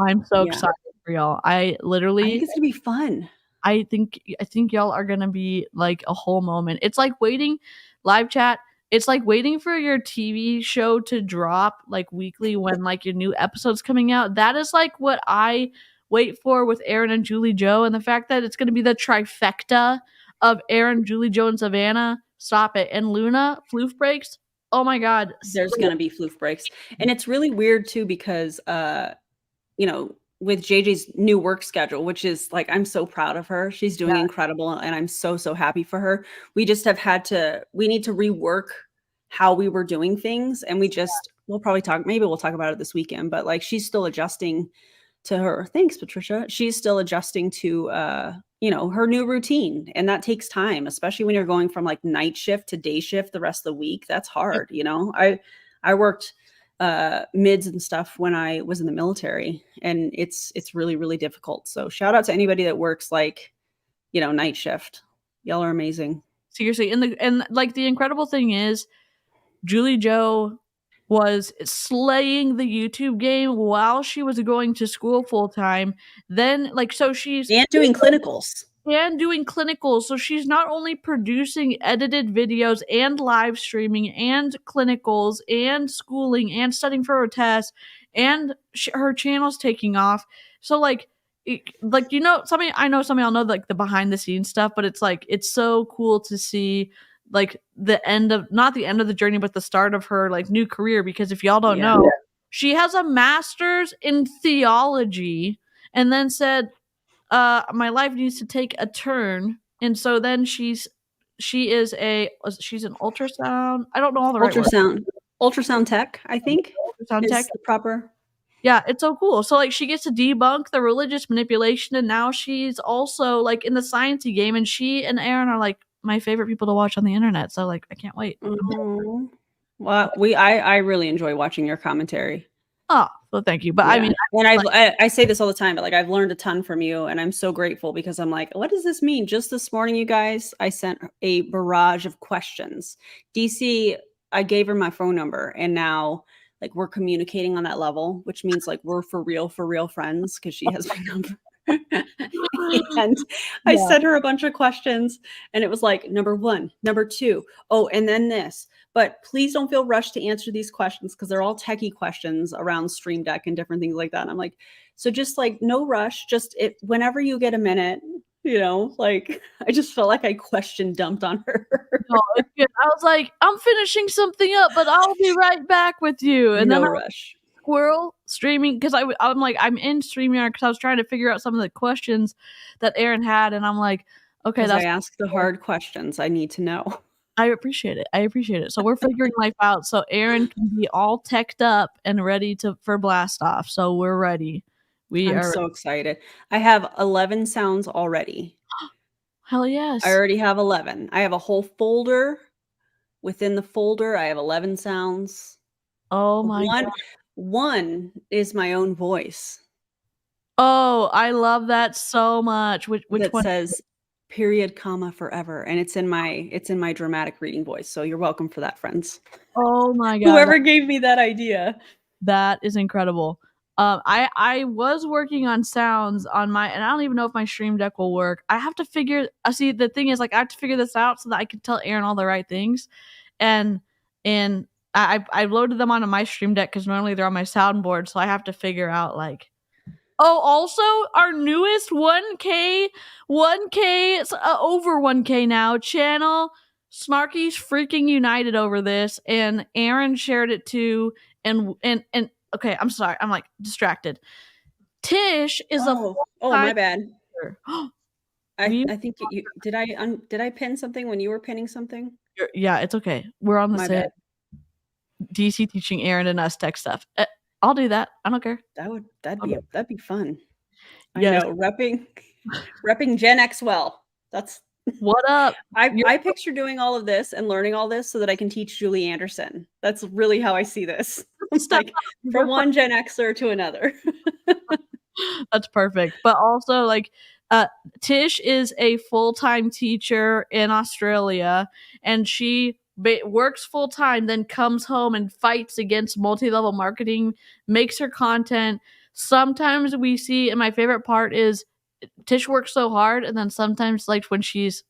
I'm so excited for y'all. I think it's going to be fun. I think y'all are going to be like a whole moment. It's like waiting live chat. It's like waiting for your TV show to drop like weekly when like your new episode's coming out. That is like what I wait for with Aaron and Julie Joe, and the fact that it's going to be the trifecta of Aaron, Julie Joe, and Savannah. Stop it. And Luna, floof breaks. Oh my God. There's going to be floof breaks. And it's really weird too, because, with JJ's new work schedule, which is like, I'm so proud of her. She's doing incredible. And I'm so, so happy for her. We just we need to rework how we were doing things. And we'll talk about it this weekend, but like, she's still adjusting to her. Thanks, Patricia. She's still adjusting to, you know, her new routine. And that takes time, especially when you're going from like night shift to day shift the rest of the week. That's hard. You know, I worked mids and stuff when I was in the military, and it's really, really difficult. So shout out to anybody that works like, you know, night shift. Y'all are amazing. Seriously. And like the incredible thing is Julie Joe was slaying the YouTube game while she was going to school full time. Then like, so she's And doing clinicals. And doing clinicals. So she's not only producing edited videos and live streaming and clinicals and schooling and studying for her test, and her channel's taking off. So like you know, I know some of y'all know like the behind the scenes stuff, but it's like it's so cool to see like the end of, not the end of the journey, but the start of her like new career. Because if y'all don't know, she has a master's in theology, and then said, my life needs to take a turn. And so then she's an ultrasound. I don't know all the right words. Ultrasound tech, I think. Ultrasound tech. The proper. Yeah, it's so cool. So like she gets to debunk the religious manipulation, and now she's also like in the sciencey game, and she and Aaron are like my favorite people to watch on the internet. So like I can't wait. Mm-hmm. Well, I really enjoy watching your commentary. Oh, well, thank you. But I mean, and I say this all the time, but like I've learned a ton from you, and I'm so grateful, because I'm like, what does this mean? Just this morning, you guys, I sent a barrage of questions. DC, I gave her my phone number, and now like we're communicating on that level, which means like we're for real friends, because she has my number. And I sent her a bunch of questions, and it was like number 1, number 2, oh, and then this. But please don't feel rushed to answer these questions, because they're all techie questions around Stream Deck and different things like that. And I'm like, so just like no rush, just whenever you get a minute, you know, like I just felt like I question dumped on her. No, it's good. I was like, I'm finishing something up, but I'll be right back with you. And no then rush. Squirrel streaming, because I'm like, I'm in StreamYard because I was trying to figure out some of the questions that Aaron had, and I'm like, okay, I ask the hard questions. I need to know. I appreciate it. So we're figuring life out. So Aaron can be all teched up and ready for blast off. So we're ready. I'm so excited. I have 11 sounds already. Hell yes. I already have 11. I have a whole folder. Within the folder, I have 11 sounds. Oh my God. One is my own voice. Oh, I love that so much. Which one says period, comma, forever, and it's in my dramatic reading voice. So you're welcome for that, friends. Oh my God. Whoever gave me that idea. That is incredible. I was working on sounds on and I don't even know if my Stream Deck will work. I have to figure. See, the thing is, like, I have to figure this out so that I can tell Aaron all the right things, and I loaded them onto my Stream Deck because normally they're on my soundboard, so I have to figure out like. Oh, also our newest 1K, over 1K now channel. Snarky's freaking united over this, and Aaron shared it too. And okay, I'm sorry, I'm like distracted. Tish is my bad. I think you did I pin something when you were pinning something? Yeah, it's okay. We're on the same. DC teaching Aaron and us tech stuff. I'll do that. I don't care. That'd be fun. Yes. I know, repping Gen X well. That's what up. I picture doing all of this and learning all this so that I can teach Julie Anderson. That's really how I see this. Like from one Gen Xer to another. That's perfect. But also like Tish is a full-time teacher in Australia, and she works full-time, then comes home and fights against multi-level marketing, makes her content. Sometimes we see, and my favorite part is Tish works so hard, and then sometimes like when she's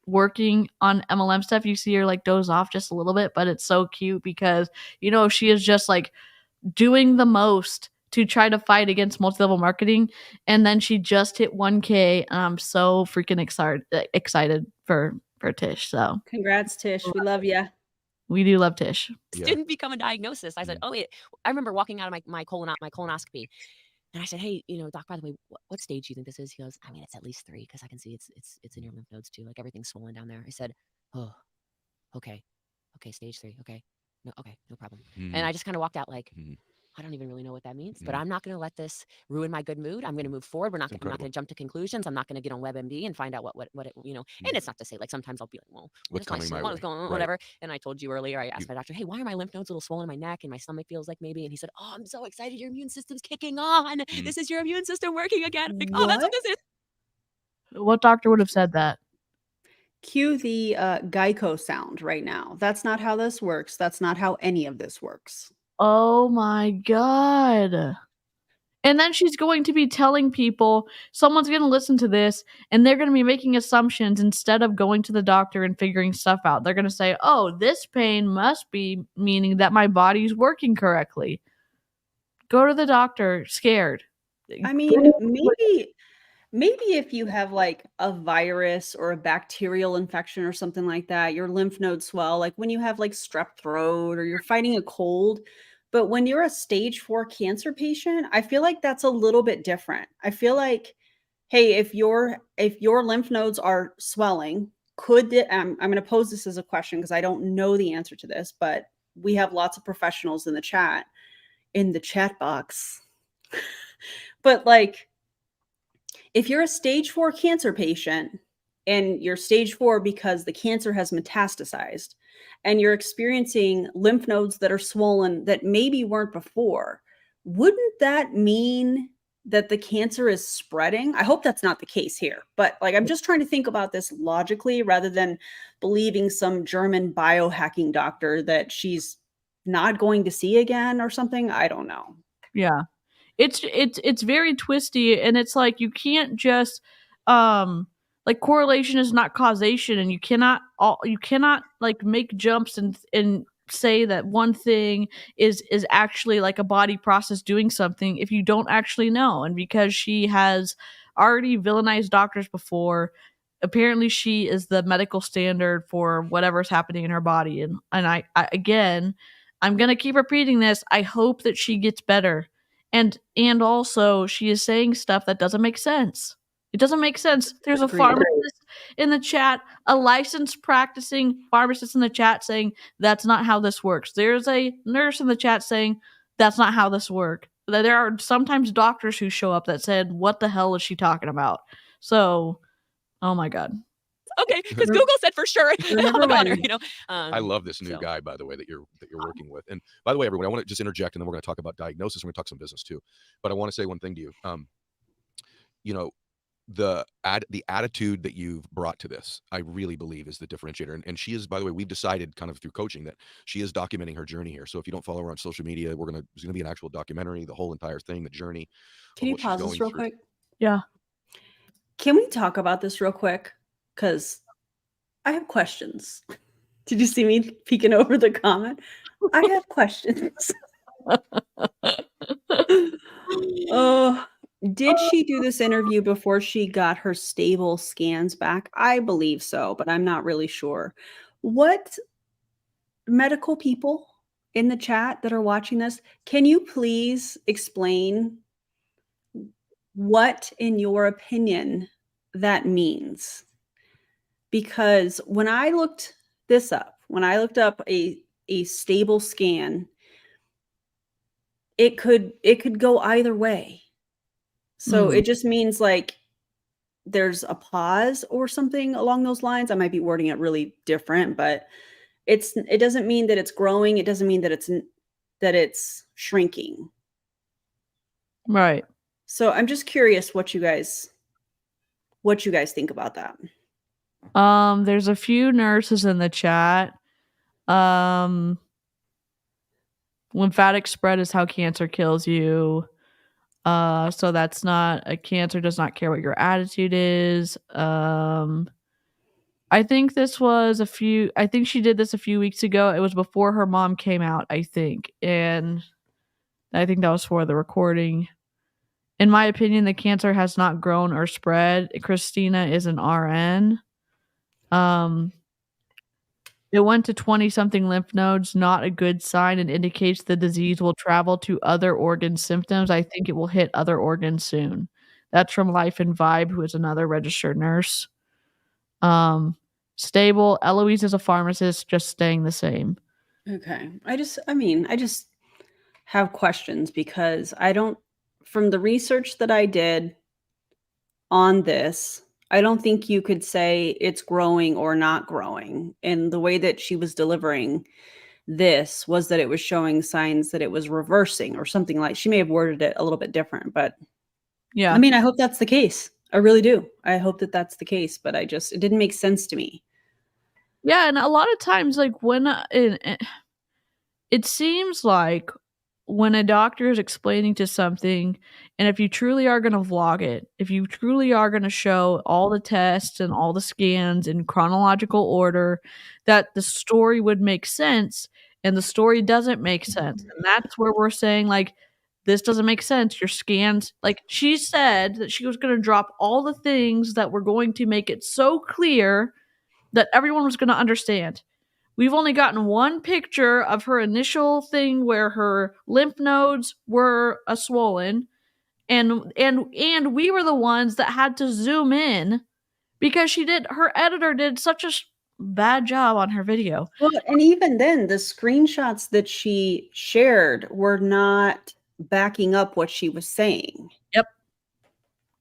working on MLM stuff, you see her like doze off just a little bit, but it's so cute because, you know, she is just like doing the most to try to fight against multi-level marketing, and then she just hit 1K, and I'm so freaking excited for Tish. So congrats, Tish. We love you. We do love Tish. This didn't become a diagnosis. I said, oh wait, I remember walking out of my colonoscopy, and I said, hey, you know, doc, by the way, what stage do you think this is? He goes, I mean, it's at least 3 because I can see it's in your lymph nodes too. Like everything's swollen down there. I said, oh, okay, stage 3. Okay, no problem. And I just kind of walked out like, I don't even really know what that means, but I'm not going to let this ruin my good mood. I'm going to move forward. I'm not going to jump to conclusions. I'm not going to get on WebMD and find out what it, and it's not to say, like, sometimes I'll be like, well, What's coming my way? what's going on, Right. whatever. And I told you earlier, I asked my doctor, hey, why are my lymph nodes a little swollen in my neck and my stomach feels like maybe, and he said, oh, I'm so excited. Your immune system's kicking on. This is your immune system working again. I'm like, oh, that's what this is. What doctor would have said that? Cue the Geico sound right now. That's not how this works. That's not how any of this works. Oh my God. And then she's going to be telling people, someone's going to listen to this, and they're going to be making assumptions instead of going to the doctor and figuring stuff out. They're going to say, oh, this pain must be meaning that my body's working correctly. Go to the doctor scared. I mean, maybe if you have like a virus or a bacterial infection or something like that, your lymph nodes swell, like when you have like strep throat or you're fighting a cold. But when you're a stage 4 cancer patient, I feel like that's a little bit different. I feel like, hey, if your lymph nodes are swelling, I'm going to pose this as a question because I don't know the answer to this, but we have lots of professionals in the chat box. But like, if you're a stage 4 cancer patient and you're stage 4 because the cancer has metastasized and you're experiencing lymph nodes that are swollen that maybe weren't before, wouldn't that mean that the cancer is spreading? I hope that's not the case here, but like, I'm just trying to think about this logically rather than believing some German biohacking doctor that she's not going to see again or something. I don't know. Yeah. It's very twisty, and it's like you can't just like correlation is not causation, and you cannot like make jumps and say that one thing is actually like a body process doing something if you don't actually know. And because she has already villainized doctors before, apparently she is the medical standard for whatever's happening in her body. And I again, I'm gonna keep repeating this. I hope that she gets better. And also she is saying stuff that doesn't make sense. It doesn't make sense. There's a pharmacist in the chat, a licensed practicing pharmacist in the chat saying that's not how this works. There's a nurse in the chat saying that's not how this works. There are sometimes doctors who show up that said, what the hell is she talking about? So, oh my God. Okay, because Google said for sure. I love this new guy, by the way, that you're working with. And by the way, everyone, I want to just interject, and then we're going to talk about diagnosis. We're going to talk some business too. But I want to say one thing to you. The attitude that you've brought to this, I really believe is the differentiator. And she is, by the way, we've decided kind of through coaching that she is documenting her journey here. So if you don't follow her on social media, there's going to be an actual documentary, the whole entire thing, the journey. Can you pause this real quick? Yeah. Can we talk about this real quick? Because I have questions. Did you see me peeking over the comment? I have questions. Did she do this interview before she got her stable scans back? I believe so, but I'm not really sure. What medical people in the chat that are watching this, can you please explain what, in your opinion, that means? Because when I looked this up, when I looked up a stable scan, it could go either way. So it just means like there's a pause or something along those lines. I might be wording it really different, but it doesn't mean that it's growing. It doesn't mean that it's shrinking. Right. So I'm just curious what you guys think about that. There's a few nurses in the chat. Lymphatic spread is how cancer kills you. So that's not a cancer does not care what your attitude is. I think she did this a few weeks ago. It was before her mom came out, I think. And I think that was for the recording. In my opinion, the cancer has not grown or spread. Christina is an RN. It went to 20-something lymph nodes, not a good sign, and indicates the disease will travel to other organ symptoms. I think it will hit other organs soon. That's from Life and Vibe, who is another registered nurse. Stable. Eloise is a pharmacist, just staying the same. Okay. have questions because from the research that I did on this, I don't think you could say it's growing or not growing. And the way that she was delivering this was that it was showing signs that it was reversing or something like. She may have worded it a little bit different, but Yeah. I mean, I hope that's the case. I really do. I hope that that's the case, but it didn't make sense to me. Yeah, and a lot of times, like, when it seems like when a doctor is explaining to something, and if you truly are going to vlog it, if you truly are going to show all the tests and all the scans in chronological order, that the story would make sense, and the story doesn't make sense. And that's where we're saying, like, this doesn't make sense. Your scans, like, she said that she was going to drop all the things that were going to make it so clear that everyone was going to understand. We've only gotten one picture of her initial thing where her lymph nodes were swollen, and we were the ones that had to zoom in because her editor did such a bad job on her video. Well, and even then, the screenshots that she shared were not backing up what she was saying.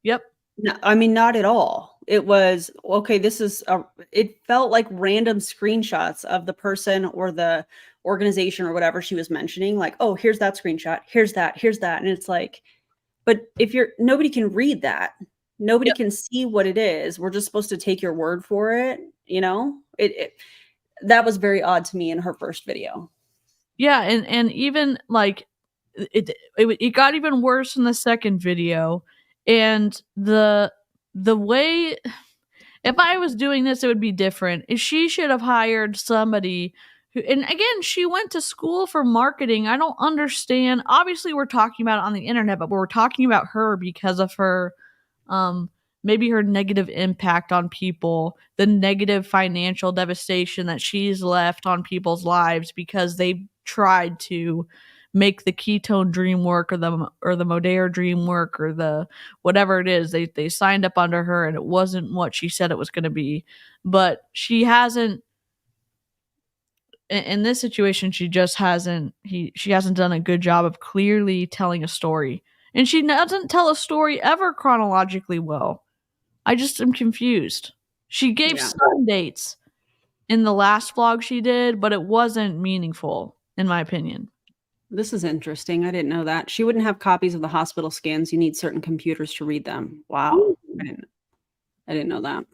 Yep. No, I mean, not at all. It was, okay, it felt like random screenshots of the person or the organization or whatever she was mentioning. Like, oh, here's that screenshot. Here's that. And it's like, but nobody can read that. Nobody can see what it is. We're just supposed to take your word for it. That was very odd to me in her first video. Yeah. And even like it got even worse in the second video. And the way, if I was doing this, it would be different. She should have hired somebody who, and again, she went to school for marketing. I don't understand. Obviously, we're talking about it on the internet, but we're talking about her because of her, maybe her negative impact on people, the negative financial devastation that she's left on people's lives because they tried to make the ketone dream work or the Modere dream work or the whatever it is. They signed up under her and it wasn't what she said it was going to be. But she hasn't, in this situation, she hasn't done a good job of clearly telling a story. And she doesn't tell a story ever chronologically well. I just am confused. She gave some dates in the last vlog she did, but it wasn't meaningful, in my opinion. This is interesting. I didn't know that. She wouldn't have copies of the hospital scans. You need certain computers to read them. Wow. I didn't know that.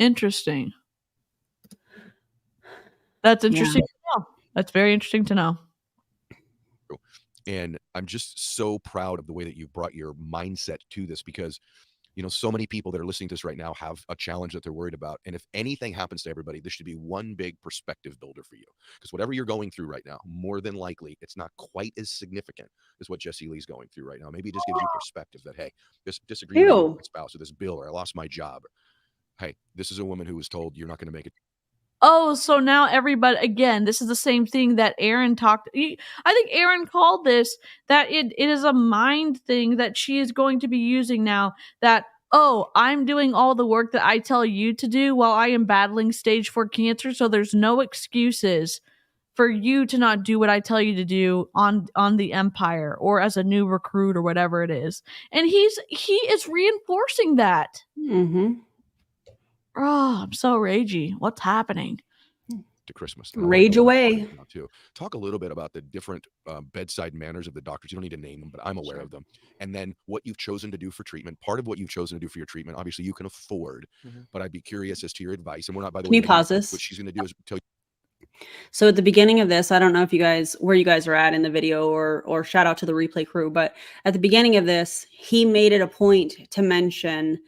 Interesting. That's interesting to know. That's very interesting to know. And I'm just so proud of the way that you brought your mindset to this because, so many people that are listening to this right now have a challenge that they're worried about. And if anything happens to everybody, this should be one big perspective builder for you. Because whatever you're going through right now, more than likely, it's not quite as significant as what Jessie Lee's going through right now. Maybe it just gives you perspective that, hey, this disagreement with my spouse or this bill or I lost my job. Hey, this is a woman who was told you're not going to make it. Oh, so now everybody, again, this is the same thing that Aaron talked. I think Aaron called this, that it is a mind thing that she is going to be using now, that, oh, I'm doing all the work that I tell you to do while I am battling stage 4 cancer, so there's no excuses for you to not do what I tell you to do on the Empire or as a new recruit or whatever it is. And he is reinforcing that. Mm-hmm. Oh, I'm so ragey. What's happening? To Christmas. Rage away. Too. Talk a little bit about the different bedside manners of the doctors. You don't need to name them, but I'm aware of them. And then what you've chosen to do for treatment. Part of what you've chosen to do for your treatment, obviously you can afford, but I'd be curious as to your advice. And we're not, by the way, can you pause this? What she's going to do is tell you. So at the beginning of this, I don't know if where you guys are at in the video or shout out to the replay crew, but at the beginning of this, he made it a point to mention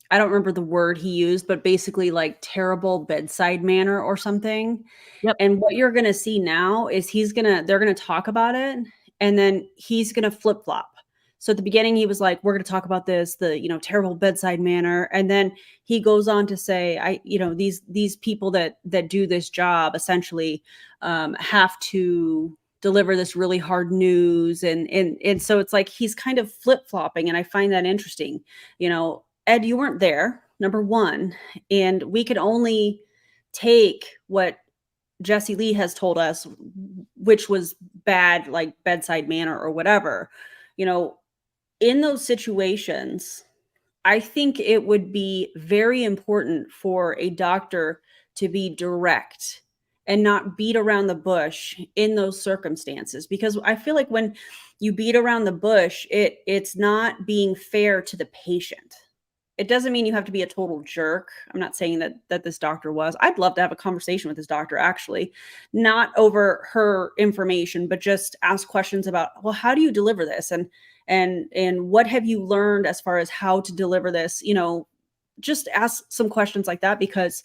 I don't remember the word he used, but basically like terrible bedside manner or something. Yep. And what you're going to see now is they're going to talk about it and then he's going to flip flop. So at the beginning, he was like, we're going to talk about this, the, terrible bedside manner. And then he goes on to say, these people that do this job essentially have to deliver this really hard news. And so it's like, he's kind of flip flopping. And I find that interesting. Ed, you weren't there, number one, and we could only take what Jessie Lee has told us, which was bad, like bedside manner or whatever, you know, in those situations, I think it would be very important for a doctor to be direct and not beat around the bush in those circumstances, because I feel like when you beat around the bush, it's not being fair to the patient. It doesn't mean you have to be a total jerk. I'm not saying that this doctor was. I'd love to have a conversation with this doctor, actually, not over her information, but just ask questions about, well, how do you deliver this? And what have you learned as far as how to deliver this? You know, just ask some questions like that, because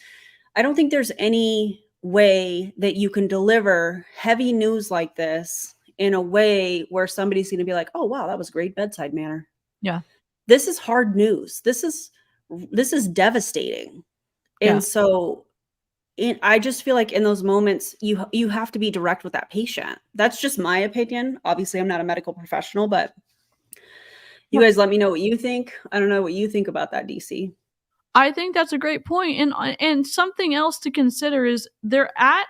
I don't think there's any way that you can deliver heavy news like this in a way where somebody's going to be like, oh, wow, that was great bedside manner. Yeah. This is hard news. This is devastating. And Yeah. so I just feel like in those moments, you have to be direct with that patient. That's just my opinion. Obviously, I'm not a medical professional, but you guys let me know what you think. I don't know what you think about that, DC. I think that's a great point. And something else to consider is they're at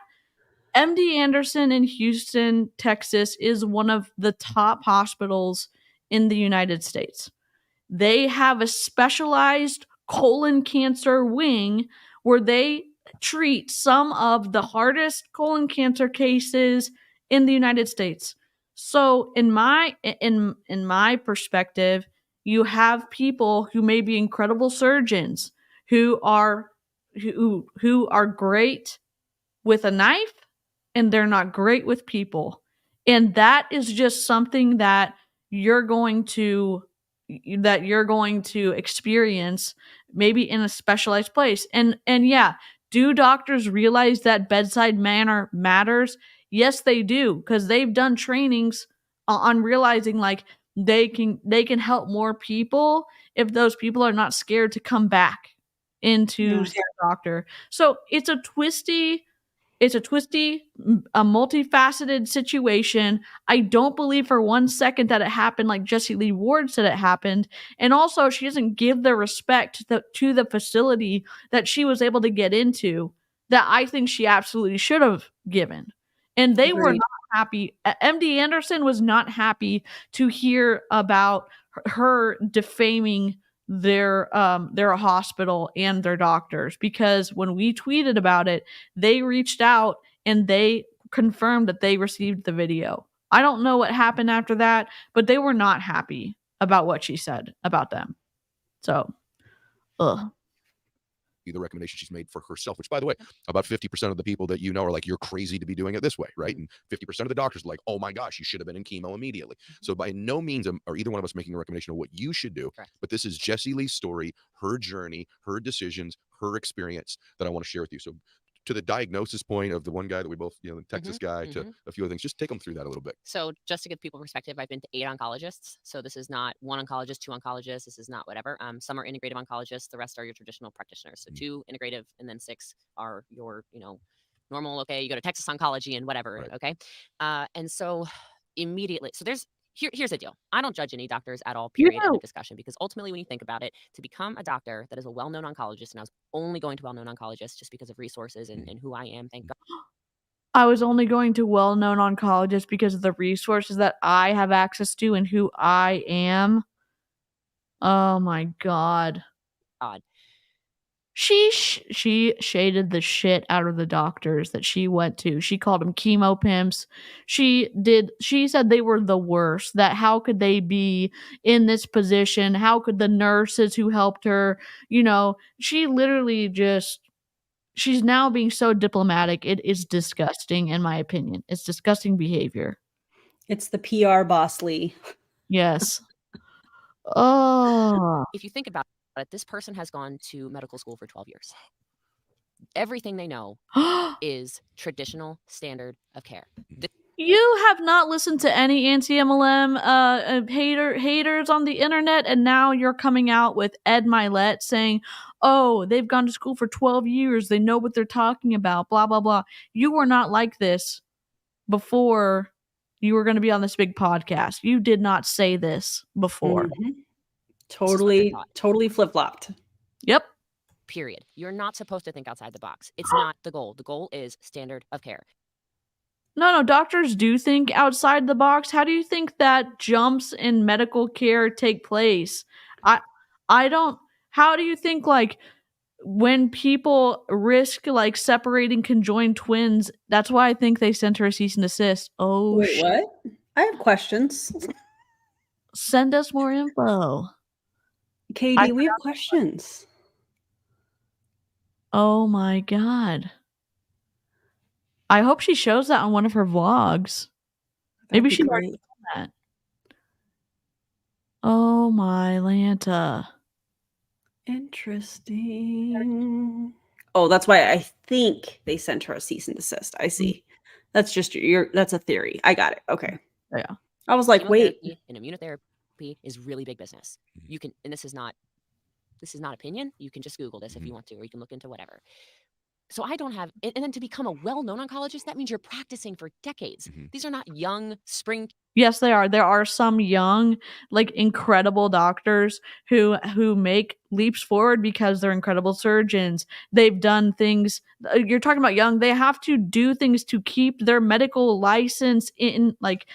MD Anderson in Houston, Texas is one of the top hospitals in the United States. They have a specialized colon cancer wing where they treat some of the hardest colon cancer cases in the United States. So in my perspective, you have people who may be incredible surgeons who are great with a knife, and they're not great with people. And that is just something that you're going to experience maybe in a specialized place. And yeah, do doctors realize that bedside manner matters? Yes, they do, because they've done trainings on realizing like they can help more people if those people are not scared to come back into their doctor. So it's a twisty, a multifaceted situation. I don't believe for one second that it happened like Jessie Lee Ward said it happened. And also, she doesn't give the respect to the facility that she was able to get into that I think she absolutely should have given. And they were not happy. MD Anderson was not happy to hear about her defaming their hospital and their doctors, because when we tweeted about it, they reached out and they confirmed that they received the video. I don't know what happened after that, but they were not happy about what she said about them. So, the recommendation she's made for herself, which, by the way, about 50% of the people that you know are like, you're crazy to be doing it this way, right? And 50% of the doctors are like, oh my gosh, you should have been in chemo immediately. So by no means are either one of us making a recommendation of what you should do. Correct. But this is Jessie Lee's story, her journey, her decisions, her experience that I want to share with you. So to the diagnosis point of the one guy that we both, the Texas guy, to a few other things, just take them through that a little bit. So just to give people perspective, I've been to 8 oncologists. So this is not one oncologist, 2 oncologists. This is not whatever. Some are integrative oncologists. The rest are your traditional practitioners. So 2 integrative, and then 6 are your, normal. Okay, you go to Texas Oncology and whatever. Right. Okay, and so immediately, so here's the deal. I don't judge any doctors at all, period, in a discussion, because ultimately when you think about it, to become a doctor that is a well-known oncologist, and I was only going to well-known oncologists just because of resources and who I am, thank God. I was only going to well-known oncologists because of the resources that I have access to and who I am. Oh my God. She shaded the shit out of the doctors that she went to. She called them chemo pimps. She said they were the worst, that how could they be in this position? How could the nurses who helped her, she literally she's now being so diplomatic. It is disgusting, in my opinion. It's disgusting behavior. It's the PR bossley. Yes. Oh. If you think about it, this person has gone to medical school for 12 years. Everything they know is traditional standard of care. You have not listened to any anti-MLM haters on the internet, and now you're coming out with Ed Mylett saying, oh, they've gone to school for 12 years. They know what they're talking about, blah, blah, blah. You were not like this before you were going to be on this big podcast. You did not say this before. Mm-hmm. Totally flip-flopped. Yep. period. You're not supposed to think outside the box. It's not the goal. The goal is standard of care. No, doctors do think outside the box. How do you think that jumps in medical care take place? I don't. How do you think, like, when people risk like separating conjoined twins? That's why I think they sent her a cease and desist. Oh, Wait, what? I have questions. Send us more info. Katie, we have questions. Oh my god. I hope she shows that on one of her vlogs. Maybe she already done that. Oh my Lanta. Interesting. Oh, that's why I think they sent her a cease and desist. I see. That's just that's a theory. I got it. Okay. Yeah. I was like, wait. And immunotherapy is really big business. You can, and this is not opinion. You can just Google this if you want to, or you can look into whatever. So I don't have, and then to become a well-known oncologist, that means you're practicing for decades. These are not young spring. Yes, they are. There are some young, like, incredible doctors who make leaps forward because they're incredible surgeons. They've done things. You're talking about young. They have to do things to keep their medical license in, like,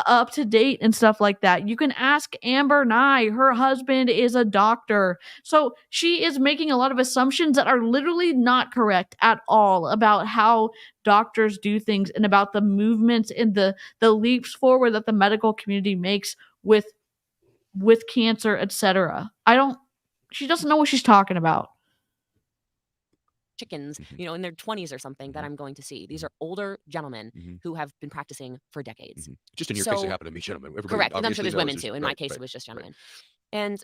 up to date and stuff like that. You can ask Amber Nye. Her husband is a doctor. So she is making a lot of assumptions that are literally not correct at all about how doctors do things and about the movements and the leaps forward that the medical community makes with cancer, etc. She doesn't know what she's talking about. Chickens, in their 20s or something that I'm going to see. These are older gentlemen who have been practicing for decades. Just in your case, it happened to be gentlemen. Correct. And I'm sure there's women too. In my case, it was just gentlemen. And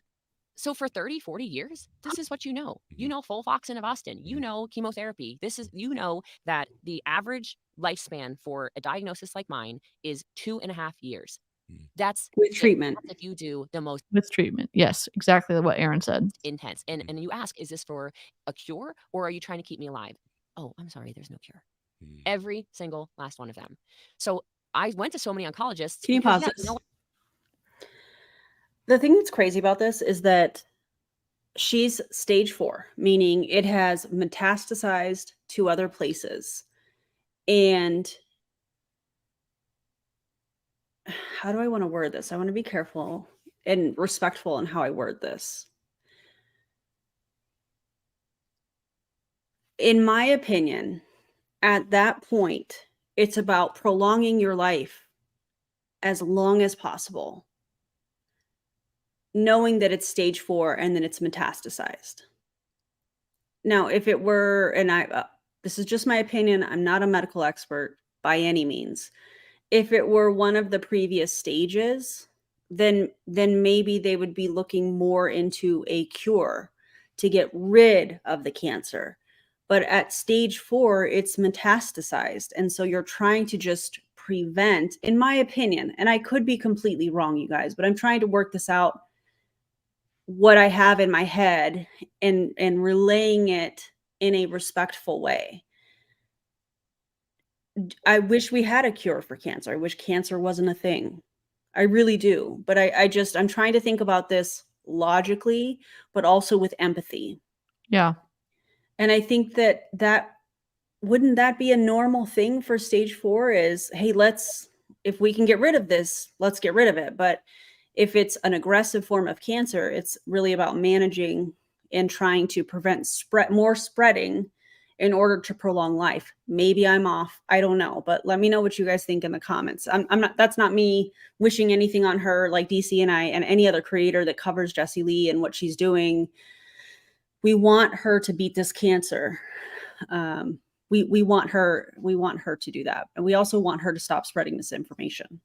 so for 30, 40 years, this is what you know. You know Folfox and Avastin. You know chemotherapy. You know that the average lifespan for a diagnosis like mine is 2.5 years. That's with treatment. That's if you do the most with treatment. Yes, exactly what Aaron said. Intense. And you ask, is this for a cure or are you trying to keep me alive? Oh, I'm sorry, there's no cure. Every single last one of them. So I went to so many oncologists. Can you pause this? The thing that's crazy about this is that she's stage 4, meaning it has metastasized to other places. And how do I want to word this? I want to be careful and respectful in how I word this. In my opinion, at that point, it's about prolonging your life as long as possible, knowing that it's stage 4 and then it's metastasized. Now, if it were, and this is just my opinion, I'm not a medical expert by any means. If it were one of the previous stages, then maybe they would be looking more into a cure to get rid of the cancer. But at stage 4, it's metastasized. And so you're trying to just prevent, in my opinion, and I could be completely wrong, you guys, but I'm trying to work this out, what I have in my head and relaying it in a respectful way. I wish we had a cure for cancer. I wish cancer wasn't a thing. I really do. But I'm trying to think about this logically, but also with empathy. Yeah. And I think that wouldn't that be a normal thing for stage 4 is, hey, if we can get rid of this, let's get rid of it. But if it's an aggressive form of cancer, it's really about managing and trying to prevent more spreading in order to prolong life. Maybe I'm off. I don't know, but let me know what you guys think in the comments. That's not me wishing anything on her, like DC and I and any other creator that covers Jessie Lee and what she's doing. We want her to beat this cancer. We want her to do that. And we also want her to stop spreading misinformation.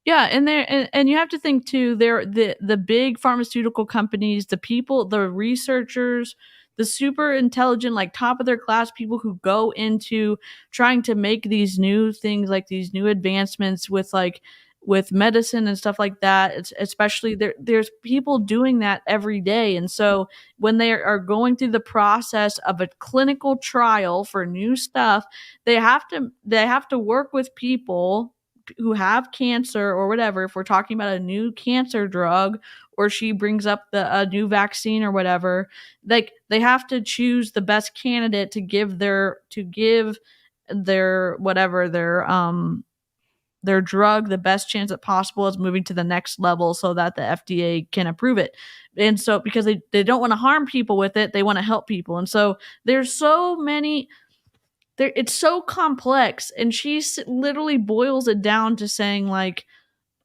Yeah, and you have to think too, the big pharmaceutical companies, the people, the researchers, the super intelligent, like top of their class people who go into trying to make these new things, like these new advancements with medicine and stuff like that. It's especially there's people doing that every day. And so when they are going through the process of a clinical trial for new stuff, they have to work with people, who have cancer or whatever, if we're talking about a new cancer drug, or she brings up a new vaccine or whatever, like they have to choose the best candidate to give their whatever their drug the best chance at possible is moving to the next level so that the FDA can approve it. And so because they don't want to harm people with it, they want to help people. And so there's so many it's so complex, and she literally boils it down to saying like,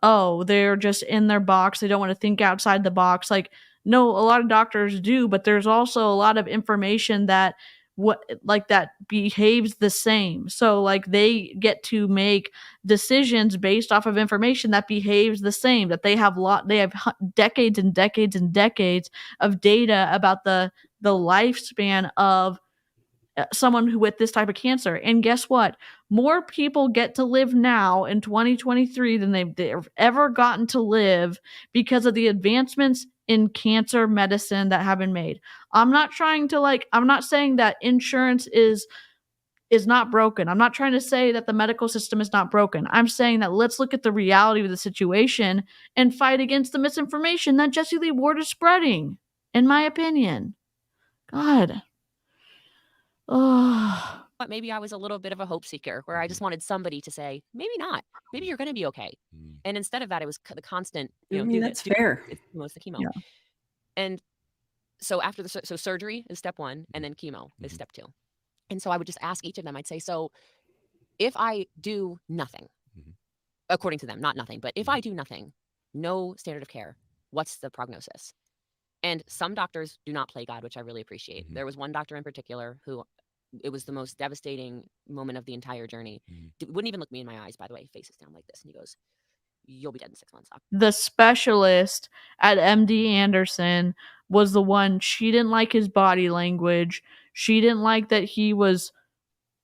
oh, they're just in their box, they don't want to think outside the box. Like, no, a lot of doctors do, but there's also a lot of information that that behaves the same. So like they get to make decisions based off of information that behaves the same, that they have decades and decades and decades of data about the lifespan of someone who with this type of cancer. And guess what? More people get to live now in 2023 than they've ever gotten to live because of the advancements in cancer medicine that have been made. I'm not saying that insurance is not broken. I'm not trying to say that the medical system is not broken. I'm saying that let's look at the reality of the situation and fight against the misinformation that Jessie Lee Ward is spreading, in my opinion. God. Oh. But maybe I was a little bit of a hope seeker where I just wanted somebody to say, maybe not. Maybe you're going to be okay. And instead of that, it was the constant, that's fair. It's the chemo. Yeah. And so after so surgery is step 1, and then chemo is step 2. And so I would just ask each of them, I'd say, so if I do nothing, according to them, not nothing, but if I do nothing, no standard of care, what's the prognosis? And some doctors do not play God, which I really appreciate. There was one doctor in particular who, it was the most devastating moment of the entire journey. Wouldn't even look me in my eyes, by the way, faces down like this. And he goes, you'll be dead in 6 months, doc. The specialist at MD Anderson was the one, she didn't like his body language. She didn't like that he was,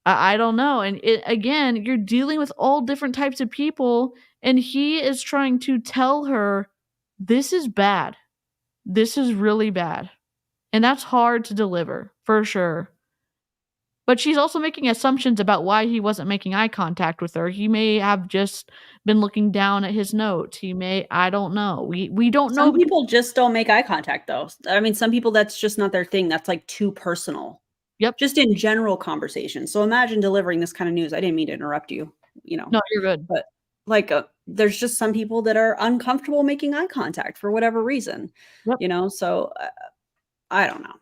I don't know. And again, you're dealing with all different types of people, and he is trying to tell her, this is bad. This is really bad. And that's hard to deliver, for sure. But she's also making assumptions about why he wasn't making eye contact with her. He may have just been looking down at his notes. I don't know. We don't know. Some people just don't make eye contact, though. I mean, some people, that's just not their thing. That's like too personal. Yep. Just in general conversation. So imagine delivering this kind of news. I didn't mean to interrupt you, No, you're good. But like, there's just some people that are uncomfortable making eye contact for whatever reason, so I don't know.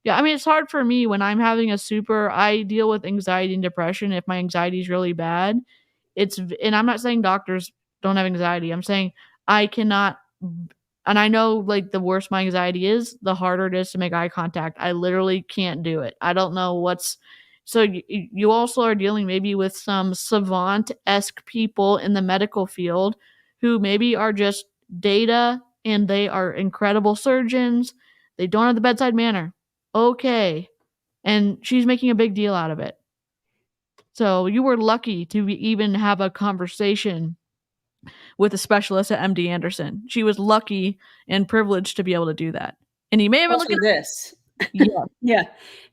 Yeah, I mean, it's hard for me when I'm having I deal with anxiety and depression. If my anxiety is really bad, and I'm not saying doctors don't have anxiety. I'm saying I cannot, and I know like the worse my anxiety is, the harder it is to make eye contact. I literally can't do it. I don't know so you also are dealing maybe with some savant-esque people in the medical field who maybe are just data, and they are incredible surgeons. They don't have the bedside manner. Okay. And she's making a big deal out of it. So you were lucky to even have a conversation with a specialist at MD Anderson. She was lucky and privileged to be able to do that. And he may have been looking at this. Yeah. Yeah.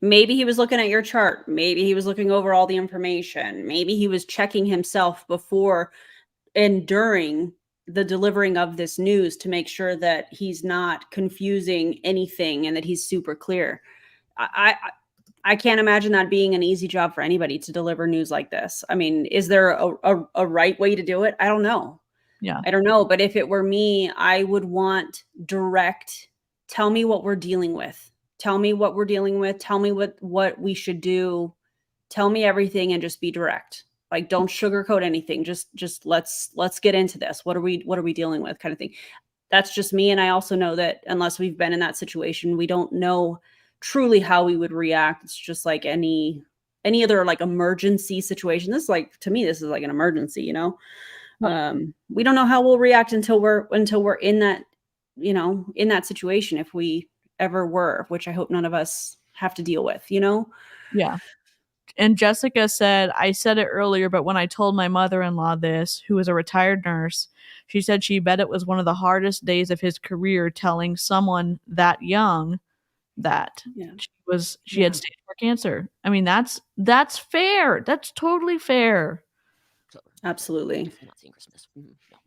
Maybe he was looking at your chart. Maybe he was looking over all the information. Maybe he was checking himself before and during the delivering of this news to make sure that he's not confusing anything and that he's super clear. I can't imagine that being an easy job for anybody to deliver news like this. I mean, is there a right way to do it? I don't know. Yeah. I don't know. But if it were me, I would want direct, tell me what we're dealing with. Tell me what we're dealing with. Tell me what we should do. Tell me everything and just be direct. Like, don't sugarcoat anything. Just let's get into this. What are we dealing with, kind of thing. That's just me. And I also know that unless we've been in that situation, we don't know truly how we would react. It's just like any other like emergency situation. This is like, to me, this is like an emergency, we don't know how we'll react until we're in that, in that situation. If we ever were, which I hope none of us have to deal with, Yeah. And Jessica said, I said it earlier, but when I told my mother-in-law this, who is a retired nurse, she said she bet it was one of the hardest days of his career telling someone that young that she had stage 4 cancer. I mean, that's fair. That's totally fair. Absolutely. Definitely not seeing Christmas. No.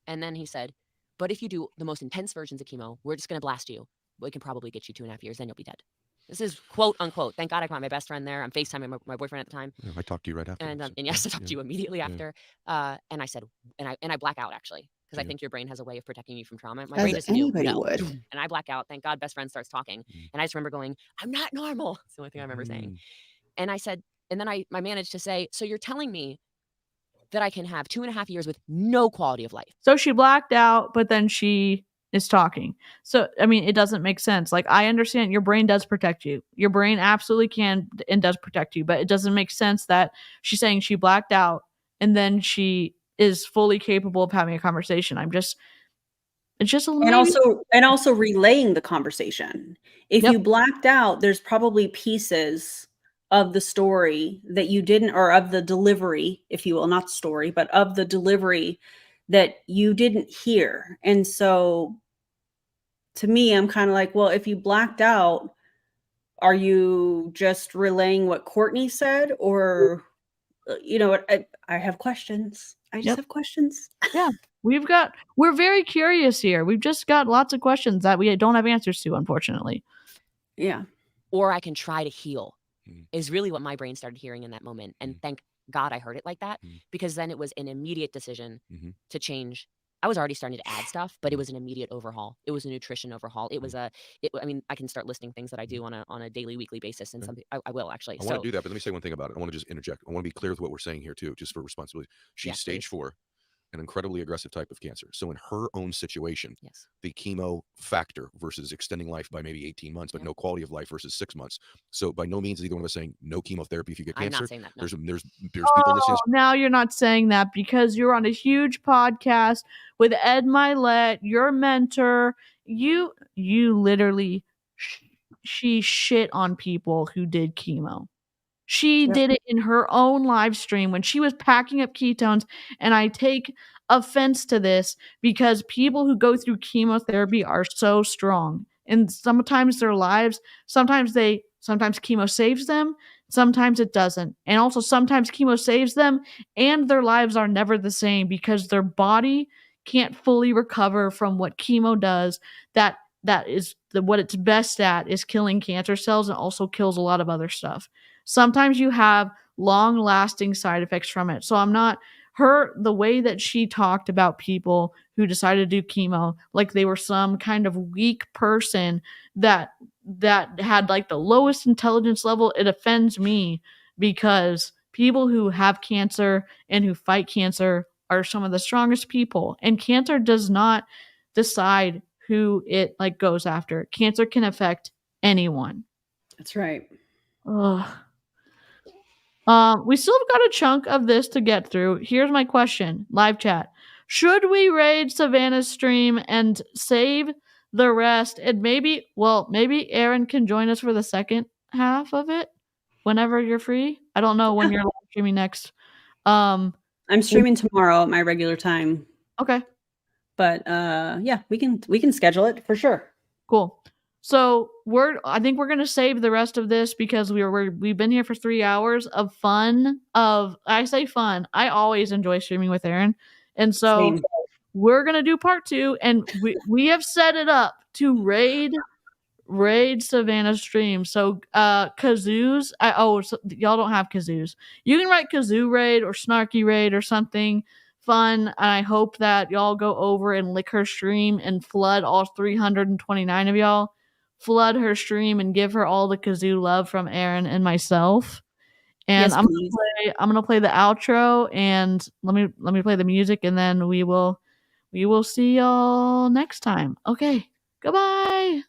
And then he said, but if you do the most intense versions of chemo, we're just going to blast you. We can probably get you 2.5 years, then you'll be dead. This is quote unquote. Thank God I got my best friend there. I'm FaceTiming my boyfriend at the time. Yeah, I talked to you right after. And yes, I talked to you immediately after. And I said, and I black out actually, because I think your brain has a way of protecting you from trauma. My brain As just knew, anybody no. would. And I black out. Thank God best friend starts talking. And I just remember going, I'm not normal. It's the only thing I remember saying. And I said, and then I managed to say, so you're telling me that I can have 2.5 years with no quality of life. So she blacked out, but then she is talking. So, I mean, it doesn't make sense. Like, I understand your brain does protect you. Your brain absolutely can and does protect you, but it doesn't make sense that she's saying she blacked out and then she is fully capable of having a conversation. It's just a little. And also relaying the conversation. If you blacked out, there's probably pieces of the story that you didn't, or of the delivery, if you will, not story, but of the delivery that you didn't hear. And so to me, I'm kind of like, well, if you blacked out, are you just relaying what Courtney said? Or, you know what? I have questions. I just have questions. Yeah. We're very curious here. We've just got lots of questions that we don't have answers to, unfortunately. Yeah. Or I can try to heal is really what my brain started hearing in that moment. And thank God I heard it like that, because then it was an immediate decision to change. I was already starting to add stuff, but it was an immediate overhaul. It was a nutrition overhaul. It was I mean, I can start listing things that I do on a daily, weekly basis. And I will actually. I want to do that, but let me say one thing about it. I want to just interject. I want to be clear with what we're saying here too, just for responsibility. She's stage 4. An incredibly aggressive type of cancer. So in her own situation, the chemo factor versus extending life by maybe 18 months, but no quality of life versus 6 months. So by no means is either one of us saying no chemotherapy if you get cancer. I'm not saying that. No. There's people listening. Now you're not saying that because you're on a huge podcast with Ed Mylett, your mentor. You literally, she shit on people who did chemo. She did it in her own live stream when she was packing up ketones, and I take offense to this because people who go through chemotherapy are so strong, and sometimes their lives, sometimes chemo saves them, sometimes it doesn't, and also sometimes chemo saves them and their lives are never the same because their body can't fully recover from what chemo does. That is what it's best at, is killing cancer cells, and also kills a lot of other stuff. Sometimes you have long-lasting side effects from it. So the way that she talked about people who decided to do chemo, like they were some kind of weak person that had like the lowest intelligence level, it offends me because people who have cancer and who fight cancer are some of the strongest people. And cancer does not decide who it like goes after. Cancer can affect anyone. That's right. Ugh. We still have got a chunk of this to get through. Here's my question, live chat. Should we raid Savannah's stream and save the rest? And maybe Aaron can join us for the second half of it whenever you're free. I don't know when you're live streaming next. I'm streaming tomorrow at my regular time. Okay. But yeah, we can schedule it for sure. Cool. So I think we're gonna save the rest of this because we've been here for 3 hours of fun. I say fun. I always enjoy streaming with Aaron, and so we're gonna do part 2, and we have set it up to raid Savannah's stream. So kazoos. So y'all don't have kazoos. You can write kazoo raid or snarky raid or something fun, and I hope that y'all go over and lick her stream and flood all 329 of y'all. Flood her stream and give her all the kazoo love from Aaron and myself. And yes, I'm gonna play the outro, and let me play the music, and then we will see y'all next time. Okay, goodbye.